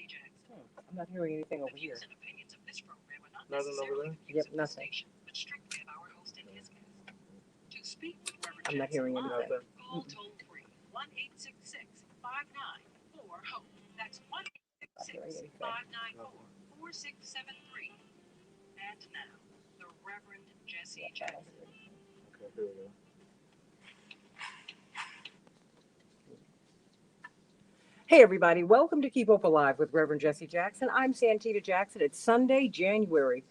I'm not hearing anything over here. Nothing over there? Yep, nothing. I'm not hearing anything. Nothing. Not hearing anything. Yeah, I don't hear anything. Okay, here we go. Hey, everybody. Welcome to Keep Hope Alive with Reverend Jesse Jackson. I'm Santita Jackson. It's Sunday, January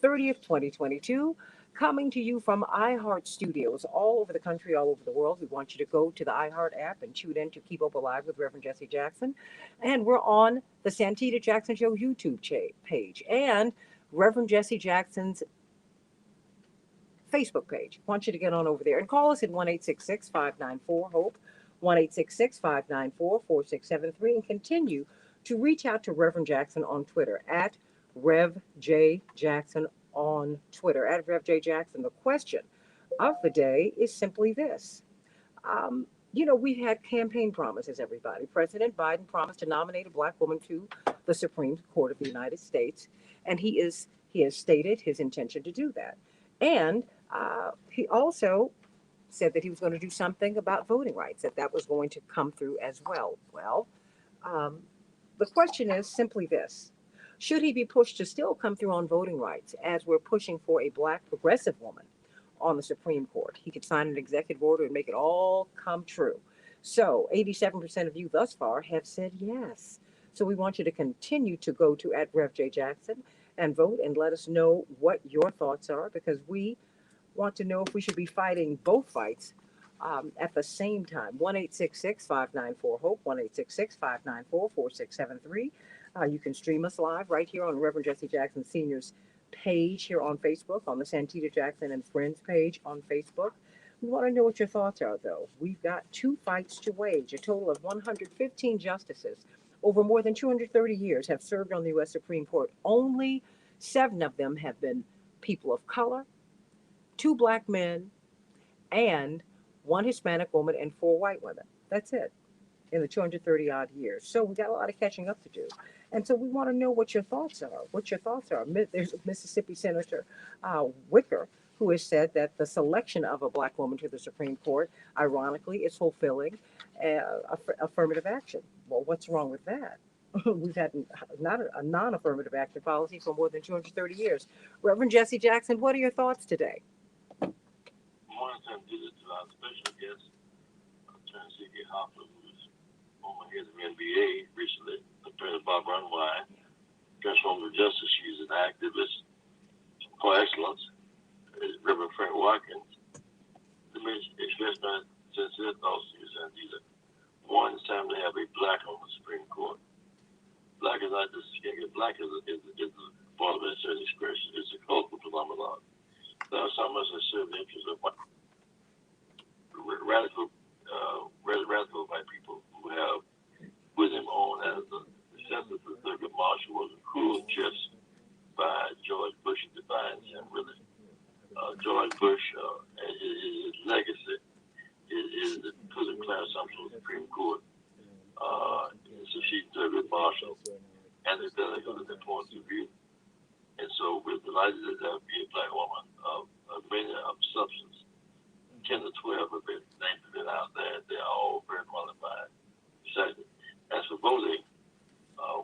30th, 2022. Coming to you from iHeart Studios all over the country, all over the world. We want you to go to the iHeart app and tune in to Keep Hope Alive with Reverend Jesse Jackson. And we're on the Santita Jackson Show YouTube page and Reverend Jesse Jackson's Facebook page. I want you to get on over there and call us at 1-866-594-HOPE, 1-866-594-4673, and continue to reach out to Reverend Jackson on Twitter at Rev J Jackson on Twitter, at Rev J Jackson. The question of the day is simply this. We've had campaign promises, everybody. President Biden promised to nominate a black woman to the Supreme Court of the United States, and he has stated his intention to do that. And he also said that he was going to do something about voting rights, that was going to come through as well. Well, the question is simply this. Should he be pushed to still come through on voting rights as we're pushing for a black progressive woman on the Supreme Court? He could sign an executive order and make it all come true. So 87% of you thus far have said yes. So we want you to continue to go to at Rev J Jackson and vote and let us know what your thoughts are, because we want to know if we should be fighting both fights at the same time. 1-866-594-HOPE, 1-866-594-4673. You can stream us live right here on Reverend Jesse Jackson Sr.'s page here on Facebook, on the Santita Jackson and Friends page on Facebook. We want to know what your thoughts are, though. We've got two fights to wage. A total of 115 justices over more than 230 years have served on the U.S. Supreme Court. Only 7 of them have been people of color, 2 black men, and 1 Hispanic woman and 4 white women. That's it in the 230 odd years. So we got a lot of catching up to do. And so we want to know what your thoughts are. There's Mississippi Senator Wicker, who has said that the selection of a black woman to the Supreme Court, ironically, is fulfilling affirmative action. Well, what's wrong with that? We've had not a non-affirmative action policy for more than 230 years. Reverend Jesse Jackson, what are your thoughts today? Morning time visit to our special guest, Attorney C.K. Hoffman, who was over here at the NBA recently, Attorney Bob Runwine, Transformative Justice. She's an activist for excellence. Reverend Frank Watkins, the expressed my sincere thoughts to you, Santita. One, it's time to have a black on the Supreme Court. Black is not just black is a part of a certain expression. It's a cultural phenomenon. There are some of us that serve the interests of radical white people who have with him on as the successor to Thurgood Marshall was a cruel kiss by George Bush defines him really. George Bush and his legacy is putting Clarence Thompson on the Supreme Court. So she's Thurgood Marshall and the delegate of their points of view. And so we're delighted that there be a black woman of many of substance. 10 to 12 have been named out there. They are all very qualified. Second, as for voting,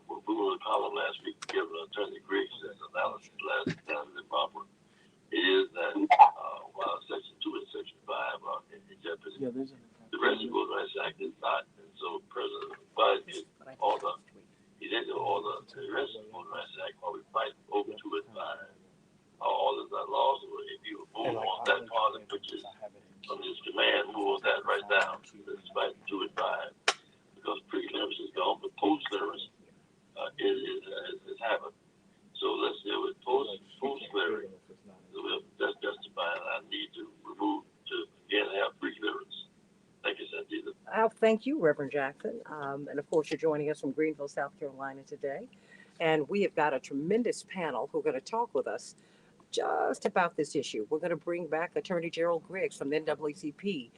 we were in column last week given Attorney Griggs' analysis last time in Barbara. It is that while Section 2 and Section 5 are in jeopardy, the rest of the Voting Rights Act is not. And so President Biden did order, he didn't order the rest of the Voting Rights Act while we fight over 2 and 5. All of that laws, if you move on that part of which is on this demand, move on that right now. Let's fight 2 and 5. Because pre-clearance is gone, but post-clearance is happening. So let's deal with post-clearance. That's justifying our need to remove, to again have pre-clearance. Thank you, Santita. Thank you, Reverend Jackson. And of course, you're joining us from Greenville, South Carolina today. And we have got a tremendous panel who are going to talk with us just about this issue. We're going to bring back Attorney Gerald Griggs from the NAACP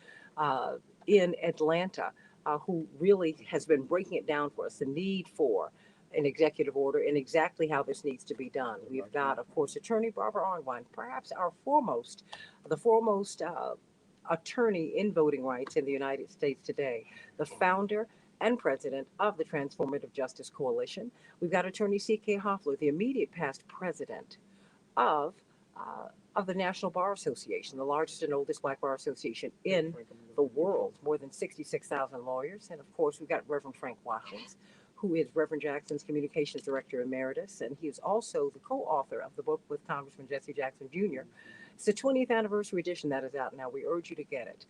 in Atlanta, who really has been breaking it down for us, the need for an executive order and exactly how this needs to be done. We've got, of course, Attorney Barbara Arnwine, perhaps the foremost attorney in voting rights in the United States today, the founder and president of the Transformative Justice Coalition. We've got Attorney C.K. Hoffler, the immediate past president of the National Bar Association, the largest and oldest black bar association in the world, more than 66,000 lawyers. And of course, we've got Reverend Frank Watkins, who is Reverend Jackson's Communications Director Emeritus, and he is also the co-author of the book with Congressman Jesse Jackson Jr. It's the 20th anniversary edition that is out now. We urge you to get it.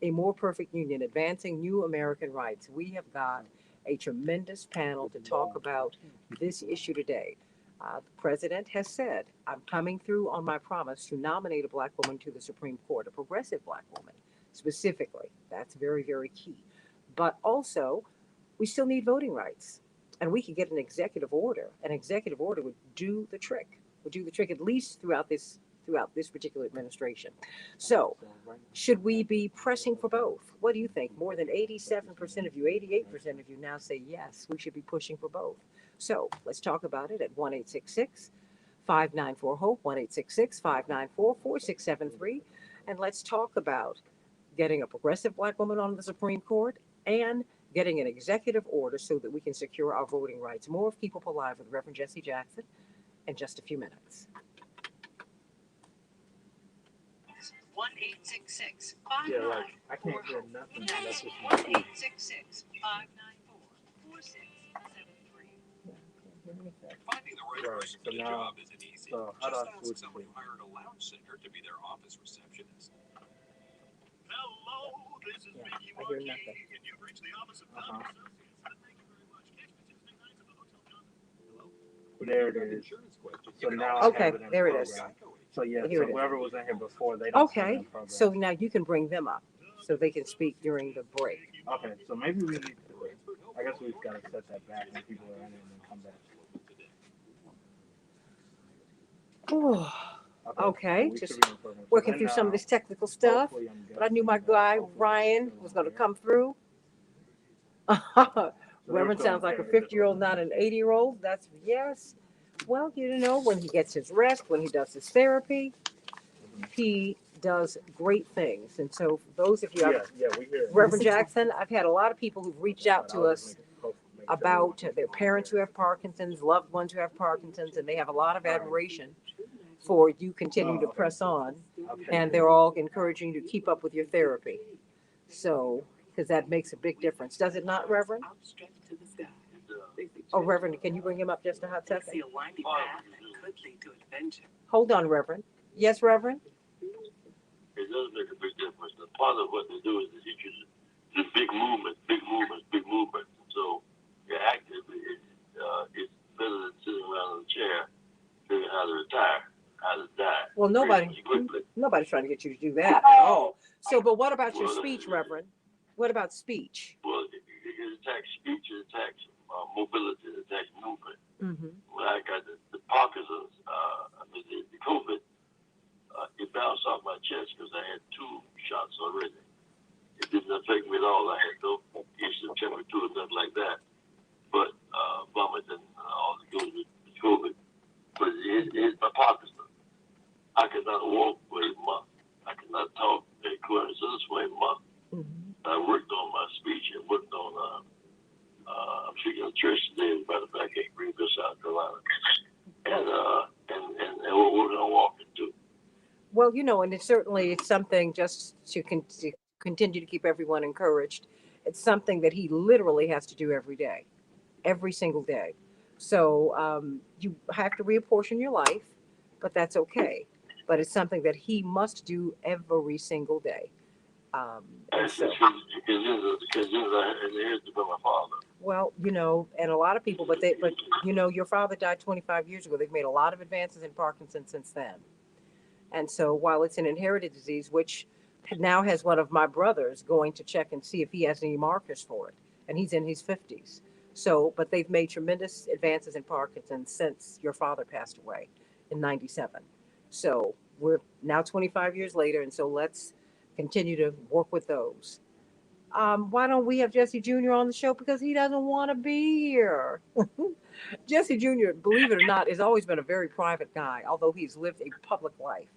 A More Perfect Union, Advancing New American Rights. We have got a tremendous panel to talk about this issue today. The president has said, I'm coming through on my promise to nominate a black woman to the Supreme Court, a progressive black woman specifically. That's very, very key. But also, we still need voting rights. And we could get an executive order. An executive order would do the trick, at least throughout this particular administration. So, should we be pressing for both? What do you think? More than 87% of you, 88% of you now say yes, we should be pushing for both. So, let's talk about it at 1-866-594-HOPE, 1-866-594-4673. And let's talk about getting a progressive black woman on the Supreme Court and getting an executive order so that we can secure our voting rights. More of Keep Up Alive with Reverend Jesse Jackson in just a few minutes. 1-866-594-4673. Yeah, like, I can't hear nothing. That's just my phone. 1-866-594-4673. Finding the right Right, person so for the now- job isn't easy. So how do Just I ask switch someone to? who hired a lounge singer to be their office receptionist. Hello, this is Yeah, Mickey I hear Markey, nothing. and you've reached the office of Uh-huh. Thomas Associates. Thank you very much. Catch me Tuesday nights at the Hotel Common. Hello? There it Got an is. insurance question. So Give it now all I Okay, have it in there it program. is. So yeah, Here so it is. whoever was in here before, they don't see it Okay, in program. so now you can bring them up so they can speak during the break. Okay, so maybe we need to, I guess we've got to set that back when people are in and then come back. Okay, so we just should be in program. So working then through some of now, this technical stuff. hopefully I'm But I knew my guessing guy, that hopefully Ryan, it's was still going to on come through. So Reverend they're sounds like a still on 50-year-old, not an 80-year-old. That's, yes. Well, you know, when he gets his rest, when he does his therapy, he does great things. And so for those of you, Yeah, we hear it. Reverend Jackson, I've had a lot of people who've reached out to us about their parents who have Parkinson's, loved ones who have Parkinson's, and they have a lot of admiration for you continuing to press on. And they're all encouraging you to keep up with your therapy. So, because that makes a big difference. Does it not, Reverend? Outstretched to the sky. Oh, Reverend, can you bring him up just a hot They second? see a winding path that could lead to adventure. Hold on, Reverend. Yes, Reverend? It does make a big difference. And part of what they do is they teach you the big movement. So you're active. It's better than sitting around in a chair figuring how to retire, how to die. Well, Quickly. nobody's trying to get you to do that at all. So, but what about your speech, Reverend? What about speech? Well, it attacks speech, it attacks mobility, it attacks movement. Mm-hmm. When I got the Parkinson's, the COVID, it bounced off my chest because I had 2 shots already. It didn't affect me at all. I had no issue of temperature or nothing like that. But vomiting and all that goes with COVID. But it hit my Parkinson's. I could not walk for a month. I could not talk in accordance to this for a month. Mm-hmm. I worked on my speech and worked on, I'm speaking at church today, by the back in Greenville, South Carolina. And we're working on walking too. Well, you know, and it's something just to continue to keep everyone encouraged. It's something that he literally has to do every day, every single day. So you have to reapportion your life, but that's okay. But it's something that he must do every single day. And so, Because I inherited from my father. well, you know, and a lot of people, but you know, your father died 25 years ago. They've made a lot of advances in Parkinson's since then. And so while it's an inherited disease, which now has one of my brothers going to check and see if he has any markers for it, and he's in his 50s. So, but they've made tremendous advances in Parkinson's since your father passed away in 97. So we're now 25 years later, and so let's continue to work with those. Why don't we have Jesse Jr. on the show? Because he doesn't want to be here. Jesse Jr., believe it or not, has always been a very private guy, although he's lived a public life.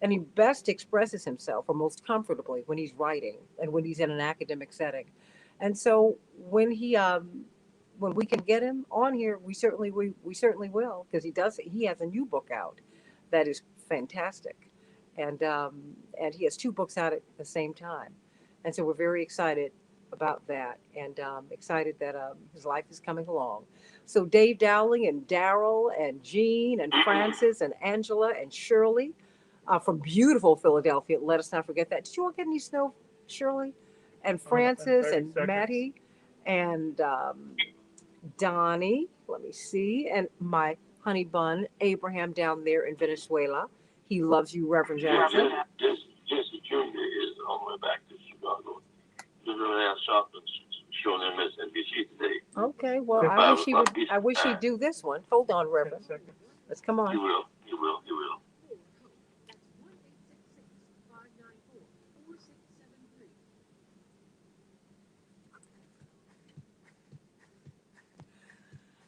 And he best expresses himself, or most comfortably, when he's writing and when he's in an academic setting. And so when we can get him on here, we certainly will, because he has a new book out that is fantastic, and he has two books out at the same time, and so we're very excited about that, and excited that his life is coming along. So Dave Dowling and Daryl and Jean and Francis and Angela and Shirley from beautiful Philadelphia. Let us not forget that. Did you all get any snow, Shirley? And Francis 30 and seconds. Mattie and Donnie. Let me see. And my honey bun, Abraham, down there in Venezuela. He loves you, Reverend Jackson. Jesse Jr. is on my way back to Chicago. Just really have something showing him MSNBC today. Okay, well, I wish he'd do this one. Hold on, 10 Reverend. seconds. Let's come on. You will. You will. You will.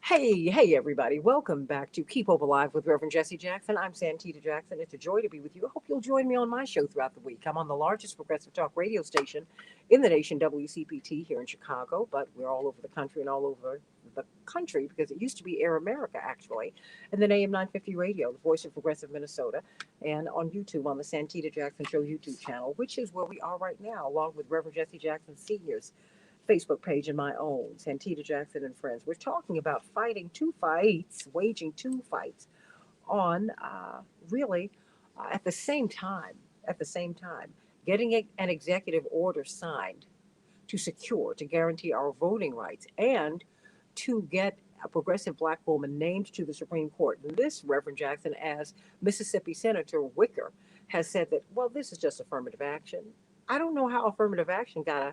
Hey, everybody. Welcome back to Keep Hope Alive with Reverend Jesse Jackson. I'm Santita Jackson. It's a joy to be with you. I hope you'll join me on my show throughout the week. I'm on the largest progressive talk radio station in the nation, WCPT, here in Chicago, but we're all over the country and all over the country because it used to be Air America, actually, and then AM 950 Radio, the voice of progressive Minnesota, and on YouTube on the Santita Jackson Show YouTube channel, which is where we are right now, along with Reverend Jesse Jackson Sr.'s Facebook page and my own, Santita Jackson and Friends. We're talking about waging two fights on really at the same time, getting an executive order signed to guarantee our voting rights, and to get a progressive black woman named to the Supreme Court. And this, Reverend Jackson, as Mississippi Senator Wicker has said that, well, this is just affirmative action. I don't know how affirmative action got a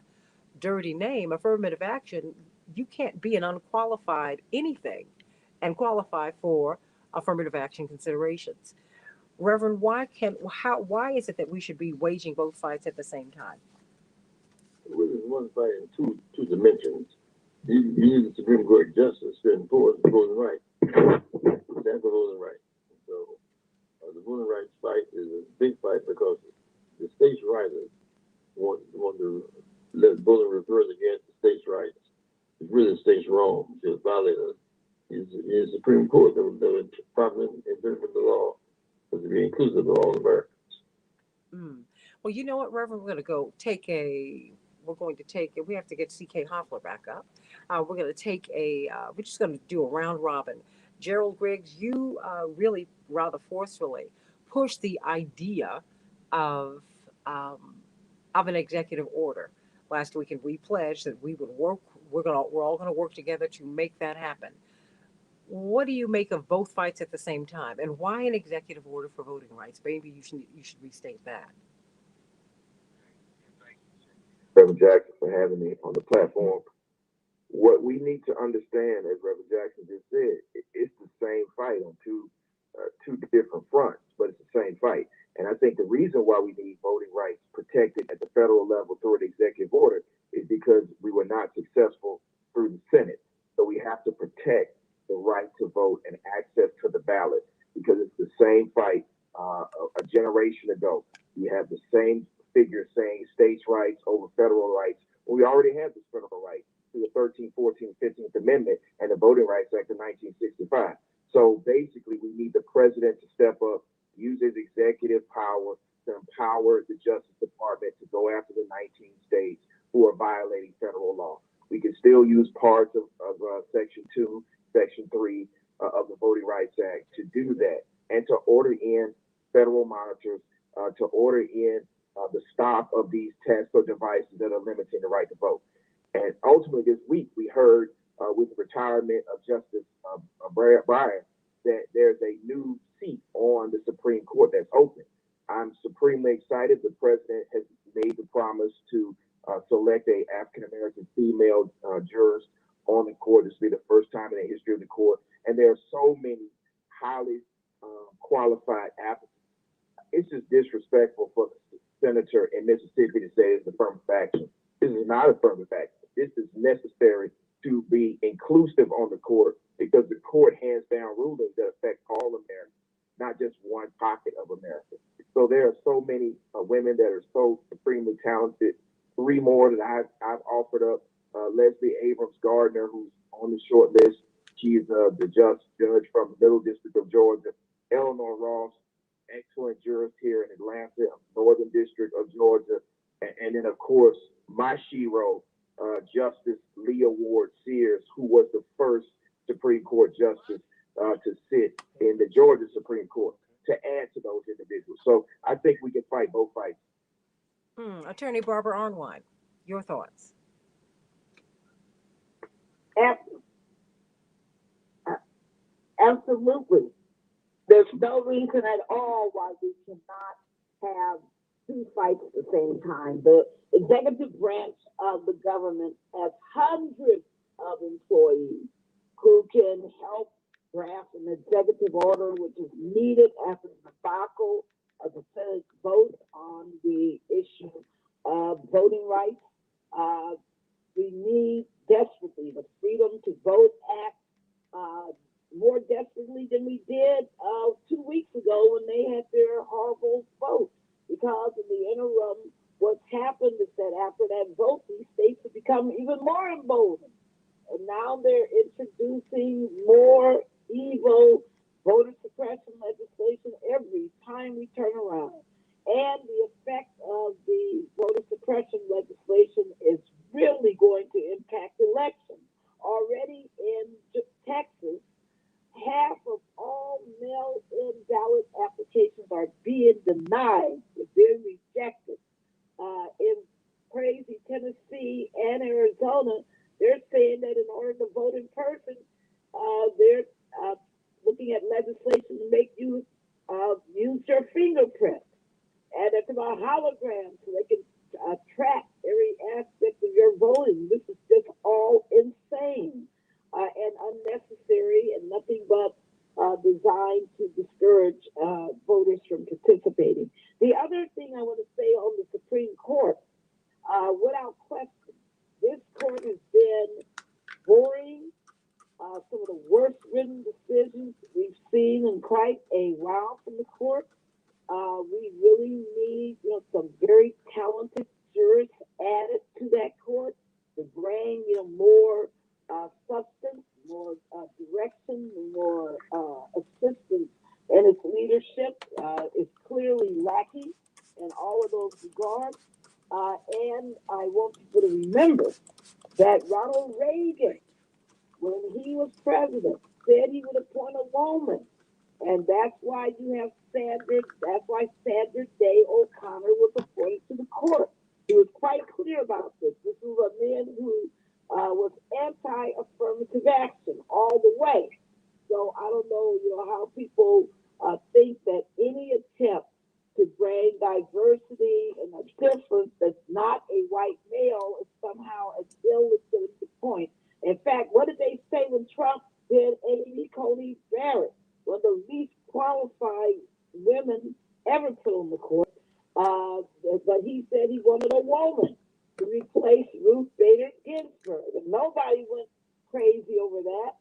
dirty name. Affirmative action, you can't be an unqualified anything and qualify for affirmative action considerations. Reverend, why is it that we should be waging both fights at the same time? Well, there's one fight in two dimensions. You use the Supreme Court justice to enforce the voting right. That's the voting right. So the voting rights fight is a big fight because the states' writers want to let voting reverse against the states' rights. It's really the states' wrong to violate it. It's the Supreme Court that would properly interpret the law to be inclusive of all Americans. Well, you know what, Reverend, we're going to take it. We have to get C.K. Hoffler back up. We're going to take we're just going to do a round robin. Gerald Griggs, you really rather forcefully pushed the idea of an executive order last week, and we pledged that we would work. We're all going to work together to make that happen. What do you make of both fights at the same time, and why an executive order for voting rights? Maybe you should restate that. Reverend Jackson for having me on the platform. What we need to understand, as Reverend Jackson just said, it's the same fight on two different fronts, but it's the same fight. And I think the reason why we need voting rights protected at the federal level through an executive order is because we were not successful through the Senate. So we have to protect the right to vote and access to the ballot, because it's the same fight a generation ago. You have the same figure saying states' rights over federal rights. Well, we already have this federal right through the 13th, 14th, 15th Amendment and the Voting Rights Act of 1965. So basically, we need the president to step up, use his executive power to empower the Justice Department to go after the 19 states who are violating federal law. We can still use parts of Section 2, Section 3 of the Voting Rights Act to do that, and to order in federal monitors, to order in the stop of these tests or devices that are limiting the right to vote. And ultimately, this week, we heard with the retirement of Justice Breyer that there's a new seat on the Supreme Court that's open. I'm supremely excited. The president has made the promise to select a African-American female jurist on the court. This will be the first time in the history of the court. And there are so many highly qualified applicants. It's just disrespectful for the senator in Mississippi to say it's affirmative action. This is not affirmative action. This is necessary to be inclusive on the court because the court hands down rulings that affect all Americans, not just one pocket of America. So there are so many women that are so supremely talented. Three more that I've offered up. Leslie Abrams Gardner, who's on the short list. She's the judge from the Middle District of Georgia. Eleanor Ross, excellent jurist here in Atlanta, Northern District of Georgia. And then, of course, my shero, Justice Leah Ward Sears, who was the first Supreme Court justice to sit in the Georgia Supreme Court, to add to those individuals. So I think we can fight both fights. Attorney Barbara Arnwine, your thoughts? Absolutely. There's no reason at all why we cannot have two fights at the same time. The executive branch of the government has hundreds of employees who can help draft an executive order, which is needed after the debacle of the Senate vote on the issue of voting rights. We need desperately the Freedom to Vote Act, more desperately than we did 2 weeks ago when they had their horrible vote. Because in the interim, what's happened is that after that vote, these states have become even more emboldened. And now they're introducing more evil voter suppression legislation every time we turn around. And the effect of the voter suppression legislation is really going to impact elections. Already in Texas, half of all mail-in ballot applications are being denied, they're being rejected. In crazy Tennessee and Arizona, they're saying that in order to vote in person, they're looking at legislation to make you use your fingerprint. And it's about holograms so they can track every aspect of your voting. This is just all insane and unnecessary and nothing but designed to discourage voters from participating. The other thing I want to say on the Supreme Court, without question, this court has been boring. Some of the worst written decisions we've seen in quite a while from the court. We really need, some very talented jurists added to that court to bring, more substance, more direction, more assistance. And its leadership is clearly lacking in all of those regards. And I want people to remember that Ronald Reagan, when he was president, said he would appoint a woman. And that's why you have that's why Sandra Day O'Connor was appointed to the court. He was quite clear about this. This was a man who was anti-affirmative action all the way. So I don't know, how people think that any attempt to bring diversity and a difference that's not a white male is somehow a illegitimate point. In fact, what did they say when Trump did Amy Coney Barrett? One of the least qualified women ever put on the court. But he said he wanted a woman to replace Ruth Bader Ginsburg. And nobody went crazy over that.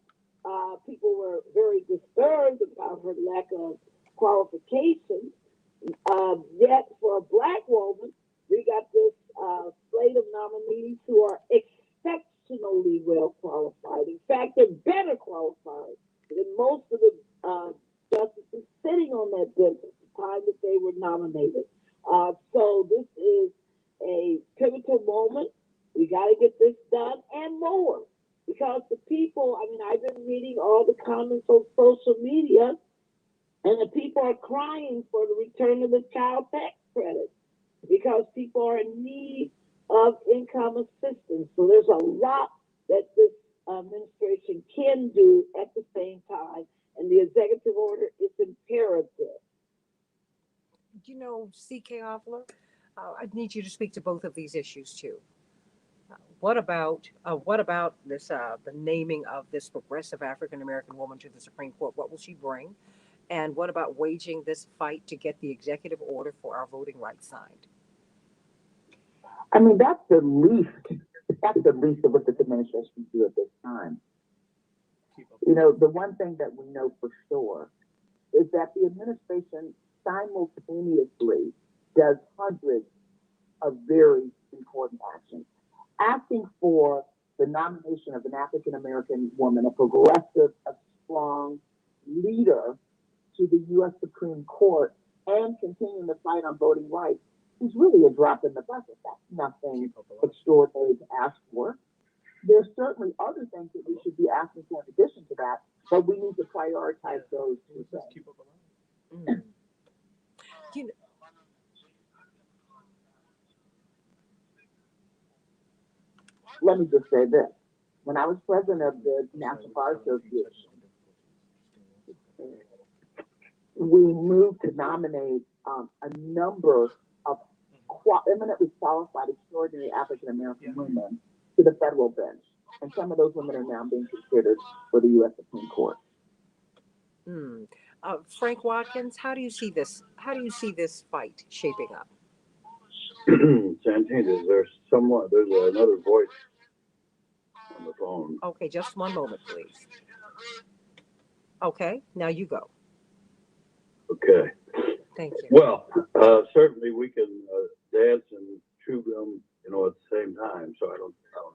People were very disturbed about her lack of qualifications. Yet for a black woman, we got this slate of nominees who are exceptionally well qualified. In fact, they're better qualified than most of the justices sitting on that bench at the time that they were nominated. So this is a pivotal moment. We got to get this done and more, because the people, I've been reading all the comments on social media, and the people are crying for the return of the child tax credit because people are in need of income assistance. So there's a lot that this administration can do at the same time, and the executive order is imperative. C.K. Hoffler, I need you to speak to both of these issues too. What about this the naming of this progressive African American woman to the Supreme Court? What will she bring? And what about waging this fight to get the executive order for our voting rights signed? I mean, that's the least of what this administration can do at this time. You know, the one thing that we know for sure is that the administration simultaneously does hundreds of very important actions. Asking for the nomination of an African-American woman, a progressive, a strong leader to the U.S. Supreme Court, and continuing the fight on voting rights is really a drop in the bucket. That's nothing extraordinary to ask for. There's certainly other things that we should be asking for in addition to that, but we need to prioritize those two things. Mm. You know, Let me just say this. When I was president of the National Bar Association, we moved to nominate a number of eminently qualified, extraordinary African-American women to the federal bench. And some of those women are now being considered for the U.S. Supreme Court. Frank Watkins, how do you see this? How do you see this fight shaping up? Santini, there's another voice on the phone. Okay, just one moment, please. Okay, now you go. Okay. Thank you. Well, certainly we can dance and chew gum, at the same time. So I don't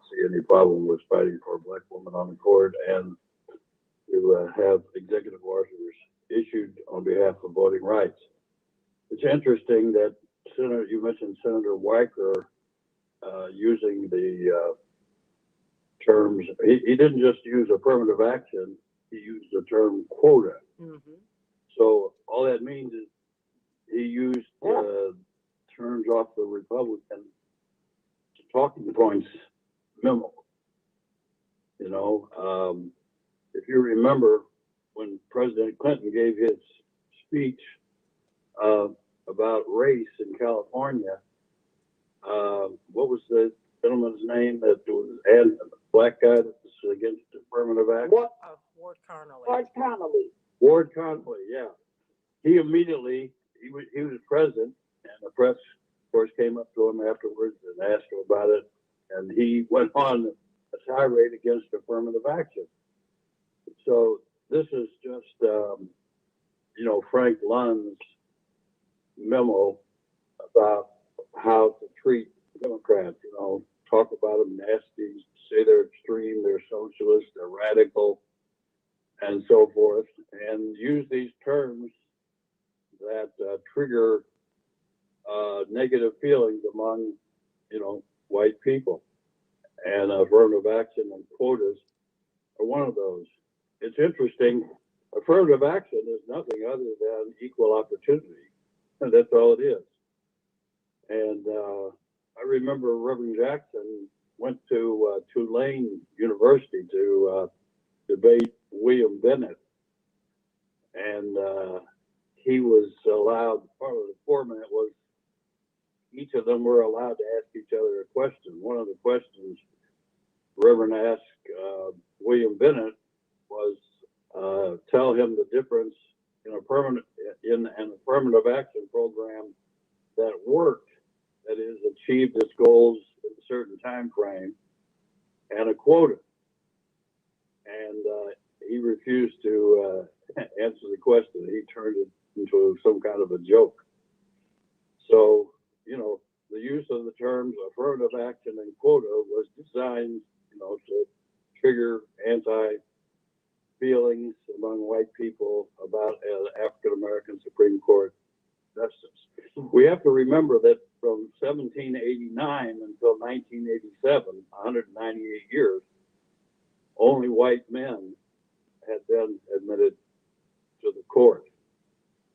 see any problem with fighting for a black woman on the court and to have executive orders issued on behalf of voting rights. It's interesting that you mentioned Senator Weicker using the terms. He didn't just use affirmative action. He used the term quota. Mm-hmm. So all that means is he used terms off the Republican talking points memo. If you remember when President Clinton gave his speech about race in California, what was the gentleman's name that was a black guy that was against affirmative action? Ward Connolly. Ward Connolly. Ward Connolly, yeah. He immediately, he was president, and the press, of course, came up to him afterwards and asked him about it, and he went on a tirade against affirmative action. So this is just, Frank Lunn's memo about how to treat Democrats, talk about them nasty, say they're extreme, they're socialist, they're radical, and so forth, and use these terms that trigger negative feelings among, white people. And affirmative action and quotas are one of those. It's interesting. Affirmative action is nothing other than equal opportunity. And that's all it is. And I remember Reverend Jackson went to Tulane University to debate William Bennett. And he was allowed, part of the format was each of them were allowed to ask each other a question. One of the questions Reverend asked William Bennett was tell him the difference in an affirmative action program that worked, that is, achieved its goals in a certain time frame, and a quota. And he refused to answer the question. He turned it into some kind of a joke. So, the use of the terms affirmative action and quota was designed, to trigger anti-feelings among white people about African-American Supreme Court justice. We have to remember that from 1789 until 1987, 198 years, only white men had been admitted to the court.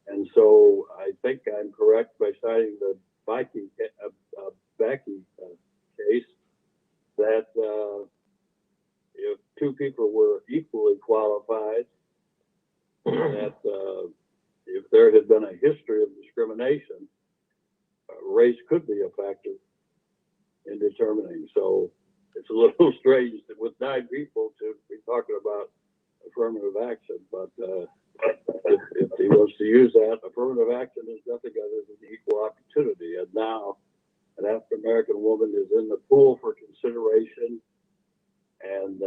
And so I think I'm correct by citing the Becky case that if two people were equally qualified, that if there had been a history of discrimination, race could be a factor in determining. So it's a little strange that with 9 people to be talking about affirmative action, but if he wants to use that, affirmative action is nothing other than equal opportunity. And now an African American woman is in the pool for consideration and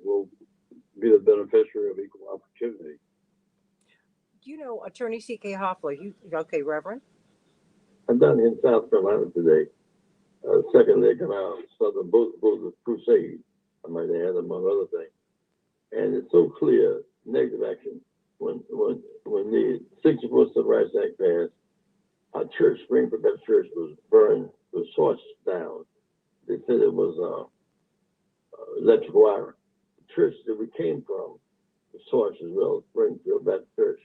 will be the beneficiary of equal opportunity. You know, Attorney C.K. Hoffler, okay, Reverend? I'm down in South Carolina today. Second leg of our Southern Bullets Crusade, I might add, among other things. And it's so clear, negative action. When the 64 Civil Rights Act passed, our church, Springfield Baptist Church, was burned, was torched down. They said it was electric wire. The church that we came from was torched as well, Springfield Baptist Church.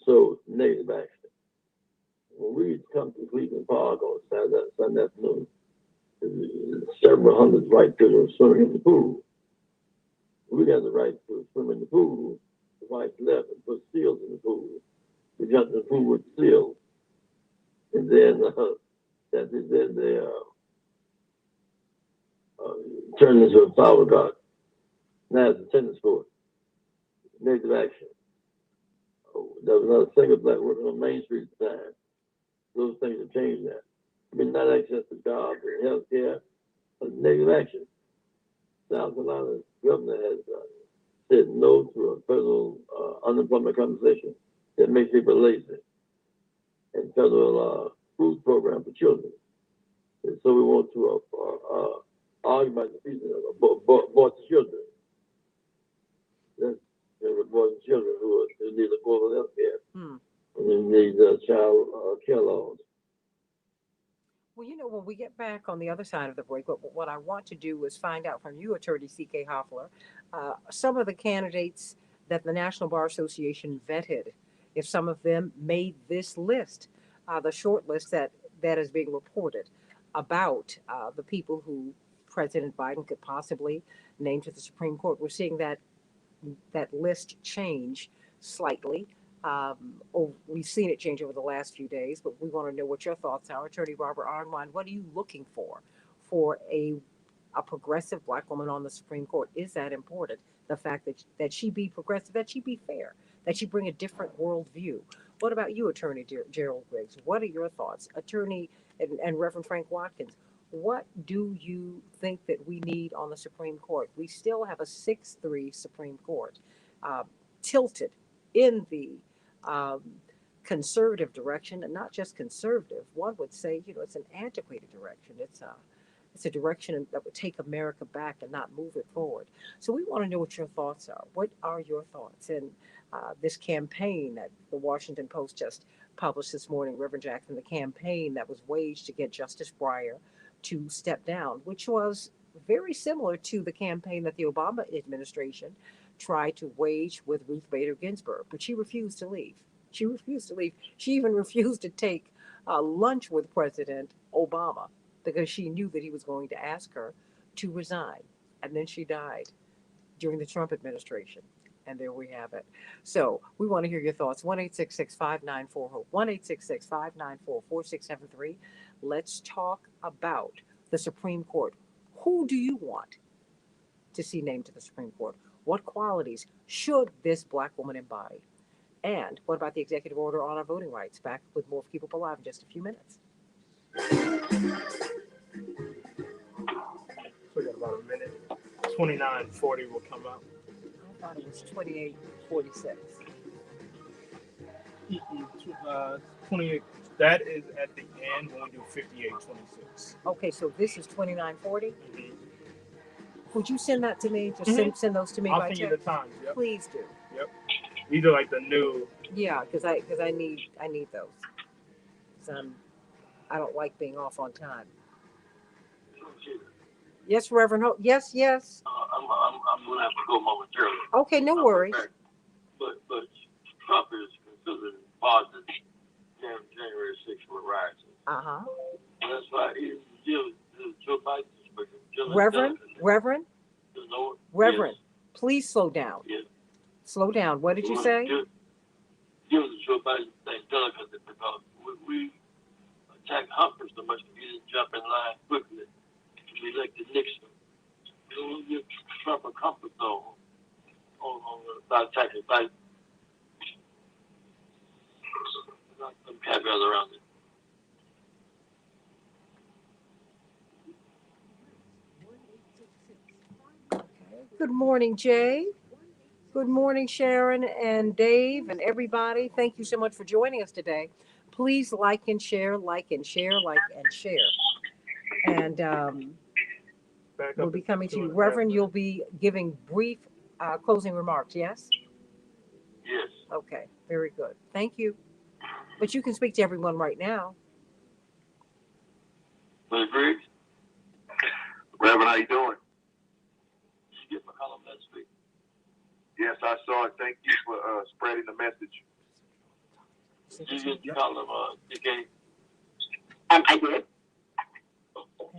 So, negative action. When we come to Cleveland Park on Sunday afternoon, several hundred white children swimming in the pool. We got the right to swim in the pool. The whites left and put seals in the pool. We jumped in the pool with seals. And then they turned into a flower garden. Now it's a tennis court. Negative action. There was not a single black working on Main Street at the time. Those things have changed now. I mean, not access to jobs and health care, but negative action. South Carolina's governor has said no to a federal unemployment compensation that makes people lazy and federal food program for children. And so we want to argue about the future of aborted children. That's aborted children who need affordable health care. And they need child care laws. Well, you know, when we get back on the other side of the break, what I want to do is find out from you, Attorney C.K. Hoffler, some of the candidates that the National Bar Association vetted, if some of them made this list, the short list that is being reported about the people who President Biden could possibly name to the Supreme Court. We're seeing that list change slightly. We've seen it change over the last few days, but we want to know what your thoughts are. Attorney Robert Arnwine, what are you looking for a progressive black woman on the Supreme Court? Is that important? The fact that she be progressive, that she be fair, that she bring a different worldview. What about you, Attorney Gerald Griggs? What are your thoughts? Attorney and Reverend Frank Watkins, what do you think that we need on the Supreme Court? We still have a 6-3 Supreme Court, tilted in the conservative direction, and not just conservative. One would say, you know, it's an antiquated direction. It's a direction that would take America back and not move it forward. So we want to know what your thoughts are. What are your thoughts? And this campaign that the Washington Post just published this morning, Reverend Jackson, the campaign that was waged to get Justice Breyer to step down, which was very similar to the campaign that the Obama administration tried to wage with Ruth Bader Ginsburg, but she refused to leave. She refused to leave. She even refused to take lunch with President Obama because she knew that he was going to ask her to resign. And then she died during the Trump administration. And there we have it. So we want to hear your thoughts. 1-866-594-HOPE, 1-866-594-4673. Let's talk about the Supreme Court. Who do you want to see named to the Supreme Court? What qualities should this black woman embody? And what about the executive order on our voting rights? Back with more Keep Up Alive in just a few minutes. We got about a minute. 29:40 will come out. I thought it was 28:46. 28. That is at the end when we do 58:26. Okay, so this is 29:40. Would you send that to me? Just send those to me I'll by send you text. the times. Yep. Please do. Yep. These are like the new. Yeah, because I need those. Because I don't like being off on time. Yes, Reverend Hope. Yes. I'm going to have to go momentarily. Okay, no worries. But Trump is considered positive January 6th for rising. That's why Joe Biden. Reverend, please slow down. Yes. Slow down. What did you say? Joe Biden thank Delegate because we attacked Humphrey so much that he didn't jump in line quickly. We elected Nixon. We'll give Trump a comfort zone on about attacking Biden. Some caveats around it. Good morning, Jay. Good morning, Sharon and Dave and everybody. Thank you so much for joining us today. Please like and share, like and share, like and share. And Back we'll up be at coming to you. 2.5 Reverend, you'll minutes. be giving brief closing remarks, yes? Yes. Okay, very good. Thank you. But you can speak to everyone right now. Brother Griggs, Reverend, how you doing? Did you get my column last week? Yes, I saw it. Thank you for spreading the message. Did you get the column, DK? I did.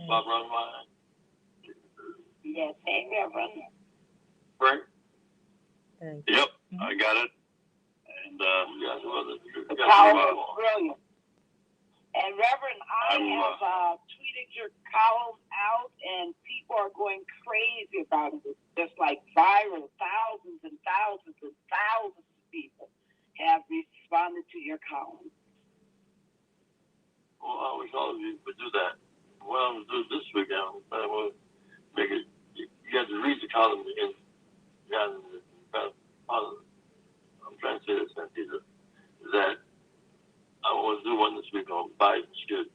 Bob Run Yes, hey, Reverend. Frank? Thank Yep, I got it. And you guys The column was brilliant. And Reverend, I have tweeted your column out, and people are going crazy about it. It's just like viral. Thousands and thousands and thousands of people have responded to your column. Well, I wish all of you would do that. What I'm going to do this weekend, I will make it, you have to read the column again. I'm trying to say this, Santita, that I want to do one this week on Biden should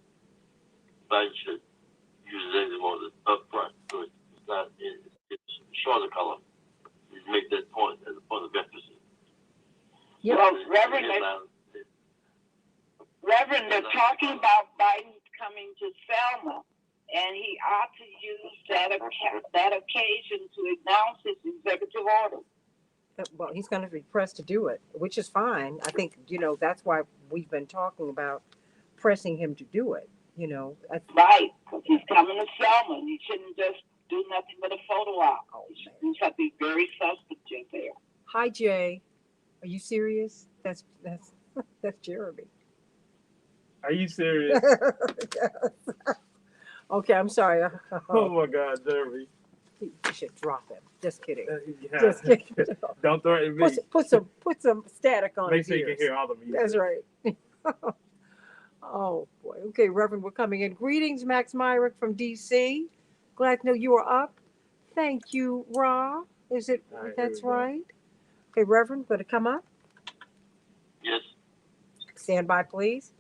use it more up front. So it's not, it's shorter column. You make that point as a point of emphasis. Yep. Well, Reverend, they're talking about Biden coming to Selma, and he ought to use that occasion to announce his executive order. Well, he's going to be pressed to do it, which is fine. I think, that's why we've been talking about pressing him to do it, Right, because he's coming to Selma, and he shouldn't just do nothing but a photo op. Oh, He should be very substantive there. Hi, Jay. Are you serious? That's Jeremy. Are you serious? Okay, I'm sorry. Oh my God, Jeremy. You should drop him. Just kidding. Yeah. Just kidding. Don't threaten me. Put some static on Make his sure you ears. can hear all the music. That's right. Oh boy. Okay, Reverend, we're coming in. Greetings, Max Myrick from DC. Glad to know you are up. Thank you, Ra. Is it? All right, That's here we go. right. Okay, Reverend, going to come up. Yes. Stand by, please.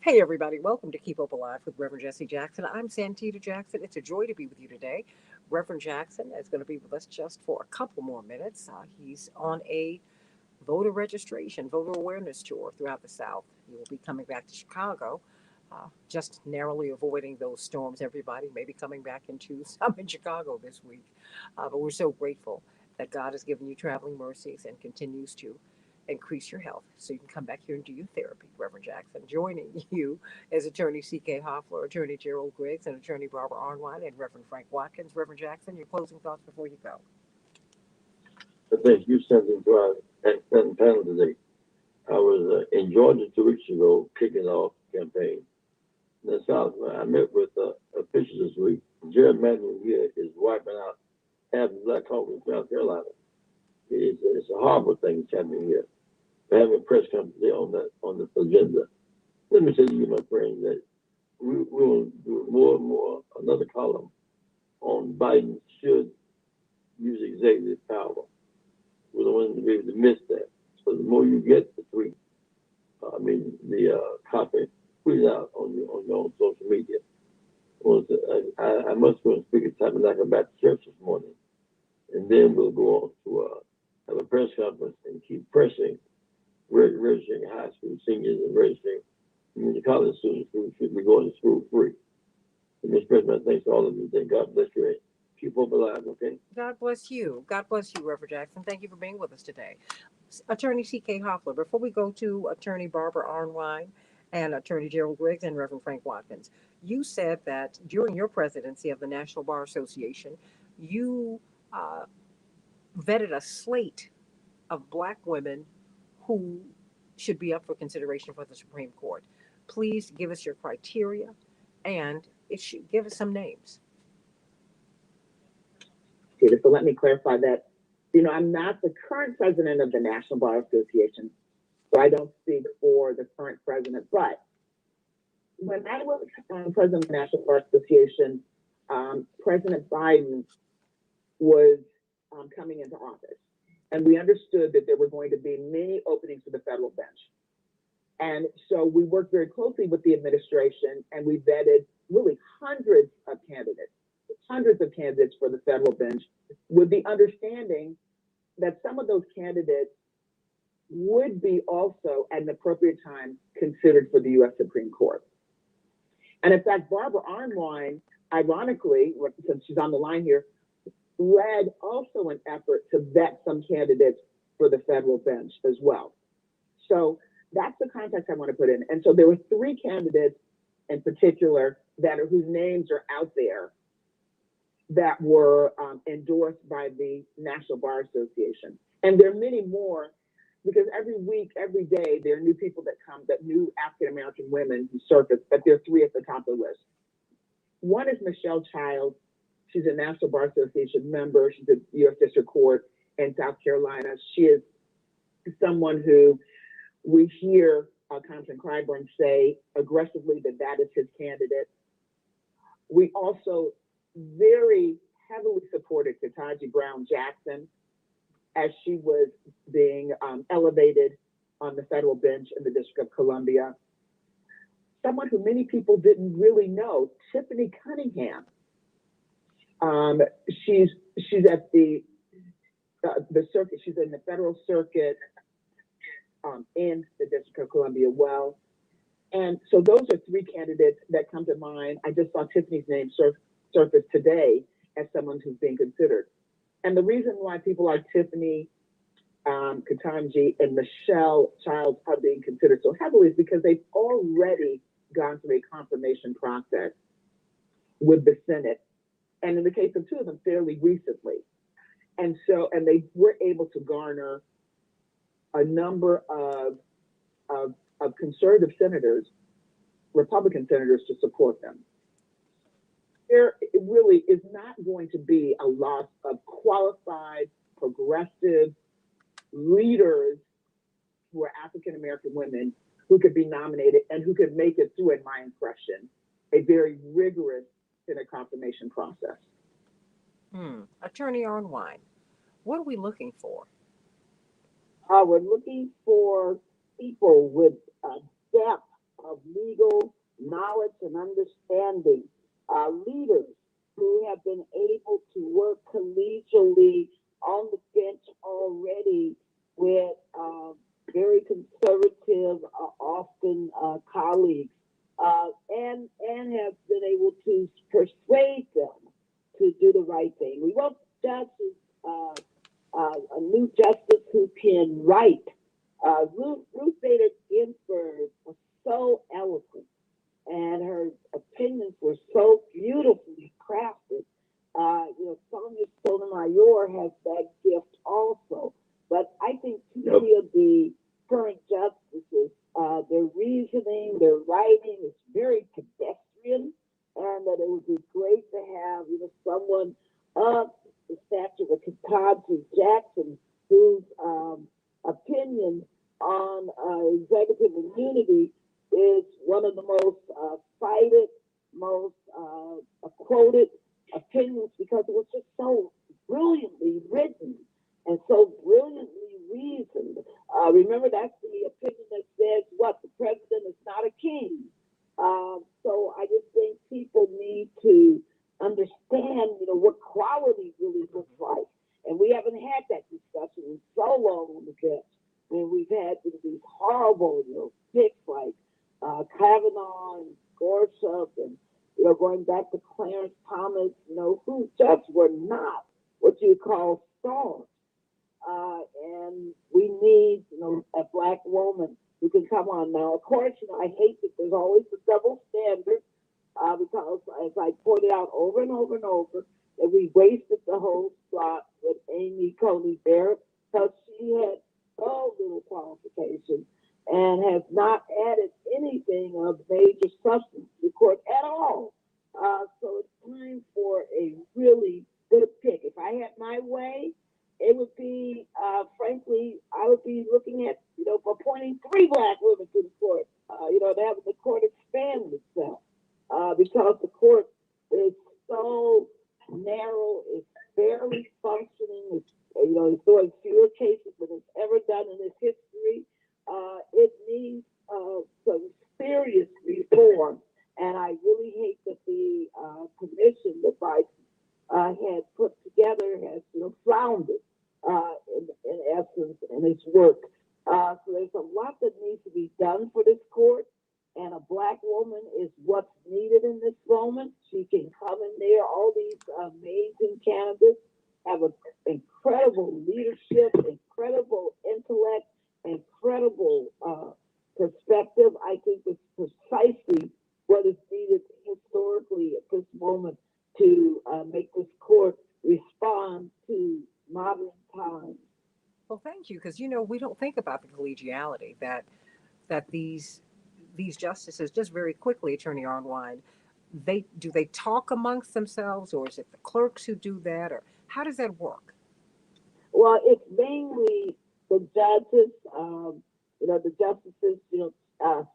Hey, everybody. Welcome to Keep Hope Alive with Reverend Jesse Jackson. I'm Santita Jackson. It's a joy to be with you today. Reverend Jackson is going to be with us just for a couple more minutes. He's on a voter registration, voter awareness tour throughout the South. He will be coming back to Chicago, just narrowly avoiding those storms, everybody. Maybe coming back into some in Chicago this week. But we're so grateful that God has given you traveling mercies and continues to increase your health so you can come back here and do your therapy, Reverend Jackson. Joining you is Attorney C.K. Hoffler, Attorney Gerald Griggs, and Attorney Barbara Arnwine, and Reverend Frank Watkins. Reverend Jackson, your closing thoughts before you go. I think you sent into our panel today. I was in Georgia 2 weeks ago, kicking off the campaign. In the South, I met with officials this week. Gerrymandering here is wiping out half the black caucus in South Carolina. It's a horrible thing that's happening here. We're having a press conference today on the agenda. Let me tell you, my friend, that we will do more and more another column on Biden should use executive power. We don't want to be able to miss that. So the more you get the tweet, the copy, tweet it out on your own social media. I must go and speak at Tabernacle Baptist Church this morning, and then we'll go on to have a press conference and keep pressing, registering high school seniors and registering community college students who should be going to school free. And Mr. President, thanks to all of you. Thank God bless you. Keep hope alive, okay? God bless you. God bless you, Reverend Jackson. Thank you for being with us today. Attorney C.K. Hoffler, before we go to Attorney Barbara Arnwine and Attorney Gerald Griggs and Reverend Frank Watkins, you said that during your presidency of the National Bar Association, you vetted a slate of Black women who should be up for consideration for the Supreme Court. Please give us your criteria and it should give us some names. So let me clarify that. You know, I'm not the current president of the National Bar Association, so I don't speak for the current president. But when I was president of the National Bar Association, President Biden was coming into office. And we understood that there were going to be many openings for the federal bench. And so we worked very closely with the administration and we vetted really hundreds of candidates for the federal bench with the understanding that some of those candidates would be also at an appropriate time considered for the U.S. Supreme Court. And in fact, Barbara Arnwine, ironically, since she's on the line here, led also an effort to vet some candidates for the federal bench as well. So that's the context I want to put in. And so there were three candidates in particular whose names are out there that were endorsed by the National Bar Association. And there are many more because every week, every day, there are new people that come, that new African-American women who surface, but there are three at the top of the list. One is Michelle Childs. She's a National Bar Association member. She's a U.S. District Court in South Carolina. She is someone who we hear Congressman Clyburn say aggressively that is his candidate. We also very heavily supported Ketanji Brown Jackson as she was being elevated on the federal bench in the District of Columbia. Someone who many people didn't really know, Tiffany Cunningham. She's at the circuit. She's in the federal circuit in the District of Columbia. Well, and so those are three candidates that come to mind. I just saw Tiffany's name surface today as someone who's being considered. And the reason why people like Tiffany, Ketanji, and Michelle Childs are being considered so heavily is because they've already gone through a confirmation process with the Senate, and in the case of two of them, fairly recently. And they were able to garner a number of conservative senators, Republican senators, to support them. There really is not going to be a loss of qualified, progressive leaders who are African-American women who could be nominated and who could make it through, in my impression, a very rigorous Senate confirmation process. Attorney Arnwine, what are we looking for? We're looking for people with a depth of legal knowledge and understanding, leaders who have been able to work collegially on the bench already with very conservative, often colleagues, and have been able to persuade them to do the right thing. We want judges, a new justice who can write. Ruth Bader Ginsburg was so eloquent, and her opinions were so beautifully crafted. Sonia Sotomayor has that gift also. But I think many of the current justices, their reasoning, their writing is very pedestrian, and that it would be great to have, someone of the stature of Ketanji Jackson, whose opinion on executive immunity is one of the most cited, most quoted opinions, because it was just so brilliantly written and so brilliantly reasoned. Remember, that's the opinion that says what? The president is not a king. So I just think people need to understand, what quality really looks like. And we haven't had that discussion in so long on the bench. And we've had these horrible, picks like Kavanaugh and Gorsuch and, going back to Clarence Thomas, who just were not what you call stars. And we need, a Black woman who can come on. Now, of course, I hate that there's always a double standard, because, as I pointed out over and over and over, that we wasted the whole slot with Amy Coney Barrett. because she had so little qualifications and has not added anything of major substance to the court at all. So it's time for a really good pick. If I had my way, it would be, frankly, I would be looking at, appointing 3 black women to the court, to have the court expand itself, because the court is so narrow, it's barely functioning, it's doing fewer cases than it's ever done in its history. It needs some serious reform, and I really hate that the commission that Biden had put together has, floundered in essence in its work. So there's a lot that needs to be done for this court, and a black woman is what's needed in this moment. She can come in there. All these amazing candidates have an incredible leadership, incredible intellect, incredible perspective. I think it's precisely what is needed historically at this moment to make this court respond to modern times. Well, thank you, because we don't think about the collegiality that these justices, just very quickly, Attorney Arnwine, they talk amongst themselves, or is it the clerks who do that, or how does that work? Well, it's mainly the judges, the justices,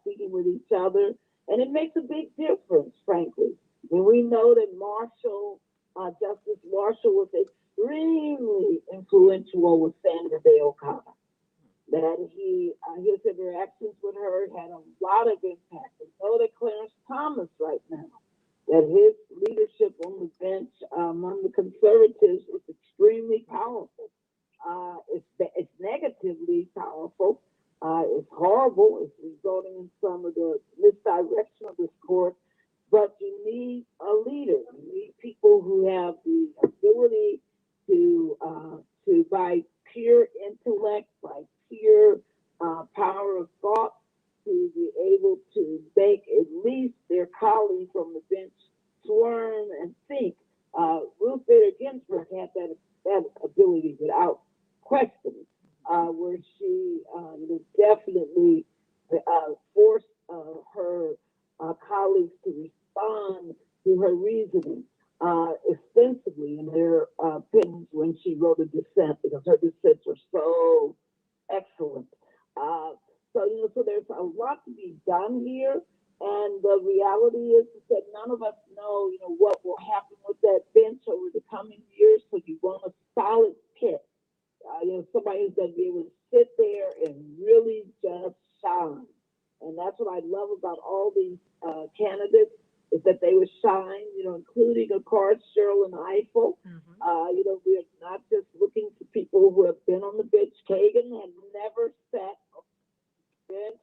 speaking with each other, and it makes a big difference, frankly. And we know that Justice Marshall was extremely influential with Sandra Day O'Connor. That his interactions with her had a lot of impact. We know that Clarence Thomas right now, that his leadership on the bench among the conservatives is extremely powerful. It's negatively powerful. It's horrible. It's resulting in some of the misdirection of this court. But you need a leader. You need people who have the ability to by pure intellect, by pure power of thought, to be able to make at least their colleagues from the bench squirm and think. Ruth Bader Ginsburg had that ability without question, where she definitely forced her colleagues to respond to her reasoning extensively in their opinions when she wrote a dissent, because her dissents were so excellent. So there's a lot to be done here, and the reality is that none of us know, what will happen with that bench over the coming years. So you want a solid pick, somebody who's going to be able to sit there and really just shine. And that's what I love about all these candidates, is that they would shine, including, of course, Sherrilyn Ifill. We're not just looking for people who have been on the bench. Kagan had never sat on the bench.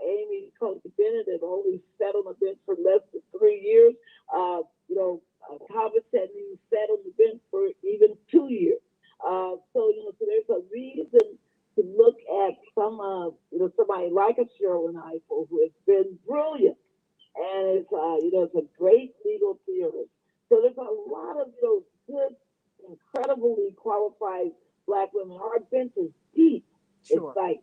Amy Coney Bennett had only sat on the bench for less than 3 years. Thomas hadn't even sat on the bench for even 2 years. So there's a reason to look at somebody like a Sherrilyn Ifill, who has been brilliant, and is a great legal theorist. So there's a lot of good, incredibly qualified black women. Our bench is deep. Sure. It's like,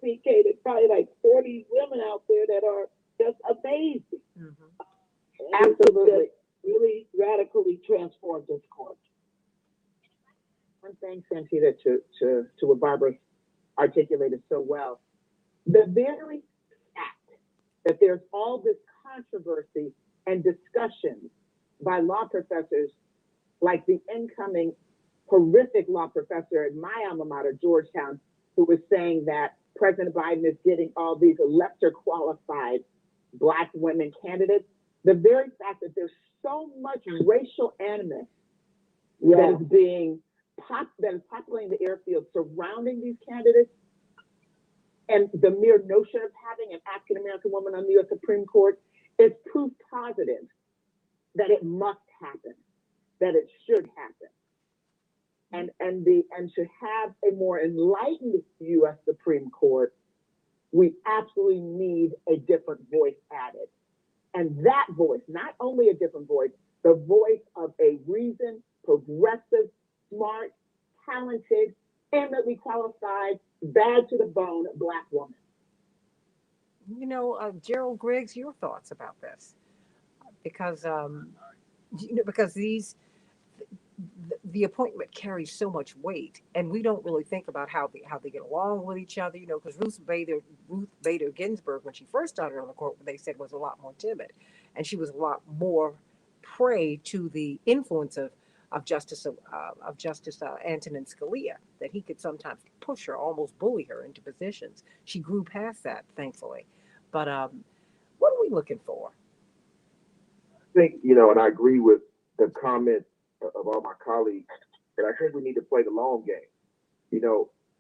CK, there's probably like 40 women out there that are just amazing. Mm-hmm. Absolutely. Really radically transformed this court. One thing, Santita, to what Barbara articulated so well, the very fact that there's all this controversy and discussion by law professors, like the incoming horrific law professor at my alma mater, Georgetown, who was saying that President Biden is getting all these lesser qualified Black women candidates. The very fact that there's so much racial animus that is being that is populating the airfield surrounding these candidates, and the mere notion of having an African American woman on the U.S. Supreme Court is proof positive that it must happen, that it should happen. And to have a more enlightened U.S. Supreme Court, we absolutely need a different voice added. And that voice, not only a different voice, the voice of a reasoned, progressive, smart, talented, eminently qualified, bad to the bone Black woman. Gerald Griggs, your thoughts about this? Because because the appointment carries so much weight, and we don't really think about how they get along with each other. Because Ruth Bader Ginsburg, when she first started on the court, they said was a lot more timid, and she was a lot more prey to the influence of Justice Antonin Scalia, that he could sometimes push her, almost bully her into positions. She grew past that, thankfully. But what are we looking for? I think, and I agree with the comments of all my colleagues, but I think we need to play the long game.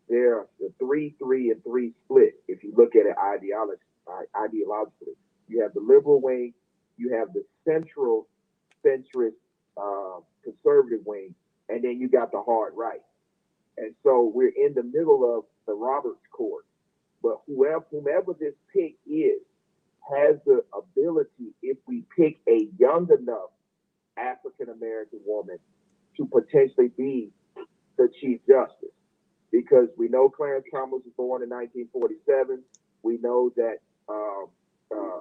There are the 3-3-3 split. If you look at it ideologically, you have the liberal wing, you have the centrist conservative wing, and then you got the hard right. And so we're in the middle of the Roberts court. But whomever this pick is has the ability, if we pick a young enough African American woman, to potentially be the Chief Justice. Because we know Clarence Thomas was born in 1947. We know that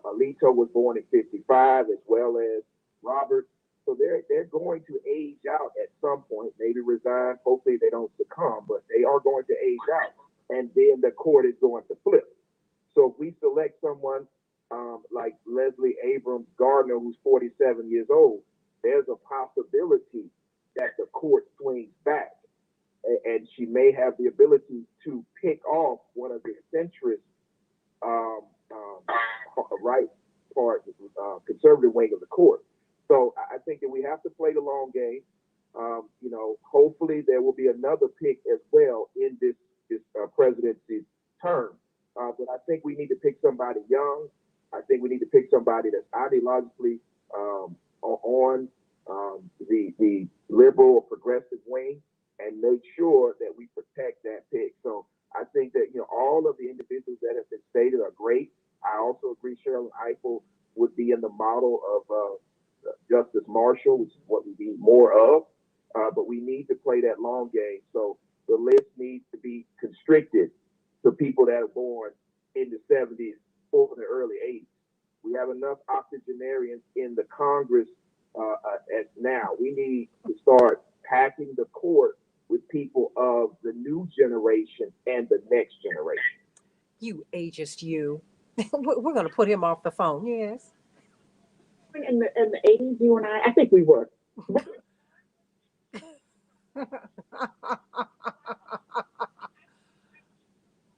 Alito was born in 55, as well as Robert. So they're going to age out at some point, maybe resign. Hopefully they don't succumb, but they are going to age out. And then the court is going to flip. So if we select someone like Leslie Abrams Gardner, who's 47 years old, there's a possibility that the court swings back. And she may have the ability to pick off one of the centrist right part, conservative wing of the court. So I think that we have to play the long game. Hopefully there will be another pick as well in this presidency term. But I think we need to pick somebody young. I think we need to pick somebody that's ideologically on the liberal or progressive wing, and make sure that we protect that pick. So I think that all of the individuals that have been stated are great. I also agree Cheryl Eiffel would be in the model of Justice Marshall, which is what we need more of. But we need to play that long game. So the list needs to be constricted to people that are born in the 70s or the early 80s. We have enough octogenarians in the Congress now. We need to start packing the court with people of the new generation and the next generation. You ageist, you. We're going to put him off the phone. Yes. In the 80s, you and I think we were.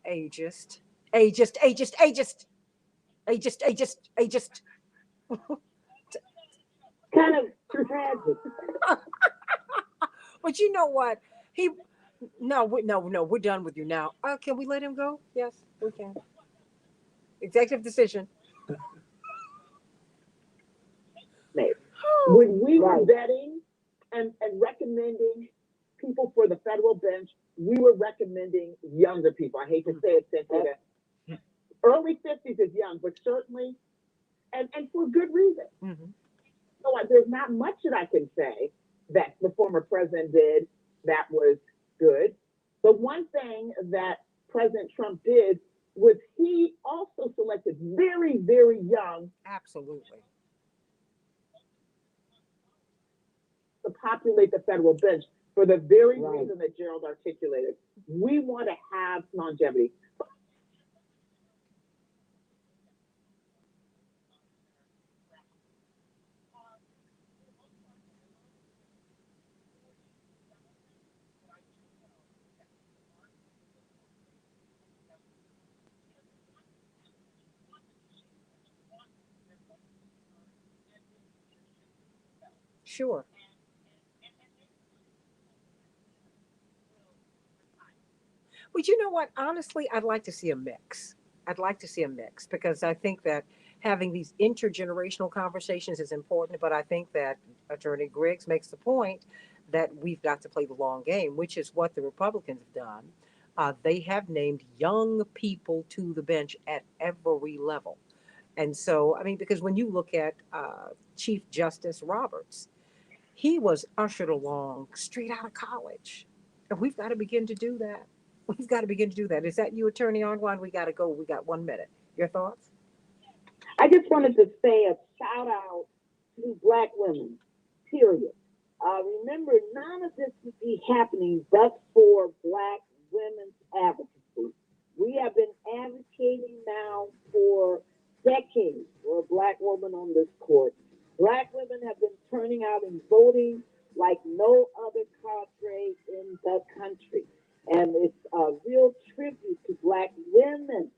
Ageist. Ageist, ageist, ageist. Ageist, ageist, ageist. Kind of tragic. But you know what? No, we're done with you now. Can we let him go? Yes, we can. Executive decision. When we were vetting and recommending people for the federal bench, we were recommending younger people. I hate to say it, Cynthia. Early 50s is young, but certainly, and for good reason. Mm-hmm. So there's not much that I can say that the former president did that was good. The one thing that President Trump did was he also selected very, very young. Absolutely. To populate the federal bench for the very reason that Gerald articulated. We want to have longevity. Sure. Well, you know what? Honestly, I'd like to see a mix. I'd like to see a mix because I think that having these intergenerational conversations is important. But I think that Attorney Griggs makes the point that we've got to play the long game, which is what the Republicans have done. They have named young people to the bench at every level. And so, I mean, because when you look at Chief Justice Roberts, he was ushered along straight out of college. And we've got to begin to do that. We've got to begin to do that. Is that you, Attorney Arnwine? We got to go. We got 1 minute. Your thoughts? I just wanted to say a shout out to Black women, period. Remember, none of this would be happening but for Black women's advocacy. We have been advocating now for decades for a Black woman on this court. Black women have been turning out and voting like no other cadre in the country. And it's a real tribute to Black women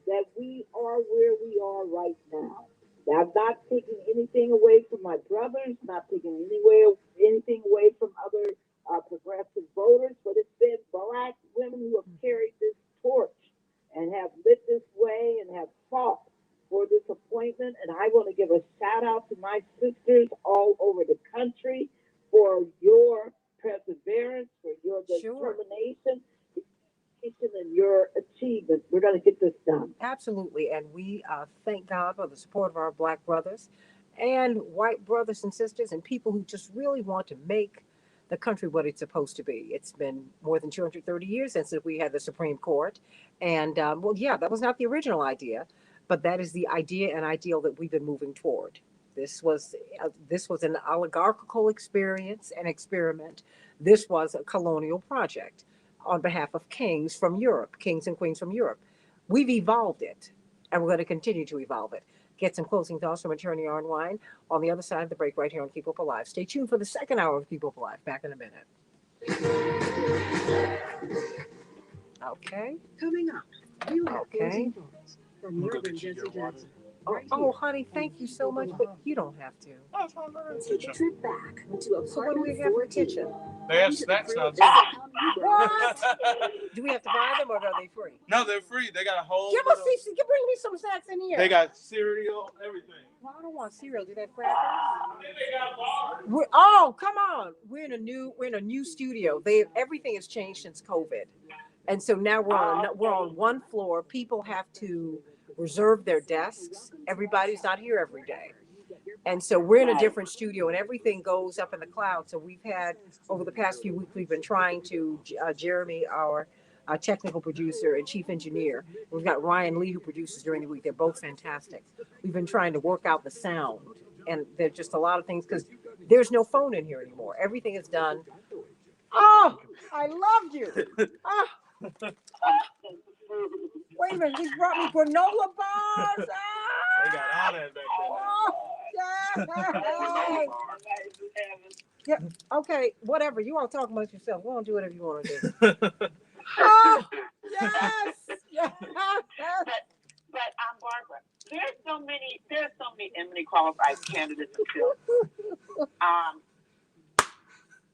that we are where we are right now. Now, I'm not taking anything away from my brothers, not taking anything away from other progressive voters, but it's been Black women who have carried this torch and have lit this way and have fought for this appointment. And I want to give a shout out to my sisters all over the country for your perseverance, for your determination, and your achievement. We're going to get this done. Absolutely. And we thank God for the support of our Black brothers and white brothers and sisters and people who just really want to make the country what it's supposed to be. It's been more than 230 years since we had the Supreme Court. And well, yeah, that was not the original idea, but that is the idea and ideal that we've been moving toward. This was an oligarchical experience and experiment. This was a colonial project on behalf of kings from Europe, kings and queens from Europe. We've evolved it, and we're going to continue to evolve it. Get some closing thoughts from Attorney Arnwine on the other side of the break right here on Keep Hope Alive. Stay tuned for the second hour of Keep Hope Alive. Back in a minute. Okay. Coming up, you have Okay. closing thoughts from Go Reverend get you Jesse your water. Jackson. Oh, honey, thank you so much, but you don't have to. Take a trip back to So what do we have for kitchen? They have snacks now. What? Do we have to buy them or are they free? No, they're free. They got a whole. Give us these. You bring me some snacks in here. They got cereal, everything. Well, I don't want cereal. Do they have crackers? Oh, come on. We're in a new studio. Everything has changed since COVID. And so now we're on one floor. People have to reserve their desks. Everybody's not here every day. And so we're in a different studio and everything goes up in the cloud. So we've had, over the past few weeks, we've been trying to, Jeremy, our technical producer and chief engineer. We've got Ryan Lee, who produces during the week. They're both fantastic. We've been trying to work out the sound. And there's just a lot of things because there's no phone in here anymore. Everything is done. Oh, I loved you. Oh. Wait a minute, he brought me granola bars. They got all that back Oh, yeah. Okay, whatever. You all talk amongst yourself. Go on, do whatever you want to do. Oh, yes. Yes. But Barbara, there's so many eminently qualified candidates in field.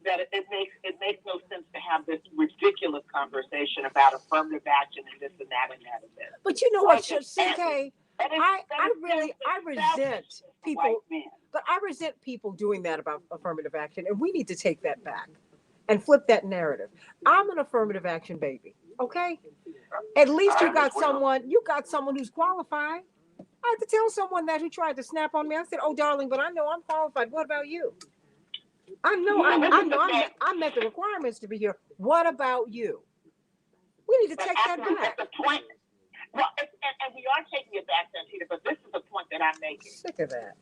That it makes no sense to have this ridiculous conversation about affirmative action and this and that and that and this. But you know what, CK? I resent people, but I resent people doing that about affirmative action, and we need to take that back and flip that narrative. I'm an affirmative action baby, okay? At least you got someone who's qualified. I had to tell someone that who tried to snap on me. I said, "Oh, darling, but I know I'm qualified. What about you? I know I met the requirements to be here. What about you?" We need to take that back. The point. Well, and we are taking it back, Santita, but this is the point that I'm making. Sick of that.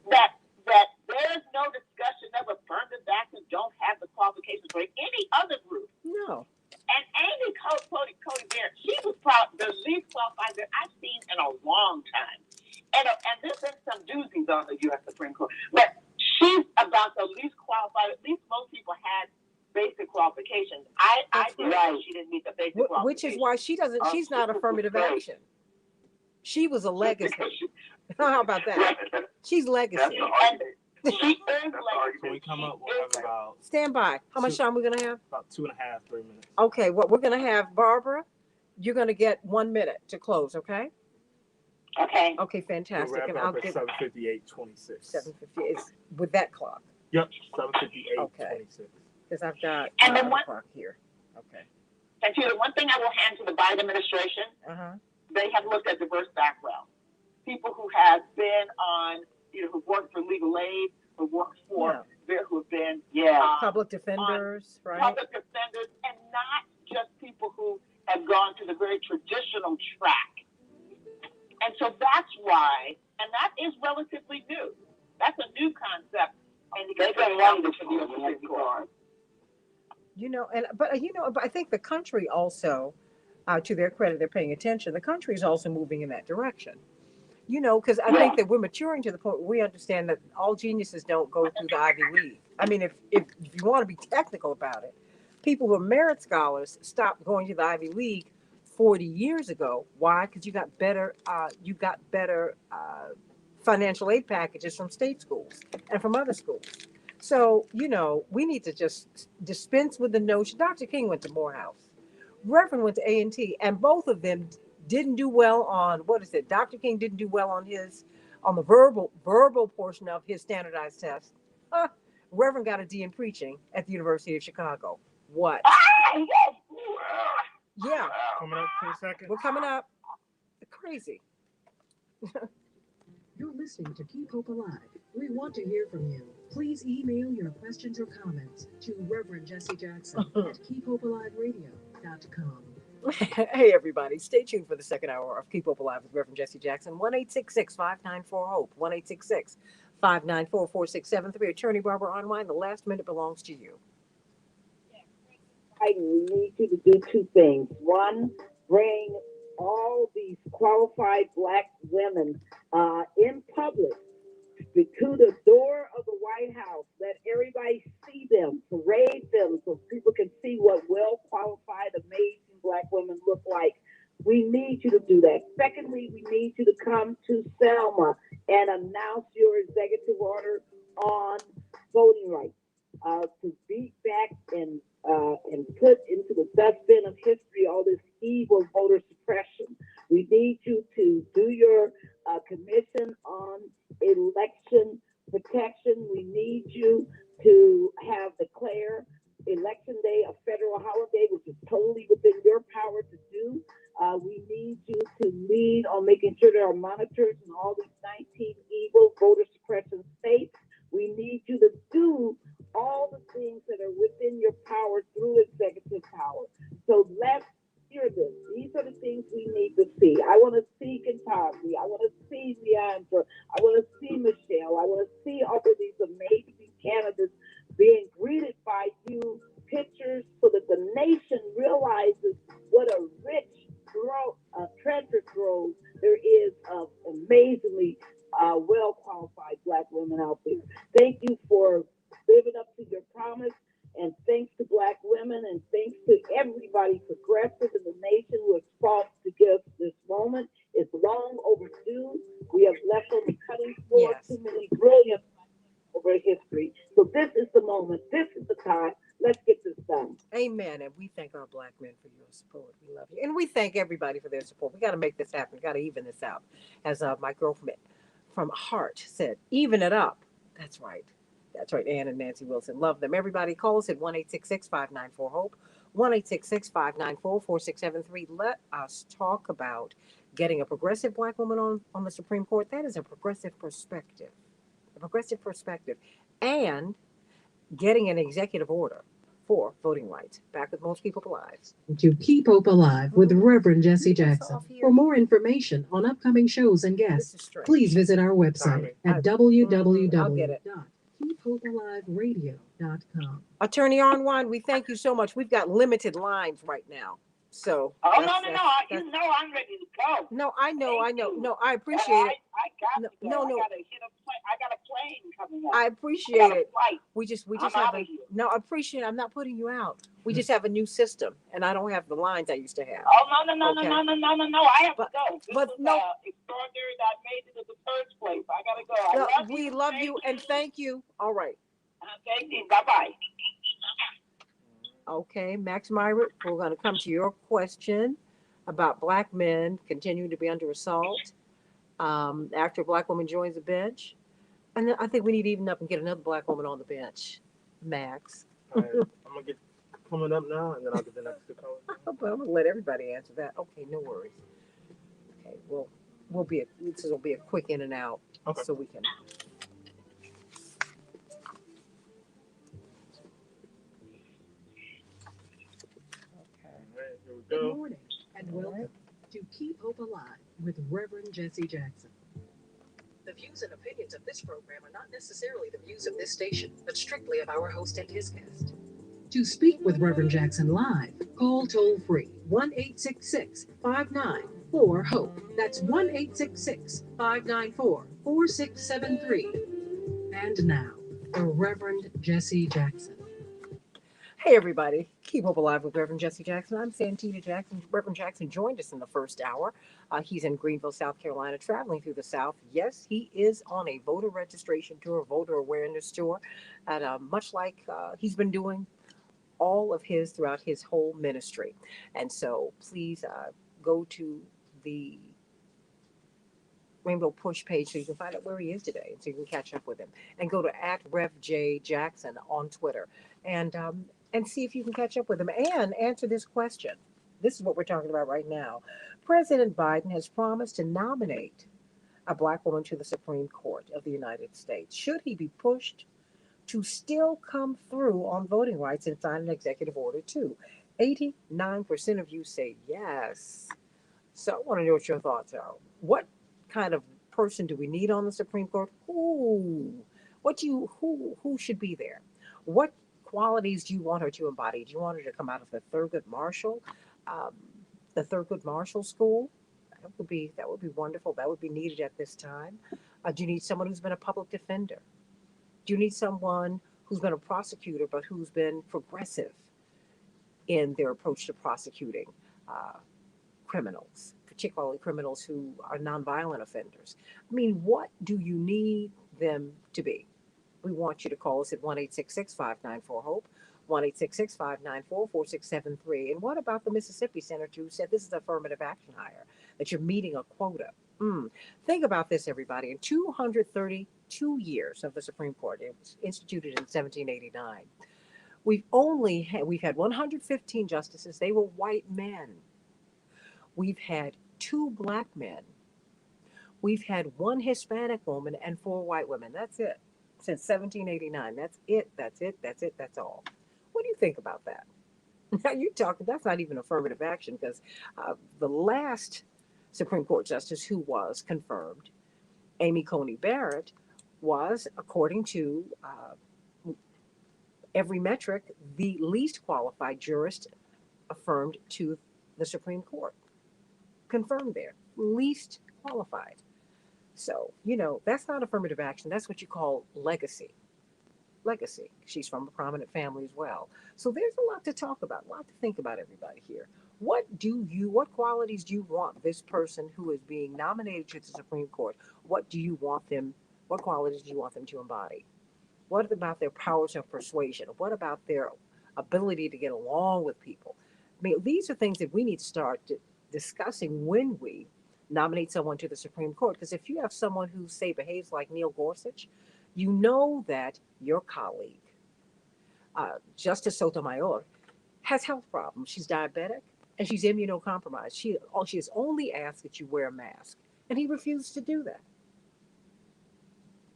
That there's no discussion of affirmative action don't have the qualifications for any other group. No. And Amy Cody Barrett, she was probably the least qualified that I've seen in a long time. And there's been some doozies on the U.S. Supreme Court, but she's about the least qualified. At least most people had basic qualifications. I did right. She didn't meet the basic qualifications. Which is why she doesn't. She's not affirmative action. She was a legacy. How about that? She's legacy. She is legacy. When we come up, we'll have about. Stand by. How much time are we gonna have? About 2.5, 3 minutes. Okay. What we're gonna have, Barbara. You're gonna get 1 minute to close. Okay. Okay. Okay. Fantastic. We'll and I'll get get 7:58:26. 7:50 is with that clock. Yep. 7:58:26. Okay. Because I've got and then clock here. Okay. And the one thing I will hand to the Biden administration, they have looked at diverse backgrounds. People who have been on, who worked for legal aid, who worked for who've been public defenders, right? Public defenders, and not just people who have gone to the very traditional track. And so that's why, and that is relatively new. That's a new concept, and they've been wanting to be on the Supreme Court. But I think the country also, to their credit, they're paying attention. The country is also moving in that direction. Because I think that we're maturing to the point where we understand that all geniuses don't go through the Ivy League. I mean, if you want to be technical about it, people who are merit scholars stopped going to the Ivy League 40 years ago. Why? Because you got better financial aid packages from state schools and from other schools. So, we need to just dispense with the notion. Dr. King went to Morehouse. Reverend went to A&T, and both of them didn't do well on, Dr. King didn't do well on the verbal portion of his standardized test. Reverend got a D in preaching at the University of Chicago. What? Yeah. Coming up for a second. We're coming up. Crazy. You're listening to Keep Hope Alive. We want to hear from you. Please email your questions or comments to Reverend Jesse Jackson at keephopealiveradio.com. Hey, everybody. Stay tuned for the second hour of Keep Hope Alive with Reverend Jesse Jackson. 1-866-594-HOPE. 1-866-594-4673. Attorney Barbara Online, the last minute belongs to you. We need you to do two things. One, bring all these qualified Black women in public to the door of the White House. Let everybody see them, parade them, so people can see what well-qualified, amazing Black women look like. We need you to do that. Secondly, we need you to come to Selma and announce your executive order on voting rights, to beat back and put into the dustbin of history all this evil voter suppression. We need you to do your commission on election protection. We need you to declare Election Day a federal holiday, which is totally within your power to do. We need you to lead on making sure there are monitors in all these 19 evil voter suppression states. We need you to do all the things that are within your power through executive power. So let's hear this. These are the things we need to see. I want to see Kentucky. I want to see Leandra. I want to see Michelle. I want to see all of these amazing candidates being greeted by you, pictures, so that the nation realizes what a rich treasure trove there is of amazingly well-qualified Black women out there. Thank you for living up to your promise, and thanks to Black women, and thanks to everybody progressive in the nation who has fought to give this moment. It's long overdue. We have left on the cutting floor too many brilliant over history. So this is the moment. This is the time. Let's get this done. Amen. And we thank our Black men for your support. We love you. And we thank everybody for their support. We got to make this happen. We got to even this out. As my girlfriend from Heart said, even it up. That's right. That's right. Ann and Nancy Wilson. Love them. Everybody call us at 1-866-594-HOPE. 1-866-594-4673. Let us talk about getting a progressive Black woman on the Supreme Court. That is a progressive perspective. A progressive perspective. And getting an executive order for voting rights. Back with Most Keep Hope Alive. To Keep Hope Alive with Reverend Jesse Jackson. For more information on upcoming shows and guests, please visit our website at www.keephopealiveradio.com. Attorney Arnwine, we thank you so much. We've got limited lines right now. So no, I'm ready to go. No, I know. No, I appreciate it. I got to go. No. I got a plane coming up. I appreciate it. We just I'm have a. No, I appreciate it. I'm not putting you out. We just have a new system, and I don't have the lines I used to have. Oh no! I have to go. But no, extraordinary that I made it in the first place. I gotta go. We love you and thank you. All right. Thank you. Bye. Okay, Max Myrick, we're going to come to your question about Black men continuing to be under assault after a Black woman joins the bench. And then I think we need to even up and get another Black woman on the bench, Max. All right, I'm going to get coming up now, and then I'll get the next two callers. I'm going to let everybody answer that. Okay, no worries. Okay, well, this will be a quick in and out, so we can. Good go. morning and welcome to Keep Hope Alive with Reverend Jesse Jackson. The views and opinions of this program are not necessarily the views of this station, but strictly of our host and his guest. To speak with Reverend Jackson live, call toll free 1-866-594-HOPE. That's 1-866-594-4673. And now, the Reverend Jesse Jackson. Hey, everybody. Keep Hope Alive with Reverend Jesse Jackson. I'm Santita Jackson. Reverend Jackson joined us in the first hour. He's in Greenville, South Carolina, traveling through the South. Yes, he is on a voter registration tour, voter awareness tour, and much like he's been doing all of his throughout his whole ministry. And so please go to the Rainbow Push page so you can find out where he is today, so you can catch up with him. And go to @RevJ Jackson on Twitter and see if you can catch up with him and answer this question. This is what we're talking about right now. President Biden has promised to nominate a black woman to the Supreme Court of the United States. Should he be pushed to still come through on voting rights and sign an executive order too? 89% of you say yes. So I want to know what your thoughts are. What kind of person do we need on the Supreme Court? Who should be there? What qualities do you want her to embody? Do you want her to come out of the Thurgood Marshall, School? That would be wonderful. That would be needed at this time. Do you need someone who's been a public defender? Do you need someone who's been a prosecutor but who's been progressive in their approach to prosecuting criminals, particularly criminals who are nonviolent offenders? I mean, what do you need them to be? We want you to call us at 1-866-594-HOPE, 1-866-594-4673. And what about the Mississippi senator who said this is affirmative action hire, that you're meeting a quota? Think about this, everybody. In 232 years of the Supreme Court, it was instituted in 1789. We've had 115 justices. They were white men. We've had 2 black men. We've had 1 Hispanic woman and 4 white women. That's it. Since 1789. That's it. That's all. What do you think about that? Now you're talking, that's not even affirmative action, because the last Supreme Court justice who was confirmed, Amy Coney Barrett, was, according to every metric, the least qualified jurist affirmed to the Supreme Court. Confirmed there. Least qualified. So, that's not affirmative action. That's what you call legacy. Legacy. She's from a prominent family as well. So there's a lot to talk about, a lot to think about, everybody here. What qualities do you want this person who is being nominated to the Supreme Court? What qualities do you want them to embody? What about their powers of persuasion? What about their ability to get along with people? I mean, these are things that we need to start discussing when we nominate someone to the Supreme Court. Because if you have someone who, say, behaves like Neil Gorsuch, you know that your colleague, Justice Sotomayor, has health problems. She's diabetic and she's immunocompromised. She has only asked that you wear a mask, and he refused to do that.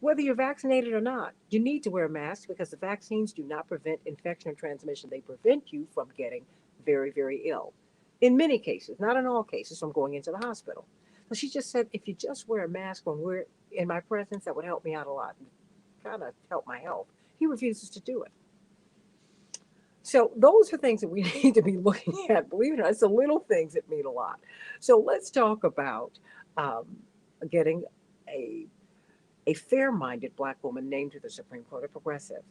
Whether you're vaccinated or not, you need to wear a mask, because the vaccines do not prevent infection or transmission. They prevent you from getting very, very ill. In many cases, not in all cases, from going into the hospital. So she just said, if you just wear a mask when we're in my presence, that would help me out a lot, kind of help my health. He refuses to do it. So those are things that we need to be looking at. Believe it or not, it's the little things that mean a lot. So let's talk about getting a fair-minded black woman named to the Supreme Court, a progressive.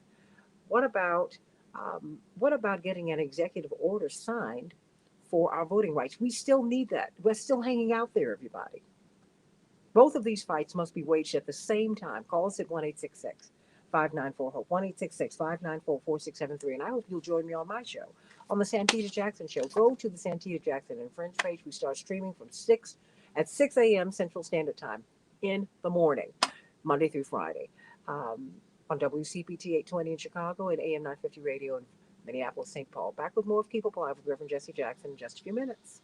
What about getting an executive order signed for our voting rights? We still need that. We're still hanging out there, everybody. Both of these fights must be waged at the same time. Call us at 1-866-594-HOPE, 1-866-594-4673. And I hope you'll join me on my show, on the Santita Jackson Show. Go to the Santita Jackson and Friends page. We start streaming at 6 a.m. Central Standard Time in the morning, Monday through Friday, on WCPT 820 in Chicago and AM 950 Radio in Minneapolis, St. Paul. Back with more of Keep Up Alive with Reverend Jesse Jackson in just a few minutes.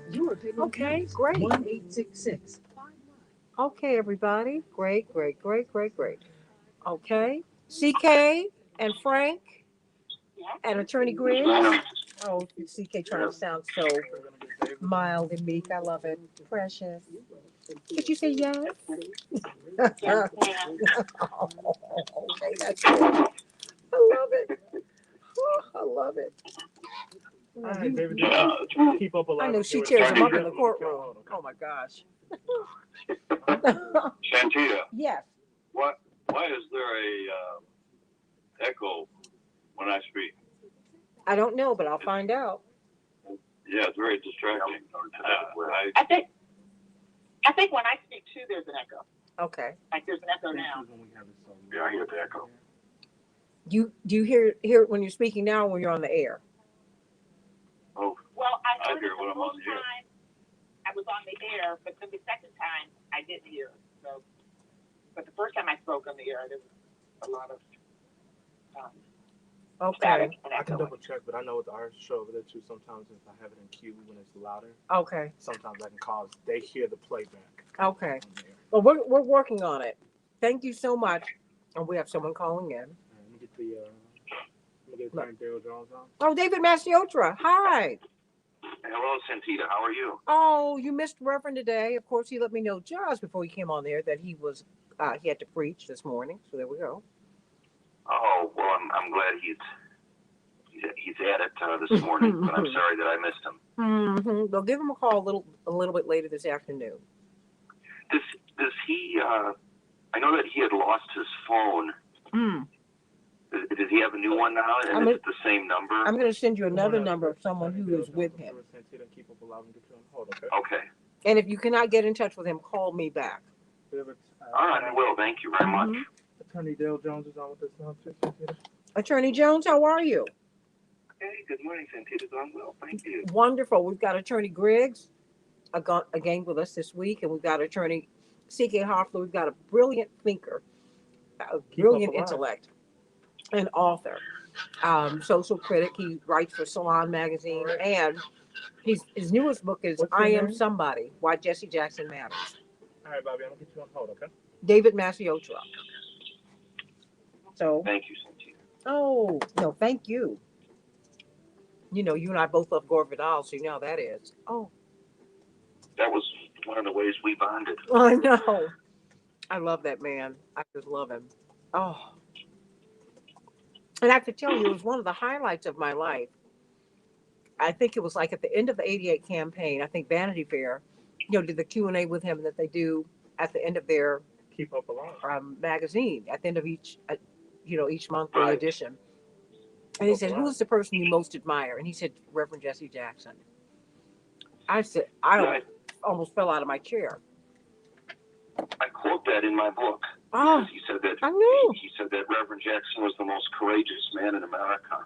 Your opinion Okay, great. 1-866. Okay, everybody. Great, great, great, great, great. Okay. CK and Frank and Attorney Griggs. Oh, CK trying to sound so mild and meek. I love it. Precious. Did you say yes? Okay, that's good. I love it. Oh, I love it. All right, David, keep up a lot. I know she tears them up in the courtroom. Oh my gosh. Santita, Yes. why is there a echo when I speak? I don't know, but I'll find out. Yeah, it's very distracting. I think when I speak too, there's an echo. Okay. Like there's an echo now. Yeah, I hear the echo. Do you hear it when you're speaking now or when you're on the air? Oh, Well, I heard hear it when the I'm on first the air. time I was on the air, but then the second time I didn't hear it. So, but the first time I spoke on the air, there was a lot of Okay. static and I can echo. double check, but I know with the art show over there too, sometimes if I have it in queue when it's louder, Okay. sometimes I can cause they hear the playback. Okay. on there. Well, we're working on it. Thank you so much. And we have someone calling in. All right, let me get Attorney Daryl Jones on. Oh, David Masiotra. Hi. Hello, Santita. How are you? Oh, you missed Reverend today. Of course, he let me know just before he came on there that he had to preach this morning. So there we go. Oh, well, I'm glad he's at it this morning, but I'm sorry that I missed him. Mm-hmm. They'll give him a call a little bit later this afternoon. Does he? I know that he had lost his phone. Does he have a new one now? And it's the same number? I'm going to send you another number of someone who is with him. Okay. And if you cannot get in touch with him, call me back. All right, I will. Thank you very much. Attorney Daryl Jones is on with us now, too. Attorney Jones, how are you? Hey, good morning, Santita. Doing well, thank you. Wonderful. We've got Attorney Griggs again with us this week, and we've got Attorney C.K. Hoffler. We've got a brilliant thinker, a brilliant intellect, an author, social critic. He writes for Salon Magazine, and his newest book is I Am Somebody, Why Jesse Jackson Matters. All right, Bobby, I'm going to get you on hold, okay? David Masiotra. So. Thank you, Santita. Oh, no, thank you. You know, you and I both love Gore Vidal, so you know how that is. Oh. That was one of the ways we bonded. I know. I love that man. I just love him. Oh. And I have to tell you, it was one of the highlights of my life. I think it was like at the end of the 88 campaign, I think Vanity Fair, did the Q&A with him that they do at the end of their Keep Up Alive magazine, at the end of each monthly edition. And he said, who's the person you most admire? And he said, Reverend Jesse Jackson. I said, I almost fell out of my chair. I quote that in my book. Oh, he said that I know. He said that Reverend Jackson was the most courageous man in America.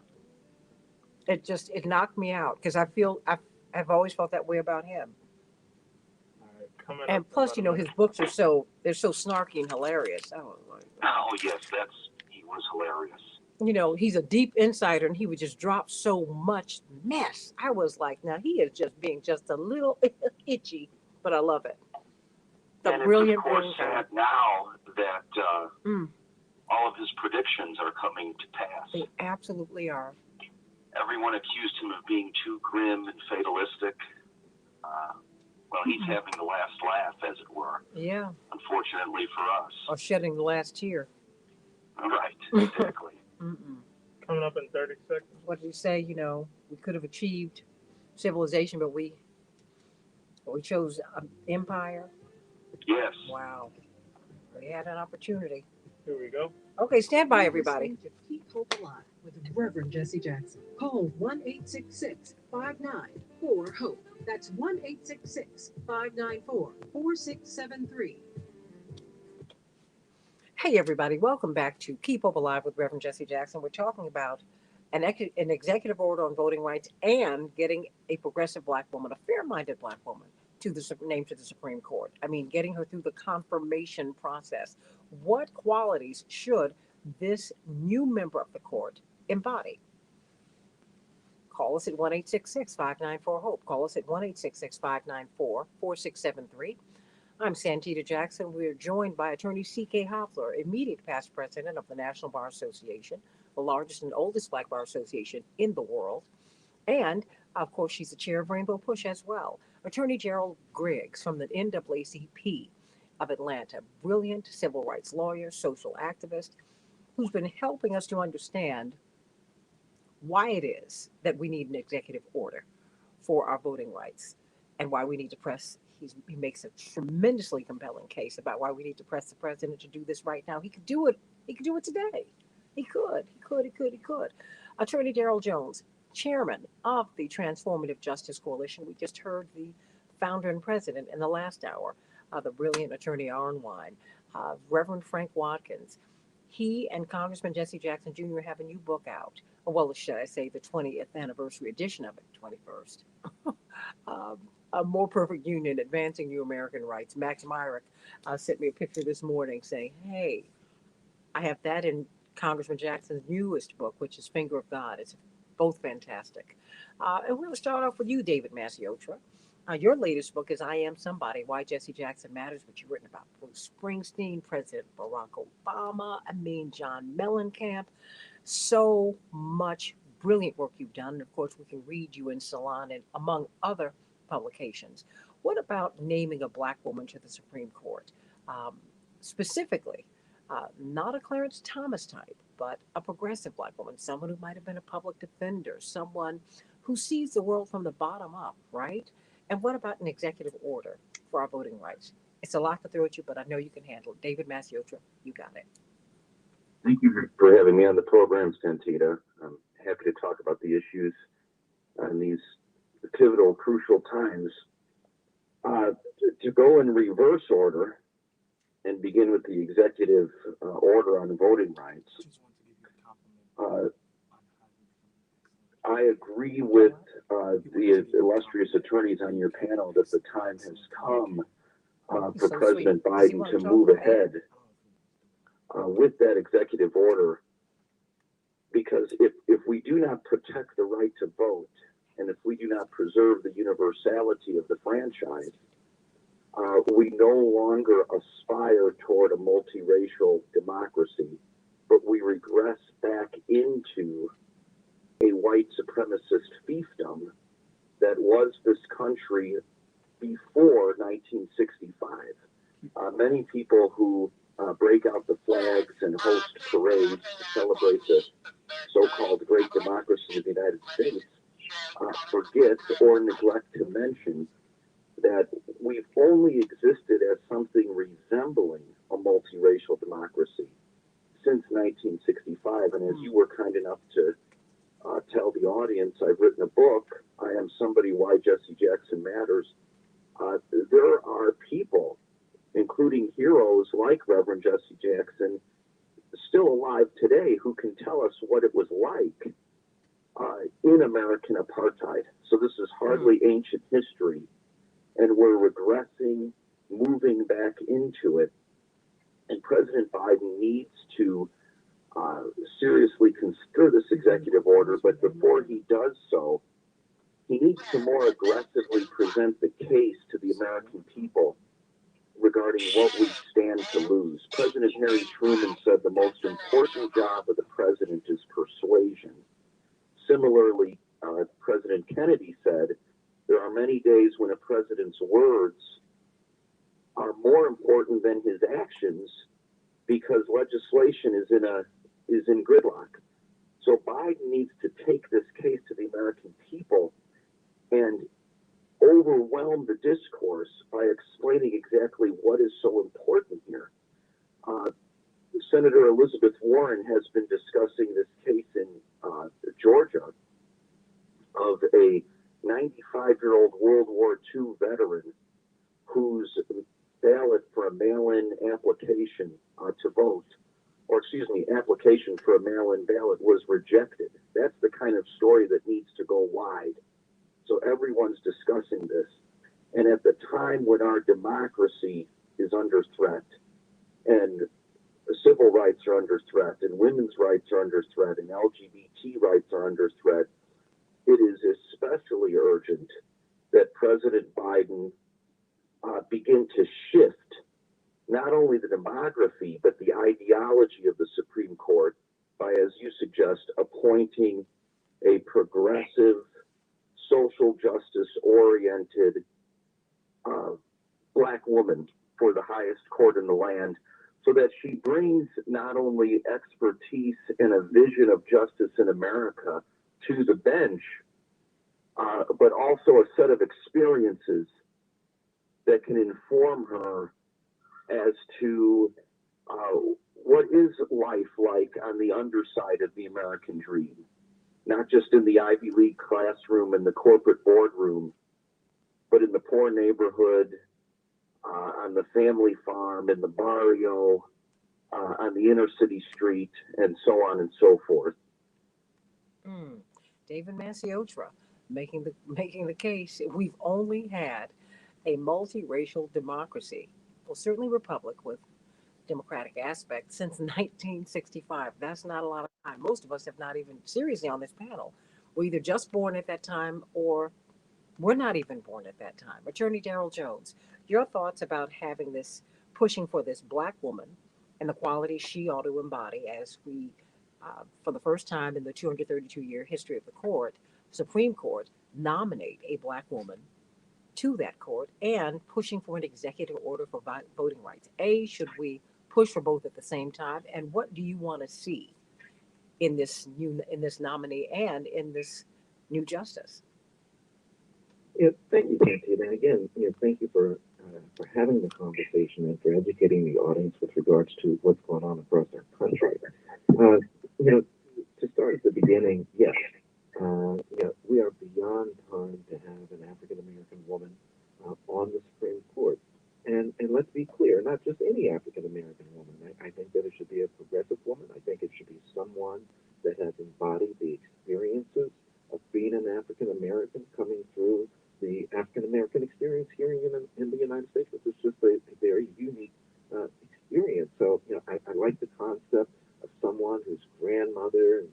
It knocked me out because I've always felt that way about him. And plus, his books are so snarky and hilarious. Oh yes, he was hilarious. He's a deep insider, and he would just drop so much mess. I was like, now he is just being just a little itchy, but I love it. The and brilliant, it's of course sad now that all of his predictions are coming to pass. They absolutely are. Everyone accused him of being too grim and fatalistic. Well, he's having the last laugh, as it were. Yeah. Unfortunately for us. Or shedding the last tear. Right, exactly. Coming up in 30 seconds. What did he say? We could have achieved civilization, but we chose empire. Yes. Wow. We had an opportunity. Here we go. Okay, stand by, everybody. To Keep Hope Alive with Reverend Jesse Jackson. Call 1-866-594-HOPE. That's 1-866-594-4673. Hey, everybody. Welcome back to Keep Hope Alive with Reverend Jesse Jackson. We're talking about an executive order on voting rights and getting a progressive black woman, a fair-minded black woman, named to the Supreme Court. I mean, getting her through the confirmation process. What qualities should this new member of the court embody? Call us at 1-866-594-HOPE. Call us at 1-866-594-4673. I'm Santita Jackson. We're joined by attorney C.K. Hoffler, immediate past president of the National Bar Association, the largest and oldest black bar association in the world. And, of course, she's the chair of Rainbow Push as well. Attorney Gerald Griggs from the NAACP of Atlanta, brilliant civil rights lawyer, social activist, who's been helping us to understand why it is that we need an executive order for our voting rights and why we need to press. He makes a tremendously compelling case about why we need to press the president to do this right now. He could do it. He could do it today. He could. Attorney Darrell Jones, chairman of the Transformative Justice Coalition. We just heard the founder and president in the last hour, the brilliant attorney Arnwine, Reverend Frank Watkins. He and Congressman Jesse Jackson Jr. have a new book out. Well, should I say the 20th anniversary edition of it, 21st. A More Perfect Union, Advancing New American Rights. Max Myrick sent me a picture this morning saying, hey, I have that in Congressman Jackson's newest book, which is Finger of God. It's both fantastic. And we're going to start off with you, David Maciotra. Your latest book is I Am Somebody, Why Jesse Jackson Matters, which you've written about Bruce Springsteen, President Barack Obama, John Mellencamp. So much brilliant work you've done. And of course, we can read you in Salon and among other publications. What about naming a black woman to the Supreme Court? Specifically, not a Clarence Thomas type, but a progressive black woman, someone who might have been a public defender, someone who sees the world from the bottom up, right? And what about an executive order for our voting rights? It's a lot to throw at you, but I know you can handle it. David Maciotra, you got it. Thank you for having me on the program, Santita. I'm happy to talk about the issues in these pivotal, crucial times. To go in reverse order and begin with the executive order on voting rights, I agree with the illustrious attorneys on your panel that the time has come for President Biden to move ahead with that executive order, because if we do not protect the right to vote, and if we do not preserve the universality of the franchise, we no longer aspire toward a multiracial democracy, but we regress back into a white supremacist fiefdom that was this country before 1965. Many people who break out the flags and host parades to celebrate the so-called great democracy of the United States forget or neglect to mention that we've only existed as something resembling a multiracial democracy since 1965. And as you were kind enough to tell the audience, I've written a book, I Am Somebody, Why Jesse Jackson Matters. There are people, including heroes like Reverend Jesse Jackson, still alive today who can tell us what it was like in American apartheid. So this is hardly ancient history, and we're regressing, moving back into it. And President Biden needs to seriously consider this executive order, but before he does so, he needs to more aggressively present the case to the American people regarding what we stand to lose. President Harry Truman said the most important job of the president is persuasion. Similarly, President Kennedy said there are many days when a president's words are more important than his actions because legislation is in gridlock. So Biden needs to take this case to the American people and overwhelm the discourse by explaining exactly what is so important here. Senator Elizabeth Warren has been discussing this case in Georgia of a 95-year-old World War II veteran whose ballot for a mail-in application to vote, or excuse me, application for a mail-in ballot was rejected. That's the kind of story that needs to go wide. So everyone's discussing this. And at the time when our democracy is under threat, and civil rights are under threat, and women's rights are under threat, and LGBT rights are under threat, it is especially urgent that President Biden begin to shift not only the demography, but the ideology of the Supreme Court by, as you suggest, appointing a progressive, social justice oriented Black woman for the highest court in the land, so that she brings not only expertise and a vision of justice in America to the bench, but also a set of experiences that can inform her as to what is life like on the underside of the American dream, not just in the Ivy League classroom and the corporate boardroom, but in the poor neighborhood, on the family farm, in the barrio, on the inner city street, and so on and so forth. David Manciotra making the case. We've only had a multiracial democracy, well, certainly republic with democratic aspects, since 1965. That's not a lot of time. Most of us have not even, seriously, on this panel, were either just born at that time or were not even born at that time. Attorney Daryl Jones, your thoughts about having this, pushing for this Black woman and the qualities she ought to embody as we, for the first time in the 232-year history of the court, Supreme Court, nominate a Black woman to that court, and pushing for an executive order for voting rights. Should we push for both at the same time? And what do you want to see in this nominee and in this new justice? Yeah, thank you, Nancy. And again, thank you for having the conversation and for educating the audience with regards to what's going on across our country. To start at the beginning, yes, we are beyond time to have an African American woman on the Supreme Court. And let's be clear, not just any African American woman. I think that it should be a progressive woman. I think it should be someone that has embodied the experiences of being an African American, coming through the African American experience here in the United States, which is just a very unique experience. So, I like the concept of someone whose grandmother and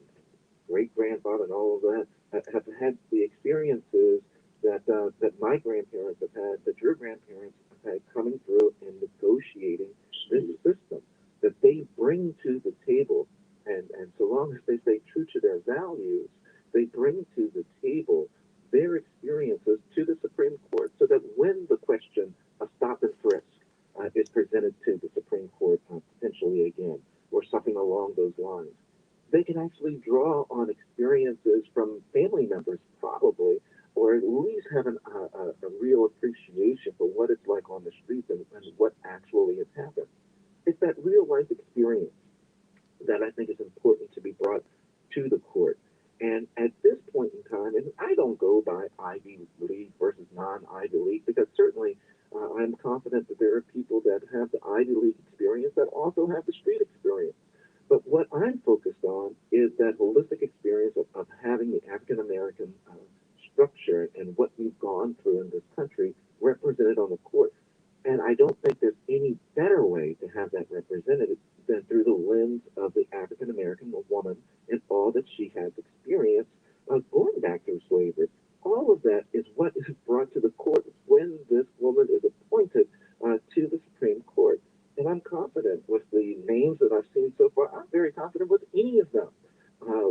great grandfather and all of that have had the experiences that my grandparents have had, that your grandparents have had, coming through and negotiating this system that they bring to the table. And so long as they stay true to their values, they bring to the table their experiences to the Supreme Court, so that when the question of stop and frisk is presented to the Supreme Court potentially again, or something along those lines, they can actually draw on experiences from family members, probably, or at least have a real appreciation for what it's like on the streets and what actually has happened. It's that real life experience that I think is important to be brought to the court. And at this point in time, and I don't go by Ivy League versus non-Ivy League, because certainly I'm confident that there are people that have the Ivy League experience that also have the street experience. But what I'm focused on is that holistic experience of having the African American structure and what we've gone through in this country represented on the court. And I don't think there's any better way to have that represented than through the lens of the African American woman and all that she has experienced going back through slavery. All of that is what is brought to the court when this woman is appointed to the Supreme Court. And I'm confident with the names that I've seen so far. I'm very confident with any of them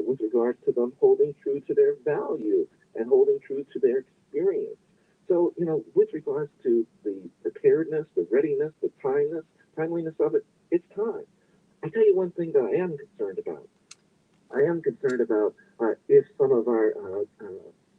with regards to them holding true to their values and holding true to their experience. So, with regards to the preparedness, the readiness, the timeliness of it, it's time. I tell you one thing that I am concerned about. I am concerned about if some of our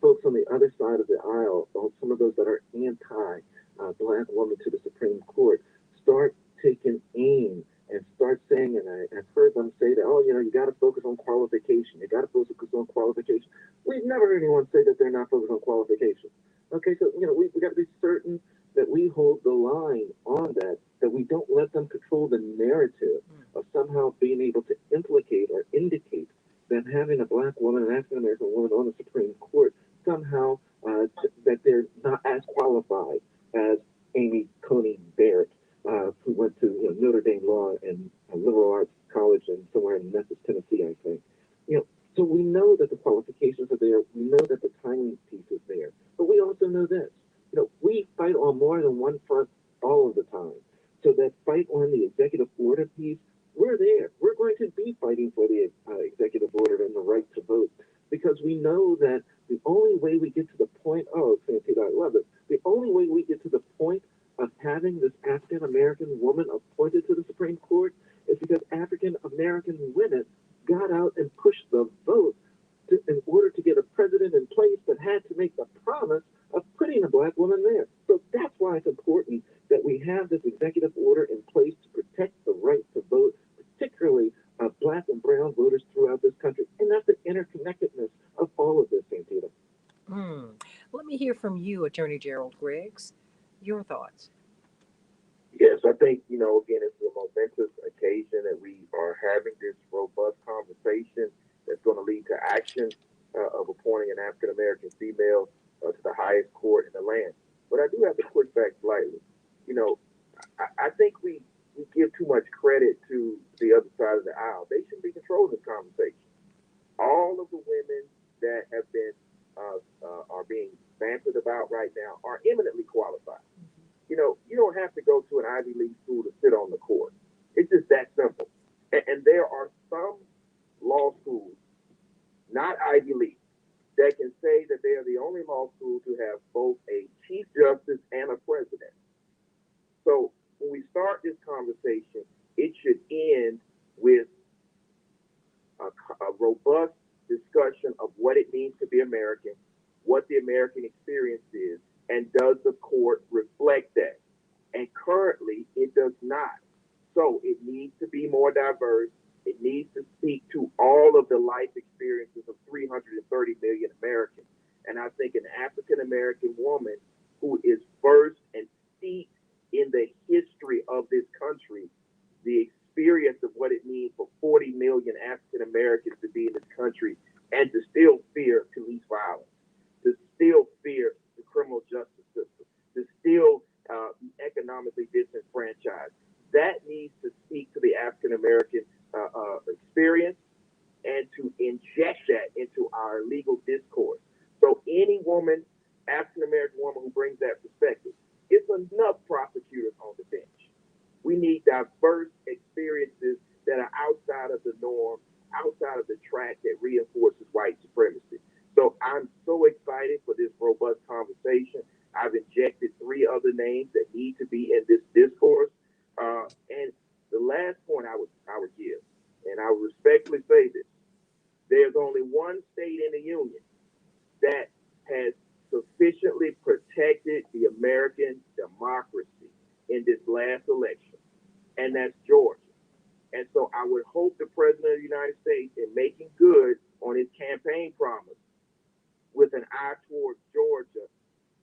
folks on the other side of the aisle, or some of those that are anti-Black woman to the Supreme Court, start taking aim and start saying, and I've heard them say that, you got to focus on qualification. You got to focus on qualification. We've never heard anyone say that they're not focused on qualification. Okay, so, we got to be certain that we hold the line on that we don't let them control the narrative of somehow being able to implicate or indicate that having a Black woman, an African American woman on the Supreme Court, somehow that they're not as qualified as Amy Coney Barrett, who went to Notre Dame Law and Liberal Arts College and somewhere in Memphis, Tennessee, I think. So we know that the qualifications are there. We know that the advocating for the executive order and the right to vote, because we know that the only way we get to the point, oh, Santita, I love it, the only way we get to the point of having this African American woman appointed to the Supreme Court is because African American women got out and pushed the vote in order to get a president in place that had to make the promise of putting a black woman there. So that's why it's important that we have this executive order in place to protect the right to vote, particularly black and brown voters throughout this country. And that's the interconnectedness of all of this, Santita. Let me hear from you, Attorney Gerald Griggs. Your thoughts. Yes, I think, again, it's a momentous occasion that we are having this robust conversation that's going to lead to action of appointing an African American female to the highest court in the land. But I do have to push back slightly. I think we give too much credit to the other side of the aisle. They shouldn't be controlling this conversation. All of the women that have been are being bantered about right now are eminently qualified. You don't have to go to an Ivy League school to sit on the court. It's just that simple. And there are some law schools, not Ivy League, that can say that they are the only law school to have both a chief justice and a president. So when we start this conversation, it should end with a robust discussion of what it means to be American, what the American experience is, and does the court reflect that? And currently, it does not. So it needs to be more diverse. It needs to speak to all of the life experiences of 330 million Americans. And I think an African American woman who is versed and steeped in the history of this country, the experience of what it means for 40 million African Americans to be in this country and to still fear police violence, to still fear the criminal justice system, to still be economically disenfranchised. That needs to speak to the African American experience and to inject that into our legal discourse. So any woman, African American woman who brings that perspective, it's enough prosecutors on the bench. We need diverse experiences that are outside of the norm, outside of the track that reinforces white supremacy. So I'm so excited for this robust conversation. I've injected 3 other names that need to be in this discourse. And the last point I would give, and I would respectfully say this, there's only one state in the union that has sufficiently protected the American democracy in this last election, and that's Georgia. And so I would hope the President of the United States, in making good on his campaign promise, with an eye towards Georgia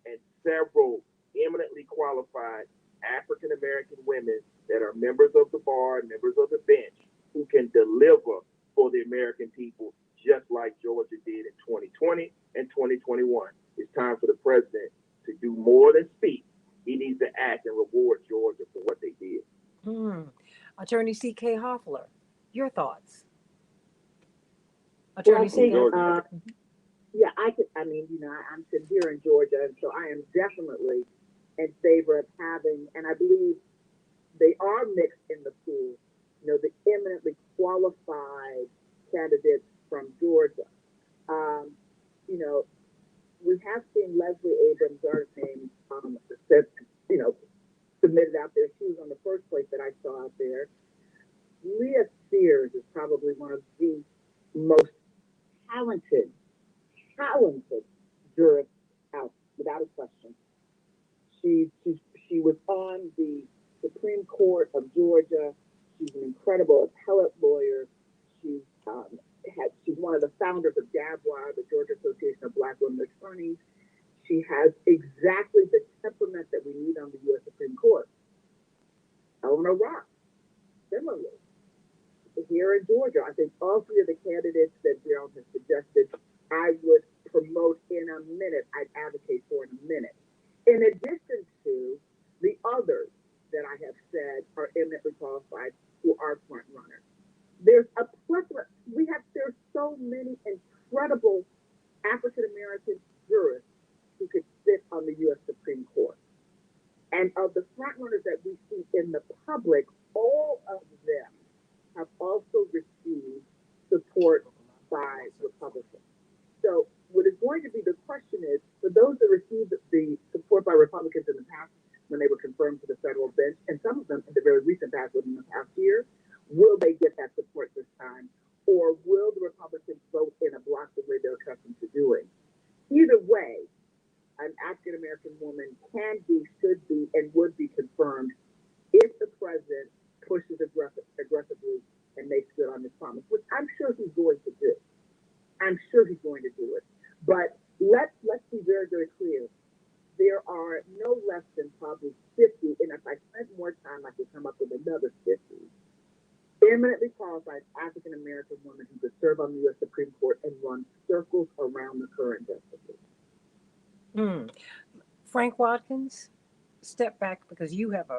and several eminently qualified African American women that are members of the bar, members of the bench, who can deliver for the American people, just like Georgia did in 2020 and 2021. It's time for the president to do more than speak. He needs to act and reward Georgia for what they did. Attorney C.K. Hoffler, your thoughts. Well, Attorney C.K. Yeah, I'm sitting here in Georgia, and so I am definitely in favor of having, and I believe they are mixed in the pool, the eminently qualified candidates from Georgia. We have seen Leslie Abrams' name submitted out there. She was on the first place that I saw out there. Leah Sears is probably one of the most talented jurists out, without a question. She was on the Supreme Court of Georgia. She's an incredible appellate lawyer. She's one of the founders of GABWA, the Georgia Association of Black Women Attorneys. She has exactly the temperament that we need on the U.S. Supreme Court. Eleanor Ross, similarly, here in Georgia, I think all 3 of the candidates that Gerald has suggested, I would promote in a minute. I'd advocate for in a minute. In addition to the others that I have said are eminently qualified who are front runners. There's a plethora. There's so many incredible African American jurists who could sit on the U.S. Supreme Court. And of the front runners that we see in the public, all of them have also received support by Republicans. So what is going to be the question is, for those that received the support by Republicans in the past when they were confirmed to the federal bench, and some of them in the very recent past, within the past year, will they get that support this time? Or will the Republicans vote in a block the way they're accustomed to doing? Either way, an African-American woman can be, should be, and would be confirmed if the president pushes aggressively and makes good on his promise, which I'm sure he's going to do. I'm sure he's going to do it. But let's be very, very clear. There are no less than probably 50, and if I spent more time, I could come up with another 50 eminently qualified African-American women who could serve on the U.S. Supreme Court and run circles around the current justices. Frank Watkins, step back, because you have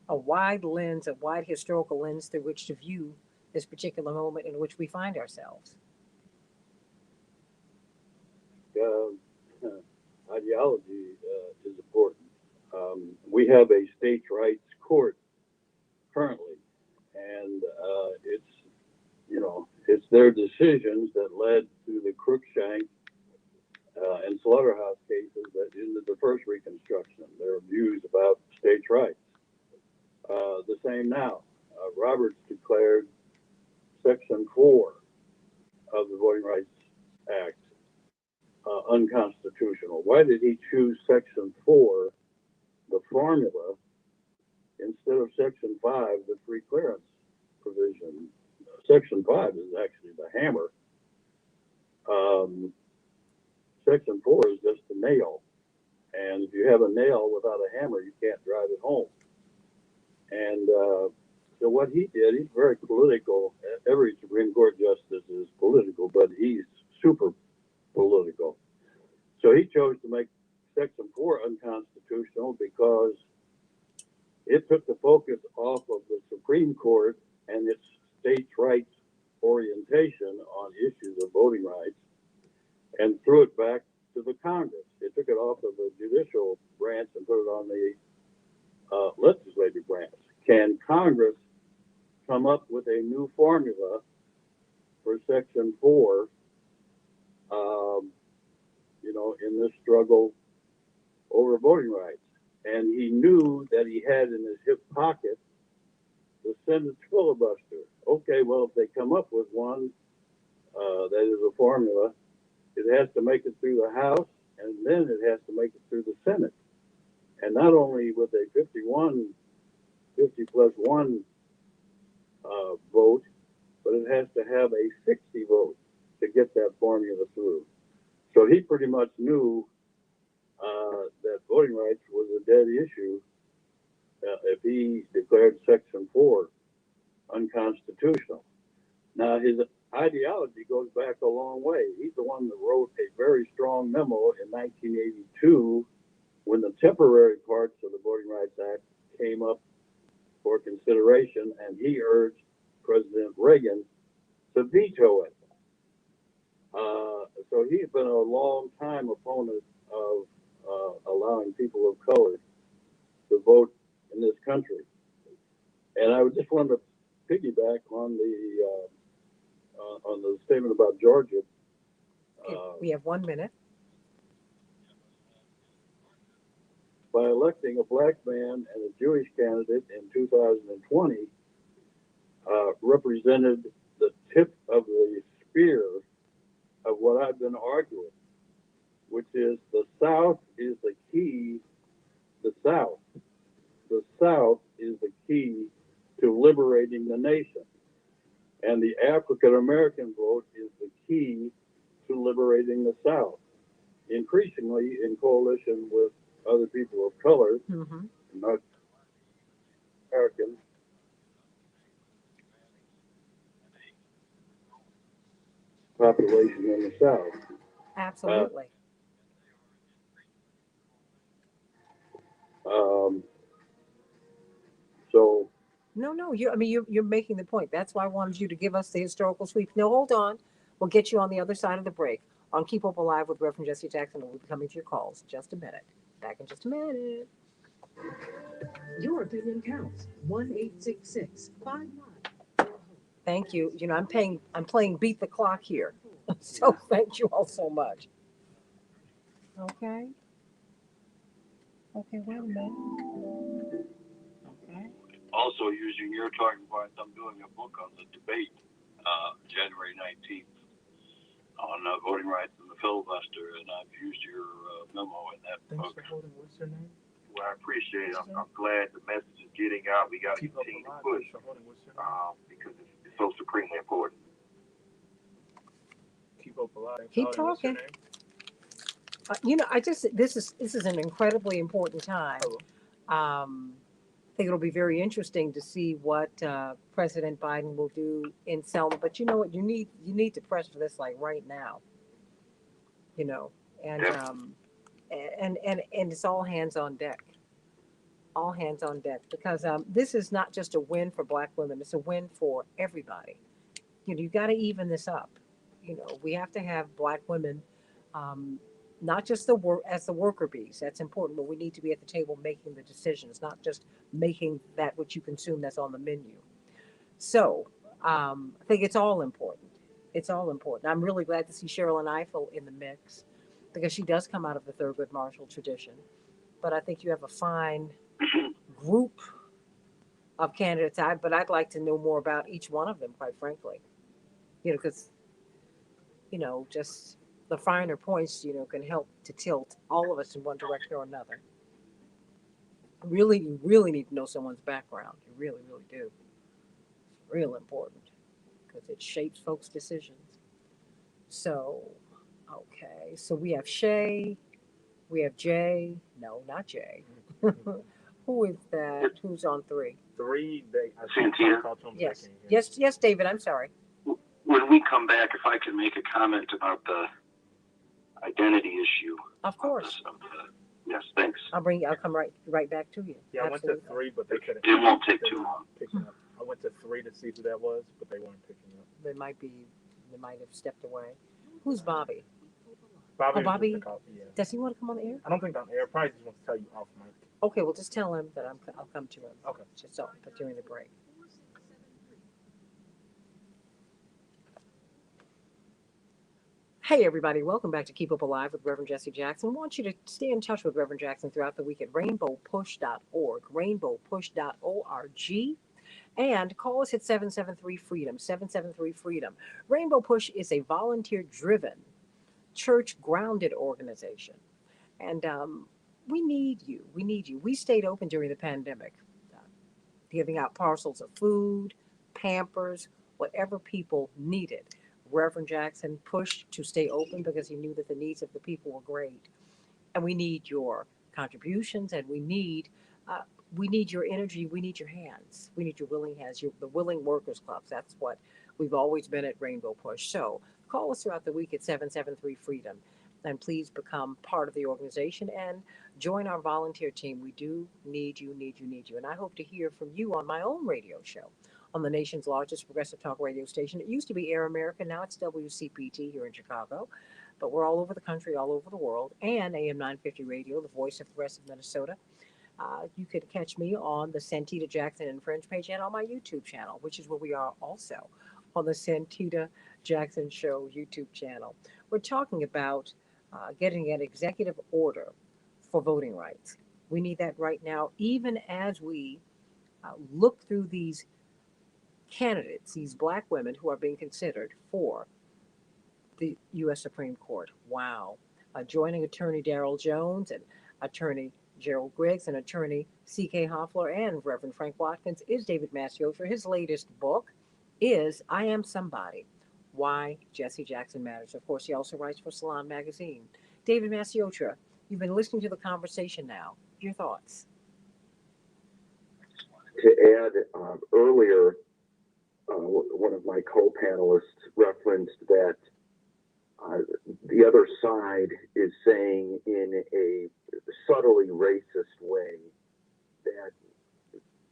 a wide lens, a wide historical lens through which to view this particular moment in which we find ourselves. Ideology is important. We have a states' rights court currently, and it's their decisions that led to the Cruikshank and Slaughterhouse cases that ended the first Reconstruction. Their views about states' rights. The same now. Roberts declared Section 4 of the Voting Rights Act unconstitutional. Why did he choose Section 4, the formula, instead of Section 5, the free clearance provision? Section 5 is actually the hammer. Section 4 is just a nail. And if you have a nail without a hammer, you can't drive it home. And so what he did, he's very political. Every Supreme Court justice is political, but he's super political. So he chose to make Section 4 unconstitutional because it took the focus off of the Supreme Court and its states' rights orientation on issues of voting rights and threw it back to the Congress. It took it off of the judicial branch and put it on the legislative branch. Can Congress come up with a new formula for Section 4, in this struggle over voting rights? And he knew that he had in his hip pocket the Senate's filibuster. Okay, well, if they come up with one that is a formula, it has to make it through the House, and then it has to make it through the Senate. And not only with a 50 plus 1 vote, but it has to have a 60 vote to get that formula through. So he pretty much knew that voting rights was a dead issue if he declared Section 4 unconstitutional. Now, his ideology goes back a long way. He's the one that wrote a very strong memo in 1982 when the temporary parts of the Voting Rights Act came up for consideration, and he urged President Reagan to veto it. So he's been a long time opponent of allowing people of color to vote in this country. And I would just want to piggyback on the statement about Georgia. We have 1 minute. By electing a black man and a Jewish candidate in 2020, represented the tip of the spear of what I've been arguing, which is the South is the key. The South is the key to liberating the nation. And the African American vote is the key to liberating the South, increasingly in coalition with other people of color, not Americans. Population in the South. Absolutely. So. No, you're making the point. That's why I wanted you to give us the historical sweep. No, hold on. We'll get you on the other side of the break on Keep Hope Alive with Reverend Jesse Jackson, and we'll be coming to your calls. Just a minute. Back in just a minute. Your opinion counts. 1-866-5 Thank you. You know, I'm playing beat the clock here. So thank you all so much. Okay. Okay, wait a minute. Okay. Also, using your talking points, I'm doing a book on the debate, January 19th, on voting rights and the filibuster, and I've used your memo in that Thanks book. for holding. What's your name? Well, I appreciate it. I'm glad the message is getting out. We got to Keep up continue to alive. push Thanks for holding. What's your name? because it's so supremely important. Keep up alive. Thanks for Keep holding. What's your talking. name? You know, I just this is an incredibly important time. Hello. I think it'll be very interesting to see what President Biden will do in Selma. But you know what? You need to press for this like right now. You know, and and it's all hands on deck. All hands on deck because this is not just a win for Black women; it's a win for everybody. You know, you got to even this up. You know, we have to have Black women, um, not just the work as the worker bees. That's important, but we need to be at the table making the decisions, not just making that what you consume that's on the menu. So I think it's all important. It's all important. I'm really glad to see Sherilyn Ifill in the mix because she does come out of the Thurgood Marshall tradition. But I think you have a fine group of candidates. But I'd like to know more about each one of them, quite frankly. You know, because just the finer points, can help to tilt all of us in one direction or another. Really, you really need to know someone's background. You really, really do. It's real important because it shapes folks' decisions. So, okay. So we have Shay. We have Jay. No, not Jay. Who is that? Who's on three? Three. I think Cynthia? I talked to him. Yes. Yes, yes, David. I'm sorry. When we come back, if I can make a comment about the identity issue. Of course. Yes, thanks. I'll come right back to you. Yeah, I Absolutely. went to three, but they couldn't. It won't take too long. Picking up. I went to three to see who that was, but they weren't picking up. They might have stepped away. Who's Bobby? Bobby. Oh, Bobby. Yeah. Does he want to come on the air? I don't think on air. Probably just wants to tell you off mic. Okay, well, just tell him that I'll come to him. Okay. Just so, but during the break. Hey, everybody, welcome back to Keep Up Alive with Reverend Jesse Jackson. I want you to stay in touch with Reverend Jackson throughout the week at rainbowpush.org, rainbowpush.org, and call us at 773-FREEDOM, 773-FREEDOM. Rainbow Push is a volunteer-driven, church-grounded organization, and we need you. We need you. We stayed open during the pandemic, uh, giving out parcels of food, Pampers, whatever people needed. Reverend Jackson pushed to stay open because he knew that the needs of the people were great. And we need your contributions, and uh, we need your energy. We need your hands. We need your willing hands. The willing workers clubs. That's what we've always been at Rainbow Push. So call us throughout the week at 773-FREEDOM, and please become part of the organization and join our volunteer team. We do need you, need you, need you. And I hope to hear from you on my own radio show on the nation's largest progressive talk radio station. It used to be Air America, now it's WCPT here in Chicago, but we're all over the country, all over the world, and AM 950 Radio, the voice of the rest of Minnesota. You can catch me on the Santita Jackson and Friends page and on my YouTube channel, which is where we are also on the Santita Jackson Show YouTube channel. We're talking about getting an executive order for voting rights. We need that right now, even as we look through these candidates, these Black women who are being considered for the U.S. Supreme Court. Wow. Joining attorney Darrell Jones and attorney Gerald Griggs and attorney C.K. Hoffler and Reverend Frank Watkins is David Masiocha. His latest book is I Am Somebody, Why Jesse Jackson Matters. Of course, he also writes for Salon Magazine. David Masiocha, you've been listening to the conversation now. Your thoughts? To add, earlier, one of my co-panelists referenced that the other side is saying in a subtly racist way that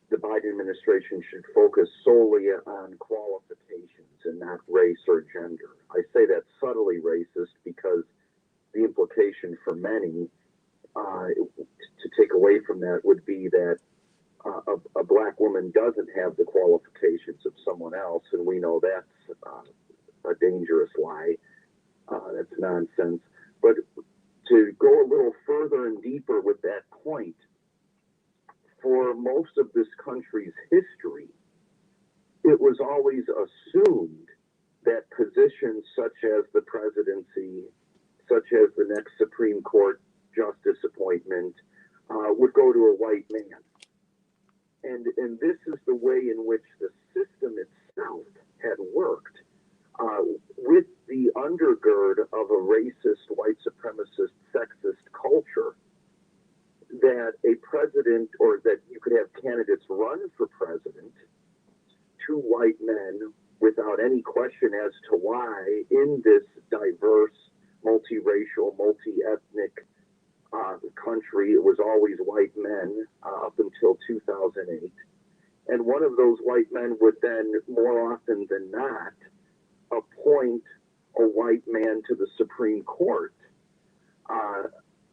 the Biden administration should focus solely on qualifications and not race or gender. I say that's subtly racist because the implication for many to take away from that would be that a black woman doesn't have the qualifications of someone else, and we know that's a dangerous lie. That's nonsense. But to go a little further and deeper with that point, for most of this country's history, it was always assumed that positions such as the presidency, such as the next Supreme Court justice appointment, would go to a white man. And this is the way in which the system itself had worked, with the undergird of a racist, white supremacist, sexist culture, that a president, or that you could have candidates run for president, two white men, without any question as to why, in this diverse, multiracial, multi-ethnic country, it was always white men up until 2008. And one of those white men would then, more often than not, appoint a white man to the Supreme Court.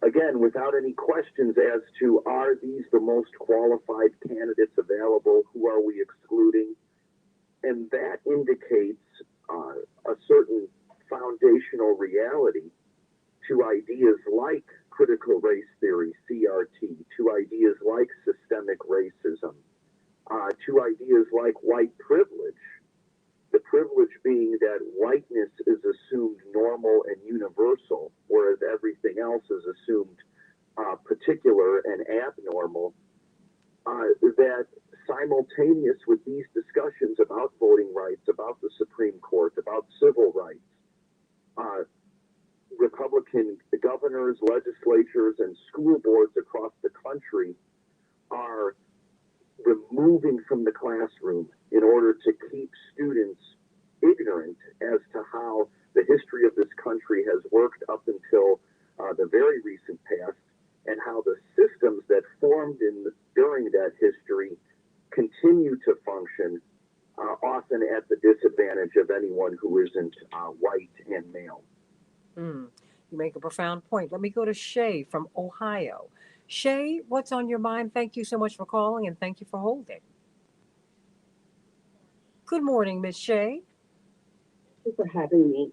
Again, without any questions as to, are these the most qualified candidates available? Who are we excluding? And that indicates a certain foundational reality to ideas like critical race theory, CRT, to ideas like systemic racism, to ideas like white privilege. The privilege being that whiteness is assumed normal and universal, whereas everything else is assumed particular and abnormal. That simultaneous with these discussions about voting rights, about the Supreme Court, about civil rights, Republican governors, legislatures, and school boards across the country are removing from the classroom in order to keep students ignorant as to how the history of this country has worked up until the very recent past, and how the systems that formed during that history continue to function, often at the disadvantage of anyone who isn't white and male. You make a profound point. Let me go to Shay from Ohio. Shay, what's on your mind? Thank you so much for calling, and thank you for holding. Good morning, Miss Shay. Thank you for having me.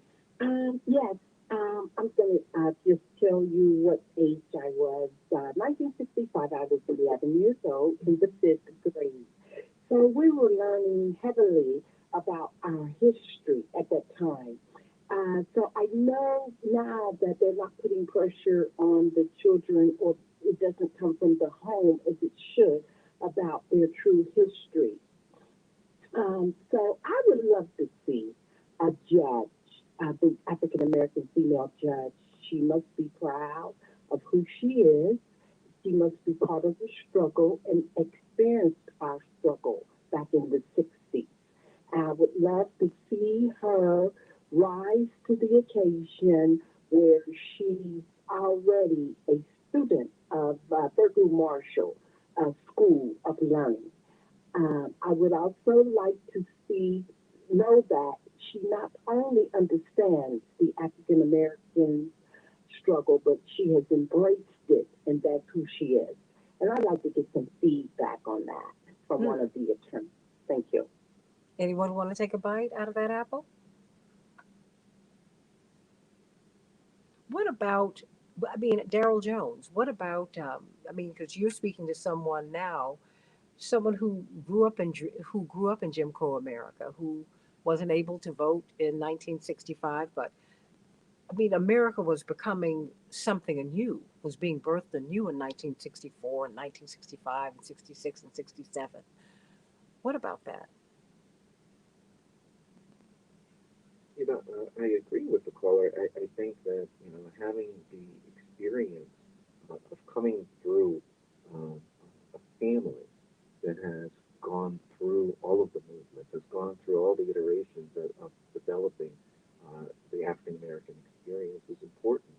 Yes, I'm going to just tell you what age I was. 1965, I was 11 years old in the 5th grade. So we were learning heavily about our history at that time. So I know now that they're not putting pressure on the children, or it doesn't come from the home as it should, about their true history. So I would love to see a judge, the African American female judge. She must be proud of who she is. She must be part of the struggle and experienced our struggle back in the 60s. I would love to see her rise to the occasion where she's already a student of Thurgood Marshall School of Learning. I would also like to know that she not only understands the African American struggle, but she has embraced it, and that's who she is. And I'd like to get some feedback on that from one of the attorneys. Thank you. Anyone want to take a bite out of that apple? What about, Daryl Jones, what about, because you're speaking to someone now, someone who grew up in Jim Crow America, who wasn't able to vote in 1965, but America was becoming something anew, was being birthed anew in 1964 and 1965 and 66 and 67. What about that? I agree with the caller. I think that, having the experience of coming through a family that has gone through all of the movements, has gone through all the iterations of developing the African American experience is important.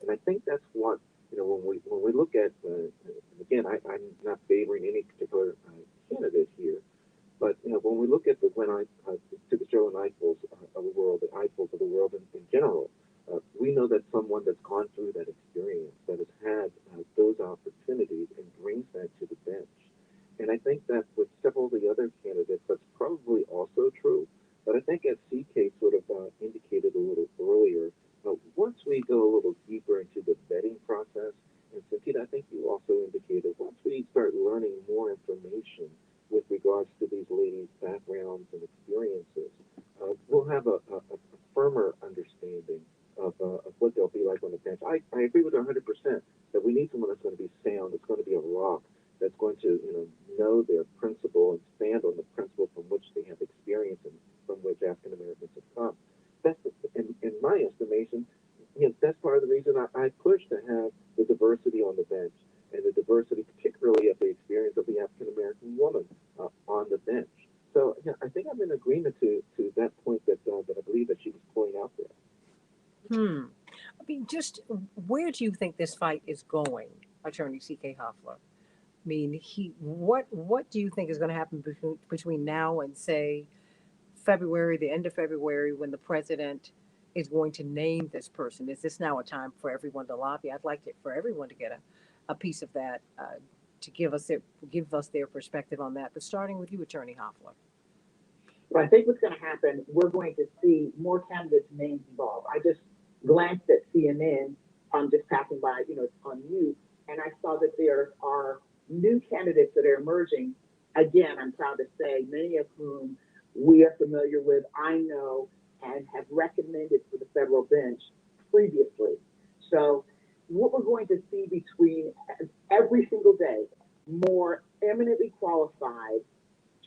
And I think that's what, when we look at, again, I'm not favoring any particular candidate here, but when we look at when I took the Joe and Eiffels of the world, the Eiffels of the world in general, we know that someone that's gone through that experience, that has had those opportunities and brings that to the bench, And I think that with several of the other candidates, that's probably also true. But I think as CK sort of indicated a little earlier, once we go a little deeper into the vetting process, and Cynthia, I think you also indicated, once we start learning more information with regards to these ladies' backgrounds and experiences, we'll have a firmer understanding of what they'll be like on the bench. I agree with her 100% that we need someone that's going to be sound, that's going to be a rock, that's going to know their principle and stand on the principle from which they have experience and from which African Americans have come. That's in my estimation, that's part of the reason I push to have the diversity on the bench and the diversity, particularly of the experience of the African American woman on the bench. So I think I'm in agreement to that point that I believe that she was pointing out there. I mean, just where do you think this fight is going, Attorney C.K. Hoffler? I mean, what do you think is going to happen between now and say February, the end of February, when the president is going to name this person? Is this now a time for everyone to lobby? I'd like it for everyone to get a piece of that, to give us their perspective on that. But starting with you, Attorney Hoffler. Well, I think what's going to happen, we're going to see more candidates' names involved. I just glanced at CNN, just passing by, on you, and I saw that there are new candidates that are emerging. Again, I'm proud to say, many of whom we are familiar with, I know, and have recommended for the federal bench previously. So what we're going to see between every single day, more eminently qualified,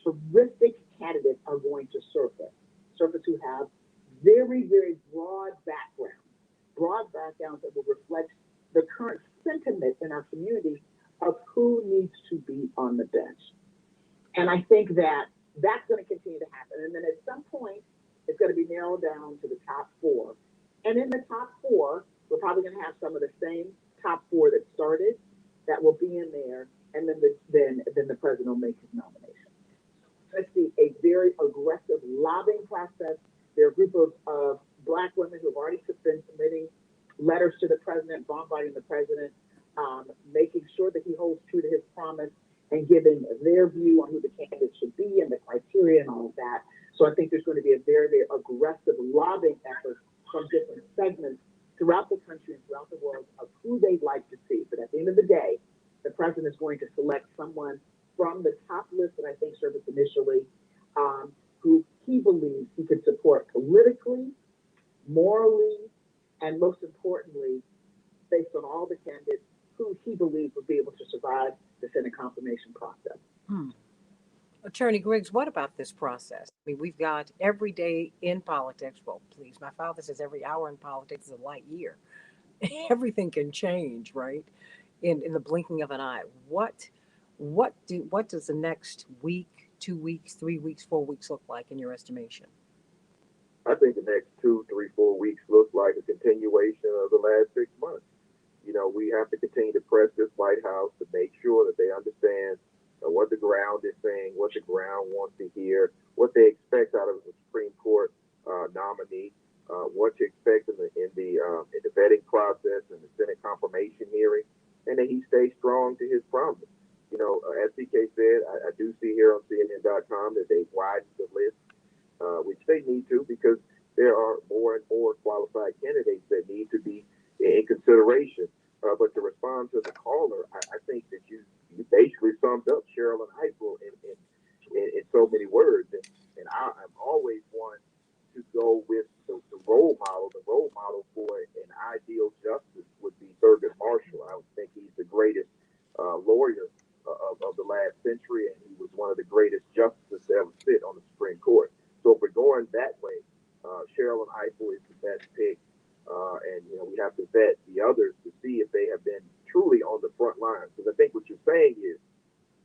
terrific candidates are going to surface who have very, very broad backgrounds that will reflect the current sentiment in our community of who needs to be on the bench. And I think that that's going to continue to happen. And then at some point, it's going to be narrowed down to the top four. And in the top four, we're probably going to have some of the same top four that started that will be in there. And then the president will make his nomination. Let's see a very aggressive lobbying process. There are a group of Black women who have already been submitting letters to the president, bombarding the president, making sure that he holds true to his promise and giving their view on who the candidates should be and the criteria and all of that. So I think there's going to be a very, very aggressive lobbying effort from different segments throughout the country and throughout the world of who they'd like to see. But at the end of the day, the president is going to select someone from the top list that I think surfaced initially, who he believes he could support politically, morally, and most importantly, based on all the candidates who he believes would be able to survive the Senate confirmation process. Attorney Griggs, what about this process? I mean, we've got every day in politics. Well, please, my father says every hour in politics is a light year. Everything can change, right? In the blinking of an eye. What does the next week, 2 weeks, 3 weeks, 4 weeks look like in your estimation? I think the next 2, 3, 4 weeks look like a continuation of the last 6 months. We have to continue to press this White House to make sure that they understand what the ground is saying, what the ground wants to hear, what they expect out of the Supreme Court nominee, what to expect in the vetting process and the Senate confirmation hearing, and that he stays strong to his promise. As CK said, I do see here on CNN.com that they've widened the list, which they need to, because there are more and more qualified candidates that need to be in consideration. But to respond to the caller, I think that you basically summed up Cheryl and April in so many words. And I'm always one to go with the role model. The role model for an ideal justice would be Thurgood Marshall. I would think he's the greatest lawyer of the last century, and he was one of the greatest justices to ever sit on the Supreme Court. So if we're going that way, Cheryl and April is the best pick. And we have to vet the others to see if they have been truly on the front line. Because I think what you're saying is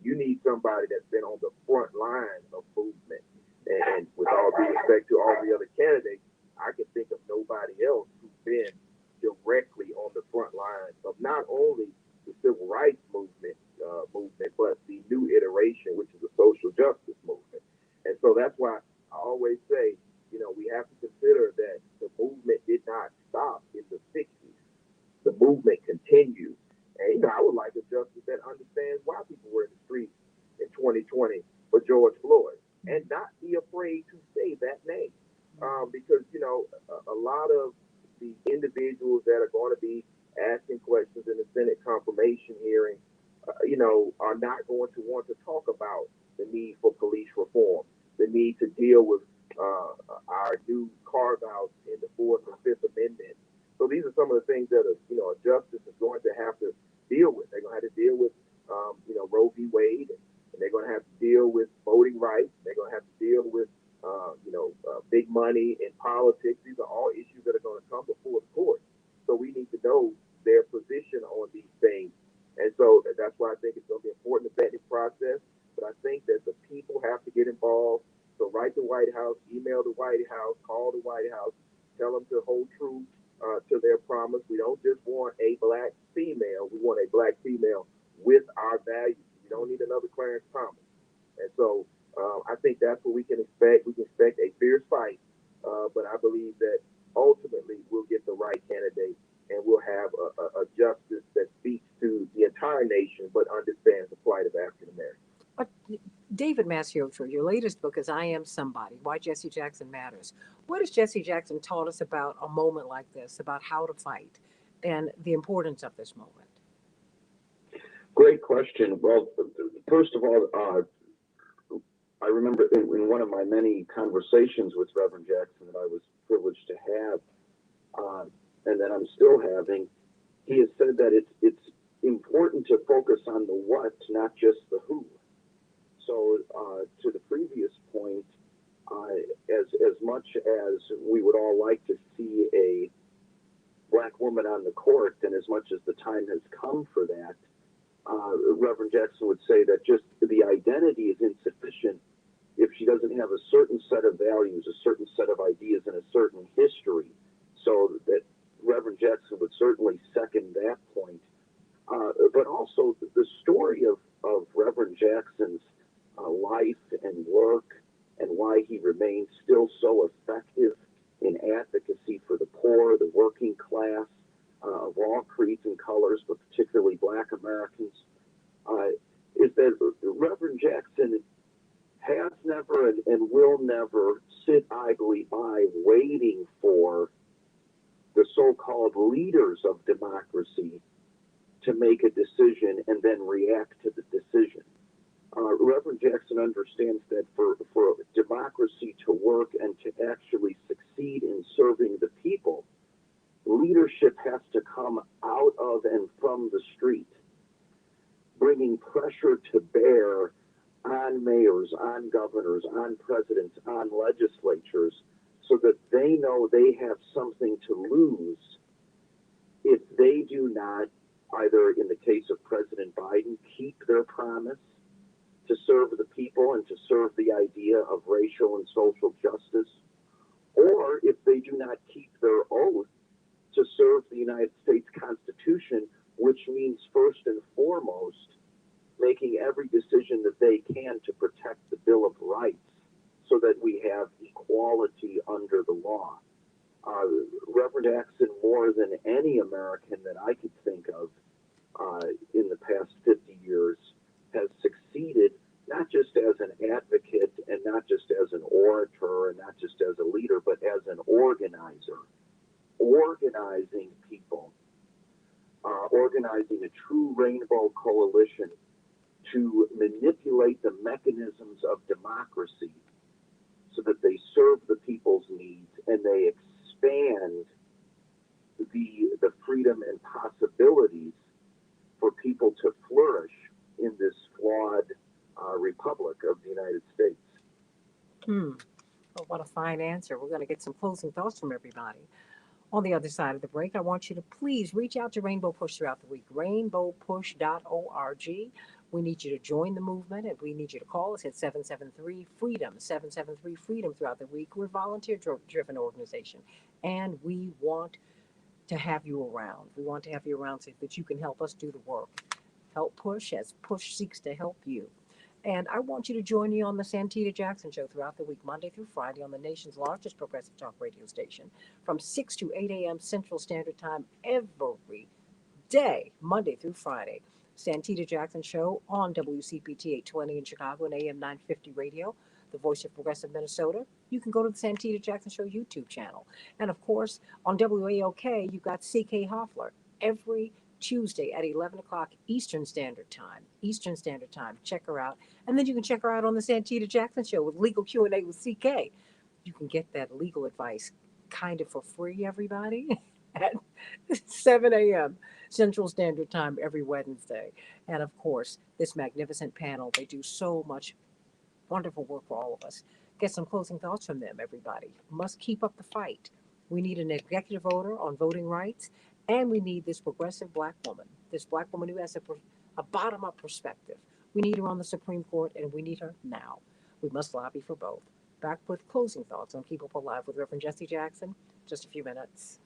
you need somebody that's been on the front line of movement. And with all due respect to all the other candidates, I can think of nobody else who's been directly on the front line of not only the civil rights movement, but the new iteration, which is the social justice movement. And so that's why I always say, we have to consider that the movement did not stop in the 60s. The movement continues. And, I would like a justice that understands why people were in the streets in 2020 for George Floyd, and not be afraid to say that name, because a lot of the individuals that are going to be asking questions in the Senate confirmation hearing, are not going to want to talk about the need for police reform, the need to deal with our new carve-outs in the Fourth and Fifth Amendment. So these are some of the things that a justice is going to have to deal with. They're going to have to deal with, Roe v. Wade, and they're going to have to deal with voting rights. They're going to have to deal with, big money in politics. These are all issues that are going to come before the court. So we need to know their position on these things. And so that's why I think it's going to be important to vet this process. But I think that the people have to get involved. So write the White House, email the White House, call the White House, tell them to hold true to their promise. We don't just want a black female. We want a black female with our values. We don't need another Clarence Thomas. And so I think that's what we can expect. We can expect a fierce fight, but I believe that ultimately we'll get the right candidate and we'll have a justice that speaks to the entire nation but understands the plight of African Americans. David Massiotro, your latest book is I Am Somebody, Why Jesse Jackson Matters. What has Jesse Jackson taught us about a moment like this, about how to fight and the importance of this moment? Great question. Well, first of all, I remember in one of my many conversations with Reverend Jackson that I was privileged to have, and that I'm still having, he has said that it's important to focus on the what, not just the who. So to the previous point, as much as we would all like to see a black woman on the court, and as much as the time has come for that, Reverend Jackson would say that just the identity is insufficient if she doesn't have a certain set of values, a certain set of ideas, and a certain history. So that Reverend Jackson would certainly second that point. But also the story of Reverend Jackson's life and work, and why he remains still so effective in advocacy for the poor, the working class, of all creeds and colors, but particularly black Americans, is that Reverend Jackson has never and will never sit idly by waiting for the so-called leaders of democracy to make a decision and then react to the decision. Reverend Jackson understands that for democracy to work and to actually succeed in serving the people, leadership has to come out of and from the street, bringing pressure to bear on mayors, on governors, on presidents, on legislatures, so that they know they have something to lose if they do not, either in the case of President Biden, keep their promise to serve the people and to serve the idea of racial and social justice, or if they do not keep their oath to serve the United States Constitution, which means first and foremost making every decision that they can to protect the Bill of Rights so that we have equality under the law. Reverend Jackson, more than any American that I could think of in the past 50 years, has succeeded not just as an advocate and not just as an orator and not just as a leader, but as an organizer, organizing people, organizing a true rainbow coalition to manipulate the mechanisms of democracy so that they serve the people's needs and they expand the freedom and possibilities for people to flourish in this flawed republic of the United States. Oh, what a fine answer. We're going to get some closing thoughts from everybody. On the other side of the break, I want you to please reach out to Rainbow Push throughout the week, rainbowpush.org. We need you to join the movement, and we need you to call us at 773-FREEDOM, 773-FREEDOM throughout the week. We're a volunteer-driven organization, and we want to have you around. We want to have you around so that you can help us do the work. Help Push as Push seeks to help you. And I want you to join me on the Santita Jackson Show throughout the week, Monday through Friday, on the nation's largest progressive talk radio station, from 6 to 8 a.m. Central Standard Time every day, Monday through Friday. Santita Jackson Show on WCPT 820 in Chicago and AM 950 Radio, the voice of progressive Minnesota. You can go to the Santita Jackson Show YouTube channel. And of course, on WAOK, you've got CK Hoffler every Tuesday at 11 o'clock Eastern Standard Time. Eastern Standard Time. Check her out. And then you can check her out on the Santita Jackson Show with Legal Q&A with CK. You can get that legal advice kind of for free, everybody, at 7 a.m. Central Standard Time every Wednesday. And of course, this magnificent panel, they do so much wonderful work for all of us. Get some closing thoughts from them, everybody. Must keep up the fight. We need an executive order on voting rights, and we need this progressive black woman who has a bottom-up perspective. We need her on the Supreme Court, and we need her now. We must lobby for both. Back with closing thoughts on Keep Up Alive with Reverend Jesse Jackson. Just a few minutes.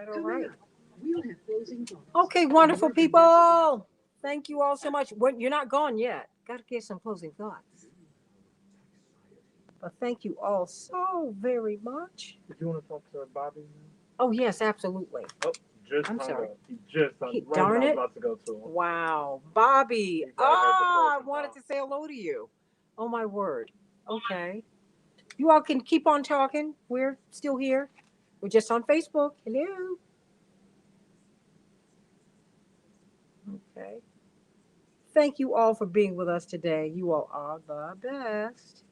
All right. We'll have closing thoughts. Okay, wonderful people. Thank you all so much. You're not gone yet. Got to get some closing thoughts. But thank you all so very much. Did you want to talk to Bobby? Oh, yes, absolutely. Oh, I'm sorry. He just darn it. About to go to him. Wow. Bobby. I wanted to say hello to you. Oh, my word. Okay. You all can keep on talking. We're still here. We're just on Facebook. Hello. Okay. Thank you all for being with us today. You all are the best.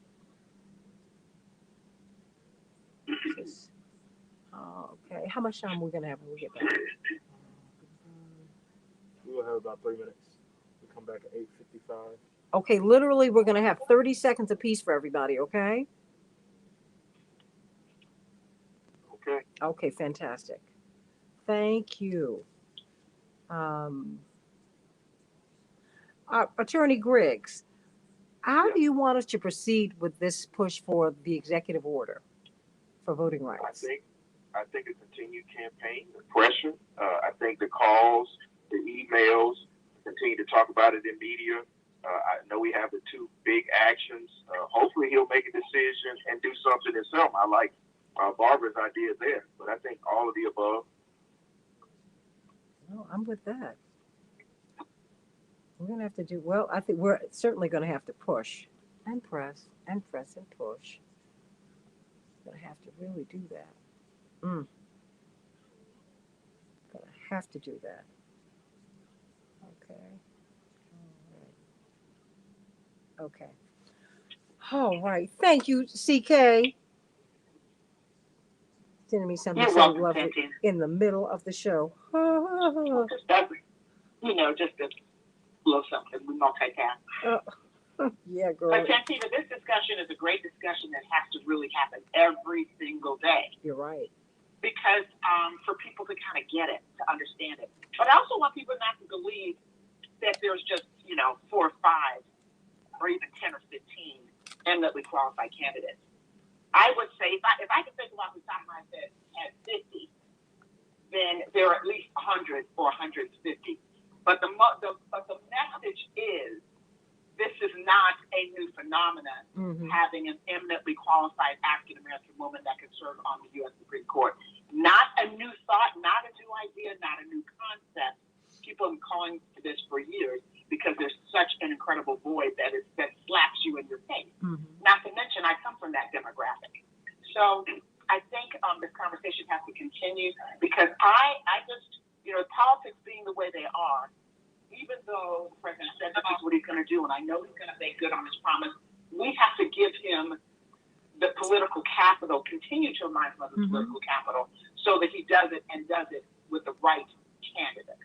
Okay. How much time are we going to have when we get back? We will have about 3 minutes. We come back at 8:55. Okay. Literally, we're going to have 30 seconds apiece for everybody. Okay. Okay. Okay. Fantastic. Thank you. Attorney Griggs, how do you want us to proceed with this push for the executive order for voting rights? I think a continued campaign, the pressure. I think the calls, the emails, continue to talk about it in media. I know we have the two big actions. Hopefully he'll make a decision and do something himself. I like Barbara's idea there, but I think all of the above. No, I'm with that. We're going to have to do, well, I think we're certainly going to have to push and press and press and push. We're going to have to really do that. Going to have to do that. Okay. All right. Okay. All right. Thank you, CK. Sending me something so lovely in the middle of the show. Just a little something. We multitask. Yeah, girl. But Santita, this discussion is a great discussion that has to really happen every single day. You're right. Because for people to kind of get it, to understand it. But I also want people not to believe that there's just, 4 or 5 or even 10 or 15 eminently qualified candidates. I would say if I could think about the top of my head at 50, then there are at least 100 or 150. But the message is this is not a new phenomenon, having an eminently qualified African-American woman that can serve on the U.S. Supreme Court. Not a new thought, not a new idea, not a new concept. People have been calling for this for years because there's such an incredible void that slaps you in your face. Not to mention, I come from that demographic. So I think this conversation has to continue because I just, politics being the way they are, even though the president said this is what he's going to do, and I know he's going to make good on his promise, we have to give him the political capital, continue to remind him of the political capital, so that he does it and does it with the right candidate.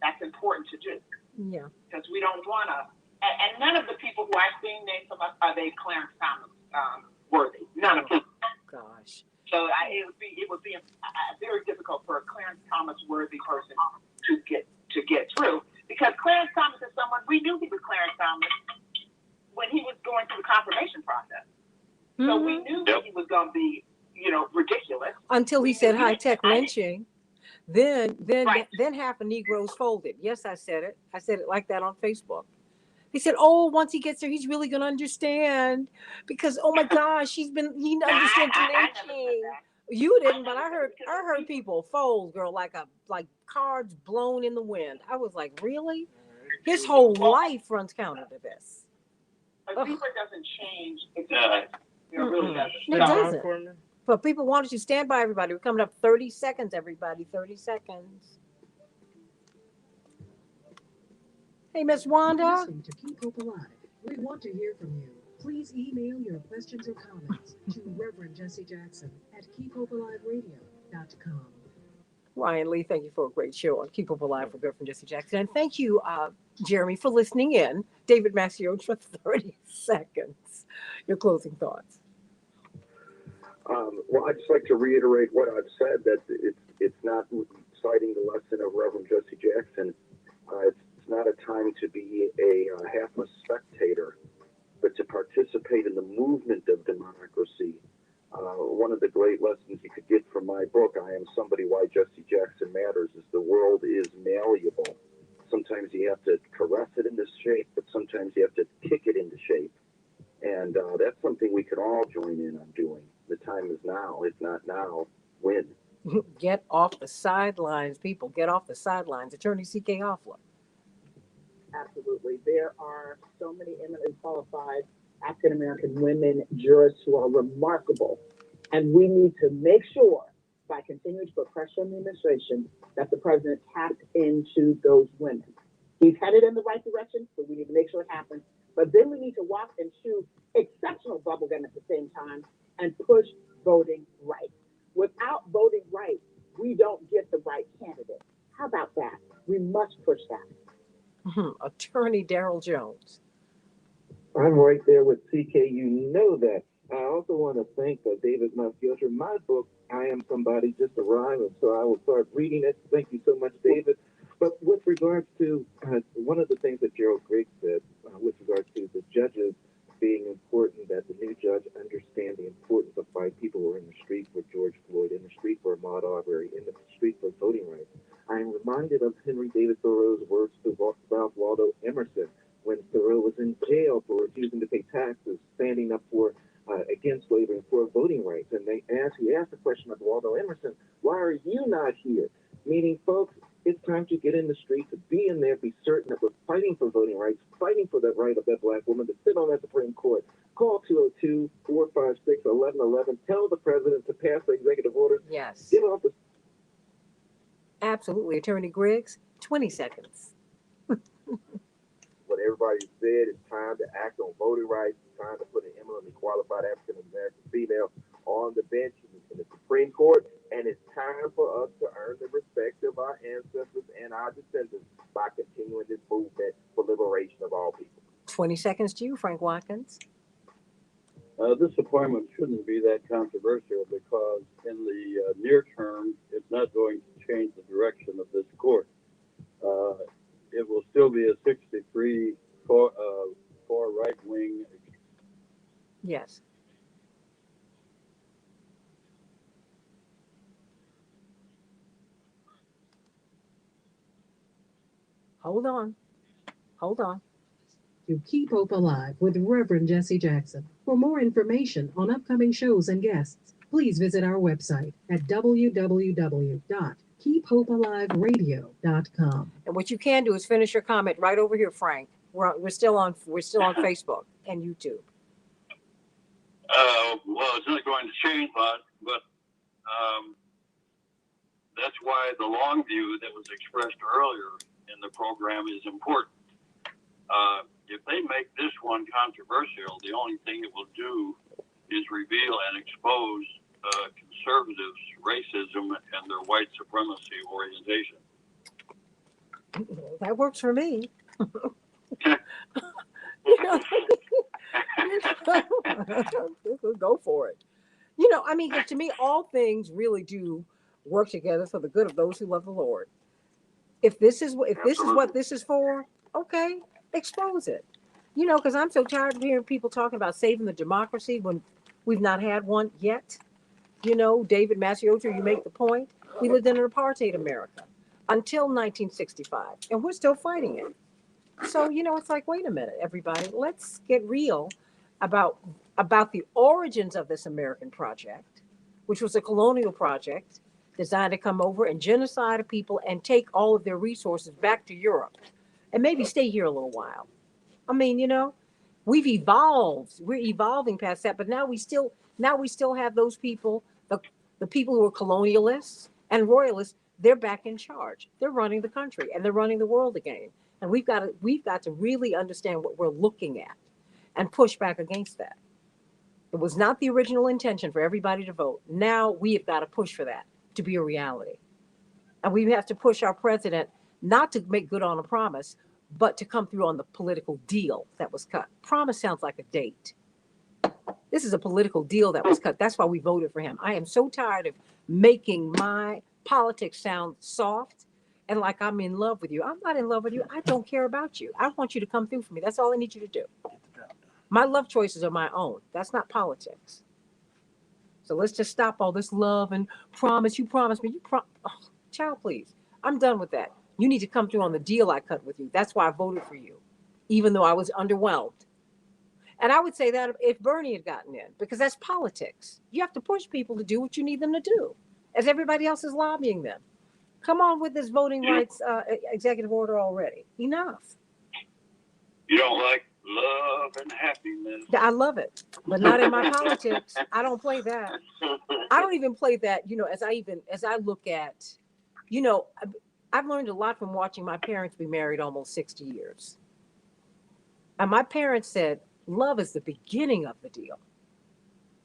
That's important to do. Yeah. Because we don't want to, and none of the people who I've seen named from us are they Clarence Thomas worthy. None of them. Gosh. So it would be very difficult for a Clarence Thomas worthy person to get through. Because Clarence Thomas is someone, we knew he was Clarence Thomas when he was going through the confirmation process. So we knew that he was going to be, ridiculous. Until he said high-tech lynching. Then Right. then half of Negroes folded. Yes, I said it. I said it like that on Facebook. He said, "Oh, once he gets there, he's really gonna understand because oh my gosh, he understands I never said lynching." that. You didn't, but never I said heard because the people, people fold, girl, like cards blown in the wind. I was like, really? His whole well, life runs counter to this. a Ugh. zebra doesn't change express. It really doesn't. It Stop doesn't. for me. But people wanted you to stand by everybody. We're coming up 30 seconds, everybody. 30 seconds. Hey, Miss You're Wanda. listening to Keep Hope Alive. We want to hear from you. Please email your questions or comments to Reverend Jesse Jackson at keephopealiveradio.com. Ryan Lee, thank you for a great show on Keep Up Alive for Reverend Jesse Jackson. And thank you, Jeremy, for listening in. David Macios for 30 seconds. Your closing thoughts. Well, I'd just like to reiterate what I've said, that it's not citing the lesson of Reverend Jesse Jackson. It's not a time to be half a spectator, but to participate in the movement of democracy. One of the great lessons you could get from my book, I Am Somebody, Why Jesse Jackson Matters, is the world is malleable. Sometimes you have to caress it into shape, but sometimes you have to kick it into shape. And that's something we could all join in on doing. The time is now. If not now, when? Get off the sidelines, people. Get off the sidelines. Attorney C.K. Hoffler. Absolutely. There are so many eminently qualified African American women jurists who are remarkable. And we need to make sure, by continuing to put pressure on the administration, that the president taps into those women. He's headed in the right direction, so we need to make sure it happens. But then we need to walk and chew exceptional bubblegum at the same time and push voting rights. Without voting rights, we don't get the right candidate. How about that? We must push that. Attorney Daryl Jones. I'm right there with CK. You know that. I also want to thank David Macios. My book, I Am Somebody, just arrived, and so I will start reading it. Thank you so much, David. But with regards to one of the things that Gerald Griggs said, with regards to the judges being important, that the new judge understand the importance of why people were in the street for George Floyd, in the street for Ahmaud Arbery, in the street for voting rights. I am reminded of Henry David Thoreau's words to Ralph Waldo Emerson when Thoreau was in jail for refusing to pay taxes, standing up for against slavery and for voting rights. And he asked the question of Waldo Emerson, why are you not here? Meaning, folks, it's time to get in the street, to be in there, be certain that we're fighting for voting rights, fighting for the right of that black woman to sit on that Supreme Court. Call 202-456-1111. Tell the president to pass the executive orders. Yes. Get off the... Absolutely. Attorney Griggs, 20 seconds. What everybody said, it's time to act on voting rights. It's time to put an eminently qualified African American female on the bench in the Supreme Court, and it's time for us to earn the respect of our ancestors and our descendants by continuing this movement for liberation of all people. 20 seconds to you, Frank Watkins. This appointment shouldn't be that controversial because in the near term, it's not going to change the direction of this court. It will still be a 63 for right wing. Yes. Hold on. To Keep Hope Alive with Reverend Jesse Jackson. For more information on upcoming shows and guests, please visit our website at www.keephopealiveradio.com. And what you can do is finish your comment right over here, Frank. We're still on Facebook and YouTube. Well, it's not going to change much, but that's why the long view that was expressed earlier in the program is important. If they make this one controversial, the only thing it will do is reveal and expose conservatives' racism and their white supremacy orientation. That works for me. Go for it. To me, all things really do work together for the good of those who love the Lord. If this is what this is for, okay, expose it. Because I'm so tired of hearing people talking about saving the democracy when we've not had one yet. David Macios, you make the point. We lived in an apartheid America until 1965, and we're still fighting it. So, it's like, wait a minute, everybody, let's get real about the origins of this American project, which was a colonial project designed to come over and genocide a people and take all of their resources back to Europe and maybe stay here a little while. I mean, we've evolved. We're evolving past that, but now we still have those people, the people who are colonialists and royalists. They're back in charge. They're running the country and they're running the world again. And we've got to really understand what we're looking at and push back against that. It was not the original intention for everybody to vote. Now we have got to push for that to be a reality. And we have to push our president not to make good on a promise, but to come through on the political deal that was cut. Promise sounds like a date. This is a political deal that was cut. That's why we voted for him. I am so tired of making my politics sound soft and like I'm in love with you. I'm not in love with you. I don't care about you. I want you to come through for me. That's all I need you to do. My love choices are my own. That's not politics. So let's just stop all this love and promise. You promised me. Oh, child, please. I'm done with that. You need to come through on the deal I cut with you. That's why I voted for you, even though I was underwhelmed. And I would say that if Bernie had gotten in, because that's politics. You have to push people to do what you need them to do, as everybody else is lobbying them. Come on with this voting rights executive order already. Enough. You don't like love and happiness? I love it, but not in my politics. I don't play that. I don't even play that, as I look at, I've learned a lot from watching my parents be married almost 60 years. And my parents said, love is the beginning of the deal.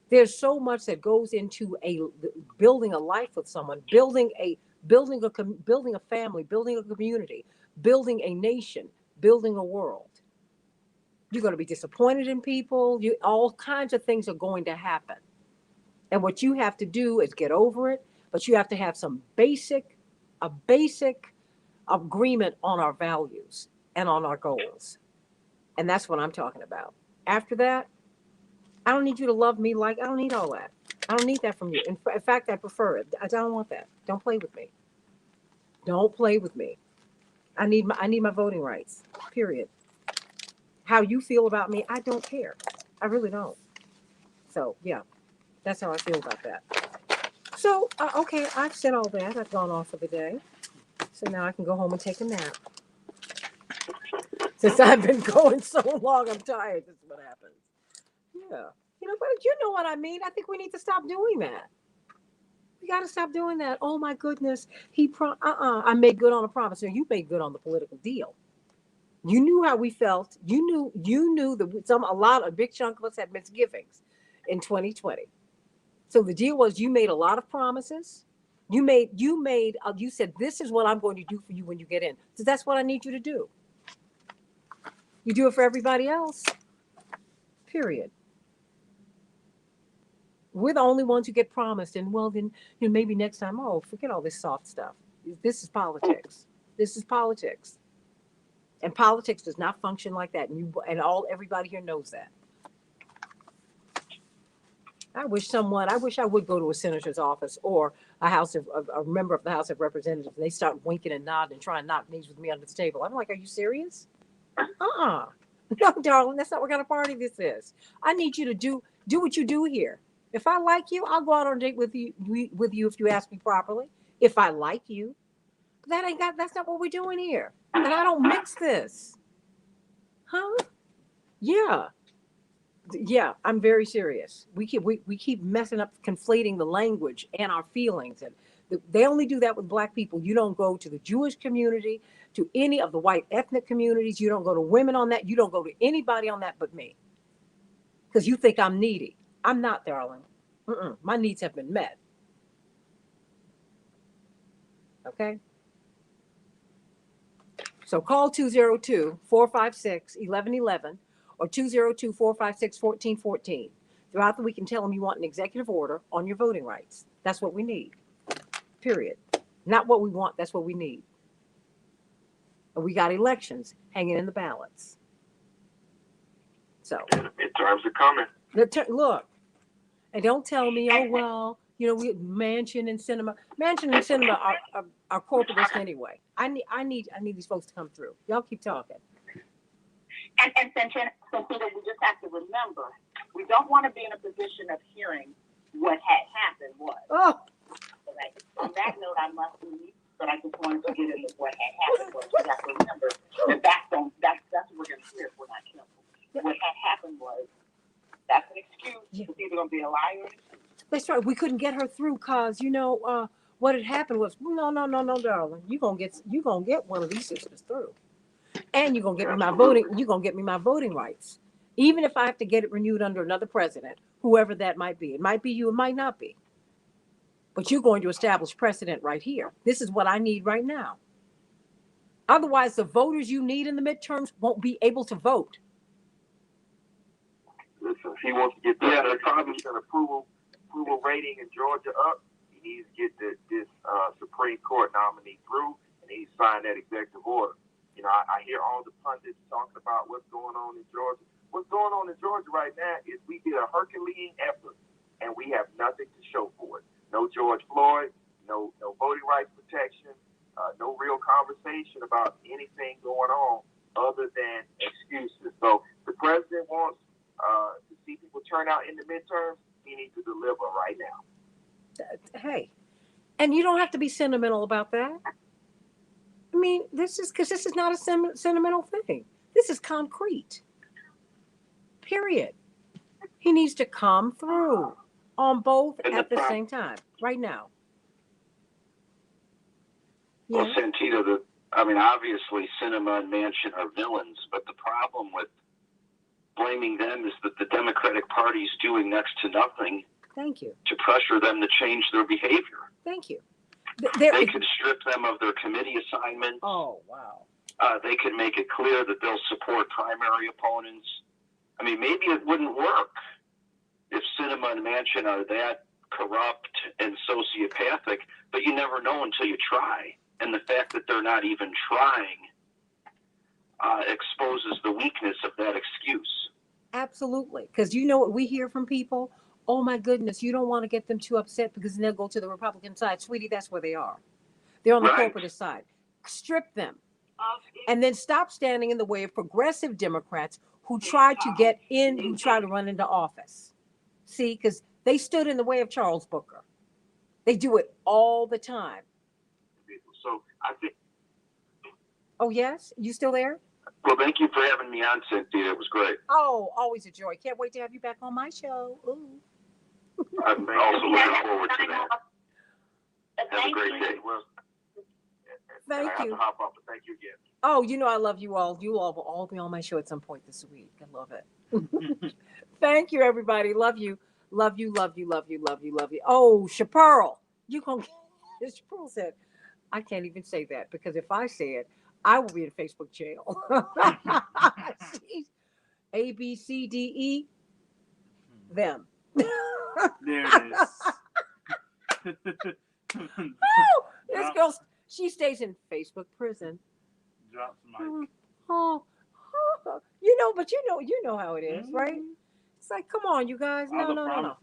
There's so much that goes into building a life with someone, building a family, building a community, building a nation, building a world. You're going to be disappointed in people. All kinds of things are going to happen. And what you have to do is get over it, but you have to have a basic agreement on our values and on our goals. And that's what I'm talking about. After that, I don't need you to love me I don't need all that. I don't need that from you. In fact, I prefer it. I don't want that. Don't play with me. Don't play with me. I need my voting rights, period. How you feel about me, I don't care. I really don't. So, yeah, that's how I feel about that. So, okay, I've said all that. I've gone off for the day. So now I can go home and take a nap. Since I've been going so long, I'm tired. This is what happens. Yeah. But you know what I mean? I think we need to stop doing that. We got to stop doing that. Oh, my goodness. I made good on a promise. No, you made good on the political deal. You knew how we felt. You knew that a big chunk of us had misgivings in 2020. So the deal was you made a lot of promises. You said, this is what I'm going to do for you when you get in. So that's what I need you to do. You do it for everybody else. Period. We're the only ones who get promised. And then maybe next time, forget all this soft stuff. This is politics. This is politics. And politics does not function like that. And everybody here knows that. I wish I would go to a senator's office or a member of the House of Representatives, and they start winking and nodding and trying to knock knees with me under the table. I'm like, are you serious? No, darling, that's not what kind of party this is. I need you to do what you do here. If I like you, I'll go out on a date with you if you ask me properly. If I like you. But that's not what we're doing here. And I don't mix this. Huh? Yeah. Yeah, I'm very serious. We keep messing up, conflating the language and our feelings. And they only do that with Black people. You don't go to the Jewish community, to any of the white ethnic communities. You don't go to women on that. You don't go to anybody on that but me. Because you think I'm needy. I'm not, darling. My needs have been met. Okay? So call 202-456-1111 or 202-456-1414. Throughout the week and tell them you want an executive order on your voting rights. That's what we need. Period. Not what we want, that's what we need. And we got elections hanging in the balance. So midterms are coming. Look, and don't tell me, You know, we Mansion and Cinema are corporatist anyway. I need these folks to come through. Y'all keep talking. And Santina, we just have to remember, we don't want to be in a position of hearing what had happened was. Oh. Right. On that note, I must leave, but I just wanted to get into what had happened was. We have to remember that that's what we're going to hear if we're not careful. What had happened was, that's an excuse. It's either going to be a lie or an excuse. That's right. We couldn't get her through because, you know, what had happened was, no, darling. You're gonna get one of these sisters through. And you're gonna get me my voting rights. Even if I have to get it renewed under another president, whoever that might be. It might be you, it might not be. But you're going to establish precedent right here. This is what I need right now. Otherwise, the voters you need in the midterms won't be able to vote. Listen, if he wants to get the 30% approval rating in Georgia up, he needs to get this Supreme Court nominee through, and he signed that executive order. You know, I hear all the pundits talking about what's going on in Georgia. What's going on in Georgia right now is we did a Herculean effort, and we have nothing to show for it. No George Floyd, no voting rights protection, no real conversation about anything going on other than excuses. So the president wants to see people turn out in the midterms. He needs to deliver right now. Hey, and you don't have to be sentimental about that. I mean, this is not a sentimental thing. This is concrete. Period. He needs to come through on both at the same time, right now. Yeah. Well, Santita, obviously Sinema and Manchin are villains, but the problem with blaming them is that the Democratic Party is doing next to nothing. Thank you. To pressure them to change their behavior. Thank you. They could strip them of their committee assignments. Oh, wow. They could make it clear that they'll support primary opponents. I mean, maybe it wouldn't work if Sinema and Manchin are that corrupt and sociopathic, but you never know until you try. And the fact that they're not even trying exposes the weakness of that excuse. Absolutely. Because you know what we hear from people? Oh my goodness, you don't want to get them too upset because then they'll go to the Republican side. Sweetie, that's where they are. They're on the corporatist side. Strip them. And then stop standing in the way of progressive Democrats who try to get in, who try to run into office. See, because they stood in the way of Charles Booker. They do it all the time. So I think. Oh, yes? You still there? Well, thank you for having me on, Cynthia. It was great. Oh, always a joy. Can't wait to have you back on my show. Ooh. I'm also looking forward to that. Have a great day. Thank you. Hop off, but thank you again. Oh, you know I love you all. You all will all be on my show at some point this week. I love it. Thank you, everybody. Love you. Love you, love you, love you, love you, love you. Oh, Chaparral. You gonna get Chaparral said, I can't even say that because if I say it, I will be in Facebook jail. A, B, C, D, E, them. There it is. This girl, she stays in Facebook prison. Drops mic. Oh, but you know how it is, right? It's like, come on, you guys. No.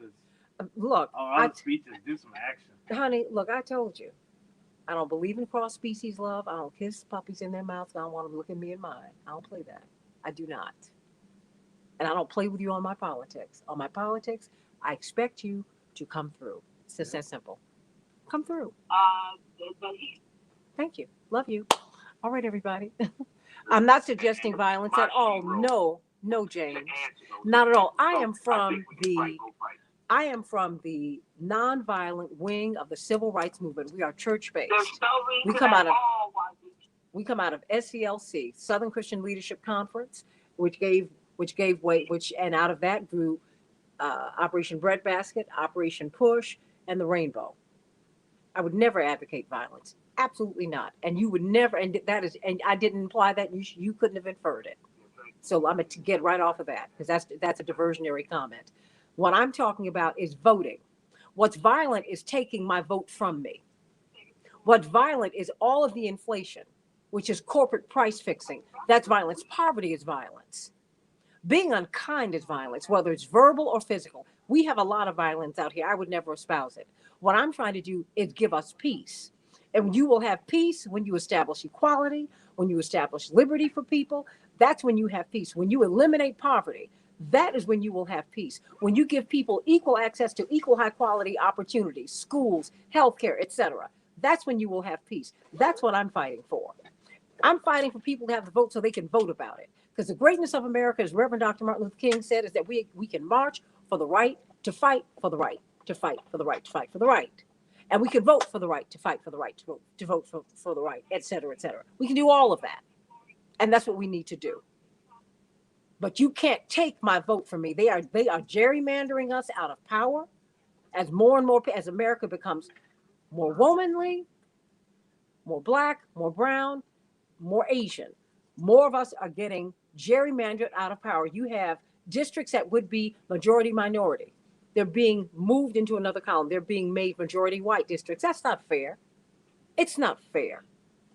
Look, speeches, do some action. Honey, look, I told you. I don't believe in cross-species love. I don't kiss puppies in their mouths. I don't want them to look at me in mine. I don't play that. I do not. And I don't play with you on my politics. On my politics, I expect you to come through. It's just that simple. Come through. Thank you. Love you. All right, everybody. I'm not suggesting violence at all. No, James. Not at all. I am from the nonviolent wing of the civil rights movement. We are church-based. We come out of SCLC, Southern Christian Leadership Conference, and out of that grew Operation Breadbasket, Operation Push, and the Rainbow. I would never advocate violence. Absolutely not. And you would never, and I didn't imply that. You couldn't have inferred it. So I'm going to get right off of that because that's a diversionary comment. What I'm talking about is voting. What's violent is taking my vote from me. What's violent is all of the inflation, which is corporate price fixing. That's violence. Poverty is violence. Being unkind is violence, whether it's verbal or physical. We have a lot of violence out here. I would never espouse it. What I'm trying to do is give us peace. And you will have peace when you establish equality, when you establish liberty for people. That's when you have peace. When you eliminate poverty, that is when you will have peace. When you give people equal access to equal high quality opportunities, schools, healthcare, etc., that's when you will have peace. That's what I'm fighting for. I'm fighting for people to have the vote so they can vote about it. Because the greatness of America, as Reverend Dr. Martin Luther King said, is that we can march for the right to fight for the right, to fight for the right, to fight for the right. And we can vote for the right, to fight for the right, to vote for the right, et cetera, et cetera. We can do all of that. And that's what we need to do. But you can't take my vote from me. They are gerrymandering us out of power as more and more, as America becomes more womanly, more black, more brown, more Asian. More of us are getting gerrymandered out of power. You have districts that would be majority minority. They're being moved into another column. They're being made majority white districts. That's not fair. It's not fair.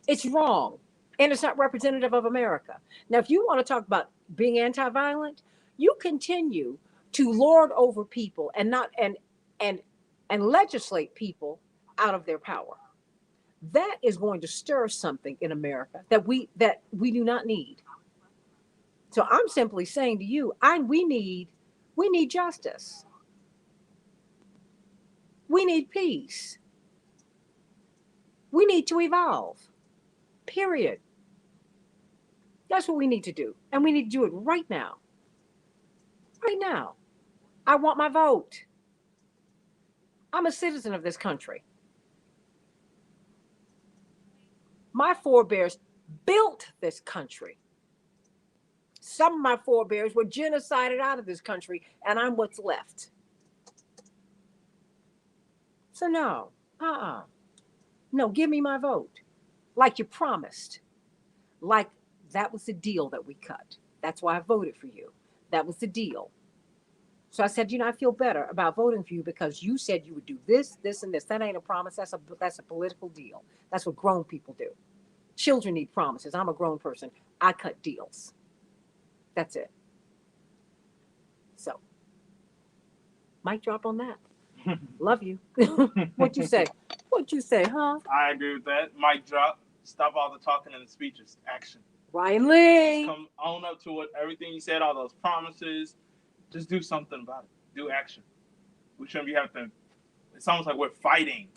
It's wrong. And it's not representative of America. Now, if you want to talk about being anti-violent, you continue to lord over people and not and legislate people out of their power. That is going to stir something in America that we do not need. So I'm simply saying to you, we need justice. We need peace. We need to evolve. Period. That's what we need to do. And we need to do it right now. Right now. I want my vote. I'm a citizen of this country. My forebears built this country. Some of my forebears were genocided out of this country, and I'm what's left. So no, no, give me my vote. Like you promised. Like that was the deal that we cut. That's why I voted for you. That was the deal. So I said, I feel better about voting for you because you said you would do this, this, and this. That ain't a promise. That's a political deal. That's what grown people do. Children need promises. I'm a grown person. I cut deals. That's it. So, mic drop on that. Love you. What'd you say? What'd you say, huh? I agree with that. Mic drop. Stop all the talking and the speeches. Action. Ryan Lee. Just come own up to everything you said, all those promises. Just do something about it. Do action. We shouldn't be having to. It's almost like we're fighting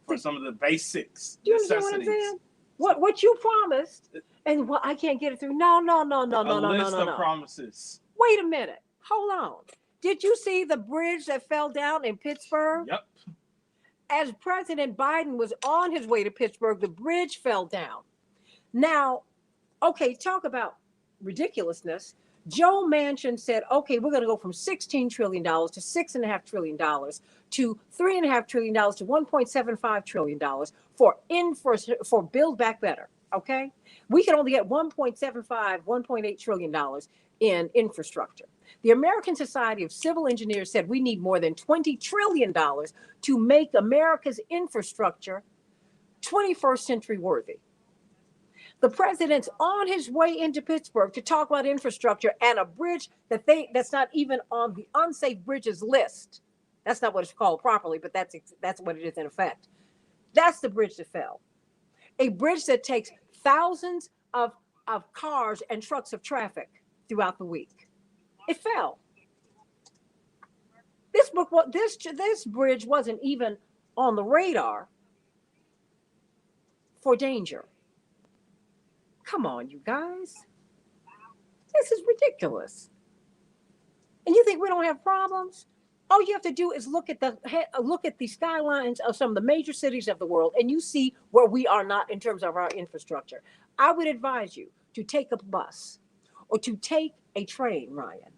for some of the basics. Do you understand what I'm saying? What you promised, and what I can't get it through. No. A list of promises. Wait a minute. Hold on. Did you see the bridge that fell down in Pittsburgh? Yep. As President Biden was on his way to Pittsburgh, the bridge fell down. Now, okay, talk about ridiculousness. Joe Manchin said, okay, we're going to go from $16 trillion to $6.5 trillion to $3.5 trillion to $1.75 trillion for Build Back Better. Okay, we can only get $1.8 trillion in infrastructure. The American Society of Civil Engineers said we need more than $20 trillion to make America's infrastructure 21st century worthy. The president's on his way into Pittsburgh to talk about infrastructure and a bridge that's not even on the unsafe bridges list. That's not what it's called properly, but that's what it is in effect. That's the bridge that fell. A bridge that takes thousands of cars and trucks of traffic throughout the week. It fell. This bridge wasn't even on the radar for danger. Come on, you guys. This is ridiculous. And you think we don't have problems? All you have to do is look at the skylines of some of the major cities of the world, and you see where we are not in terms of our infrastructure. I would advise you to take a bus or to take a train, Ryan,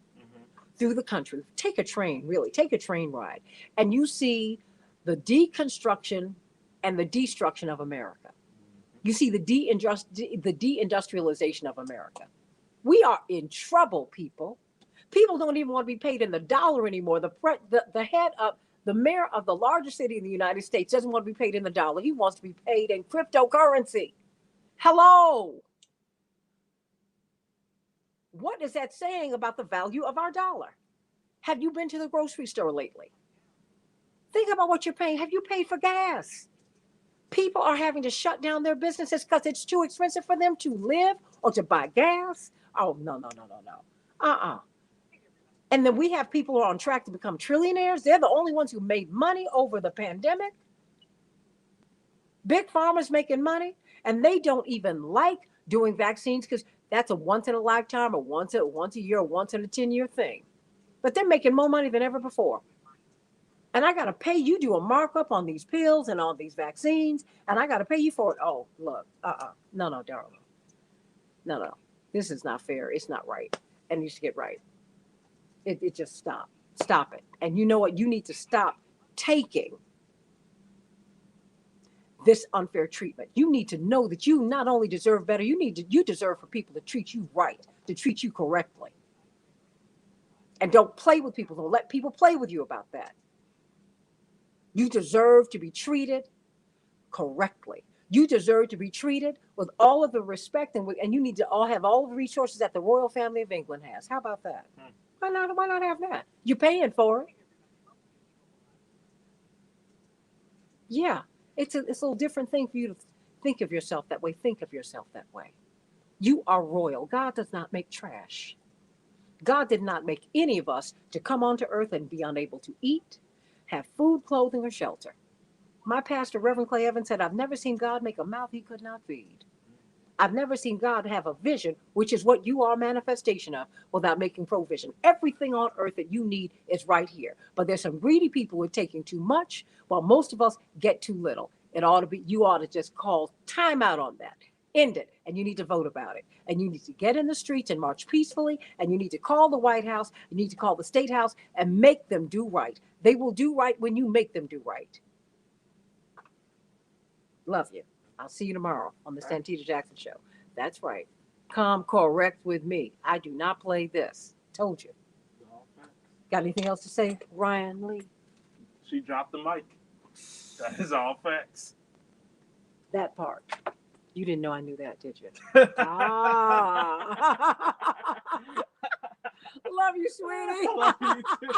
through the country. Take a train, really. Take a train ride. And you see the deconstruction and the destruction of America. You see the deindustrialization of America. We are in trouble, people. People don't even want to be paid in the dollar anymore. The mayor of the largest city in the United States doesn't want to be paid in the dollar. He wants to be paid in cryptocurrency. Hello. What is that saying about the value of our dollar? Have you been to the grocery store lately? Think about what you're paying. Have you paid for gas? People are having to shut down their businesses because it's too expensive for them to live or to buy gas. Oh, no, no, no, no, no. Uh-uh. And then we have people who are on track to become trillionaires. They're the only ones who made money over the pandemic. Big pharma's making money, and they don't even like doing vaccines because that's a once in a lifetime or once a year or once in a 10-year thing. But they're making more money than ever before. And I got to pay you do a markup on these pills and on these vaccines, and I got to pay you for it. Oh, look, no, no, darling. No, no, this is not fair. It's not right. It needs to get right. It just stop it. And you know what? You need to stop taking this unfair treatment. You need to know that you not only deserve better, you deserve for people to treat you right, to treat you correctly. And don't play with people. Don't let people play with you about that. You deserve to be treated correctly. You deserve to be treated with all of the respect, and you need to all have all of the resources that the royal family of England has. How about that? Why not have that? You're paying for it. Yeah, it's a little different thing for you to think of yourself that way. Think of yourself that way. You are royal. God does not make trash. God did not make any of us to come onto earth and be unable to eat, have food, clothing, or shelter. My pastor, Reverend Clay Evans, said, I've never seen God make a mouth he could not feed. I've never seen God have a vision, which is what you are a manifestation of, without making provision. Everything on earth that you need is right here. But there's some greedy people who are taking too much, while most of us get too little. You ought to just call time out on that. End it. And you need to vote about it. And you need to get in the streets and march peacefully. And you need to call the White House. You need to call the State House and make them do right. They will do right when you make them do right. Love you. I'll see you tomorrow on the Santita Jackson Show. That's right. Come correct with me. I do not play this. Told you. Got anything else to say, Ryan Lee? She dropped the mic. That is all facts. That part. You didn't know I knew that, did you? Love you, sweetie. Love you too.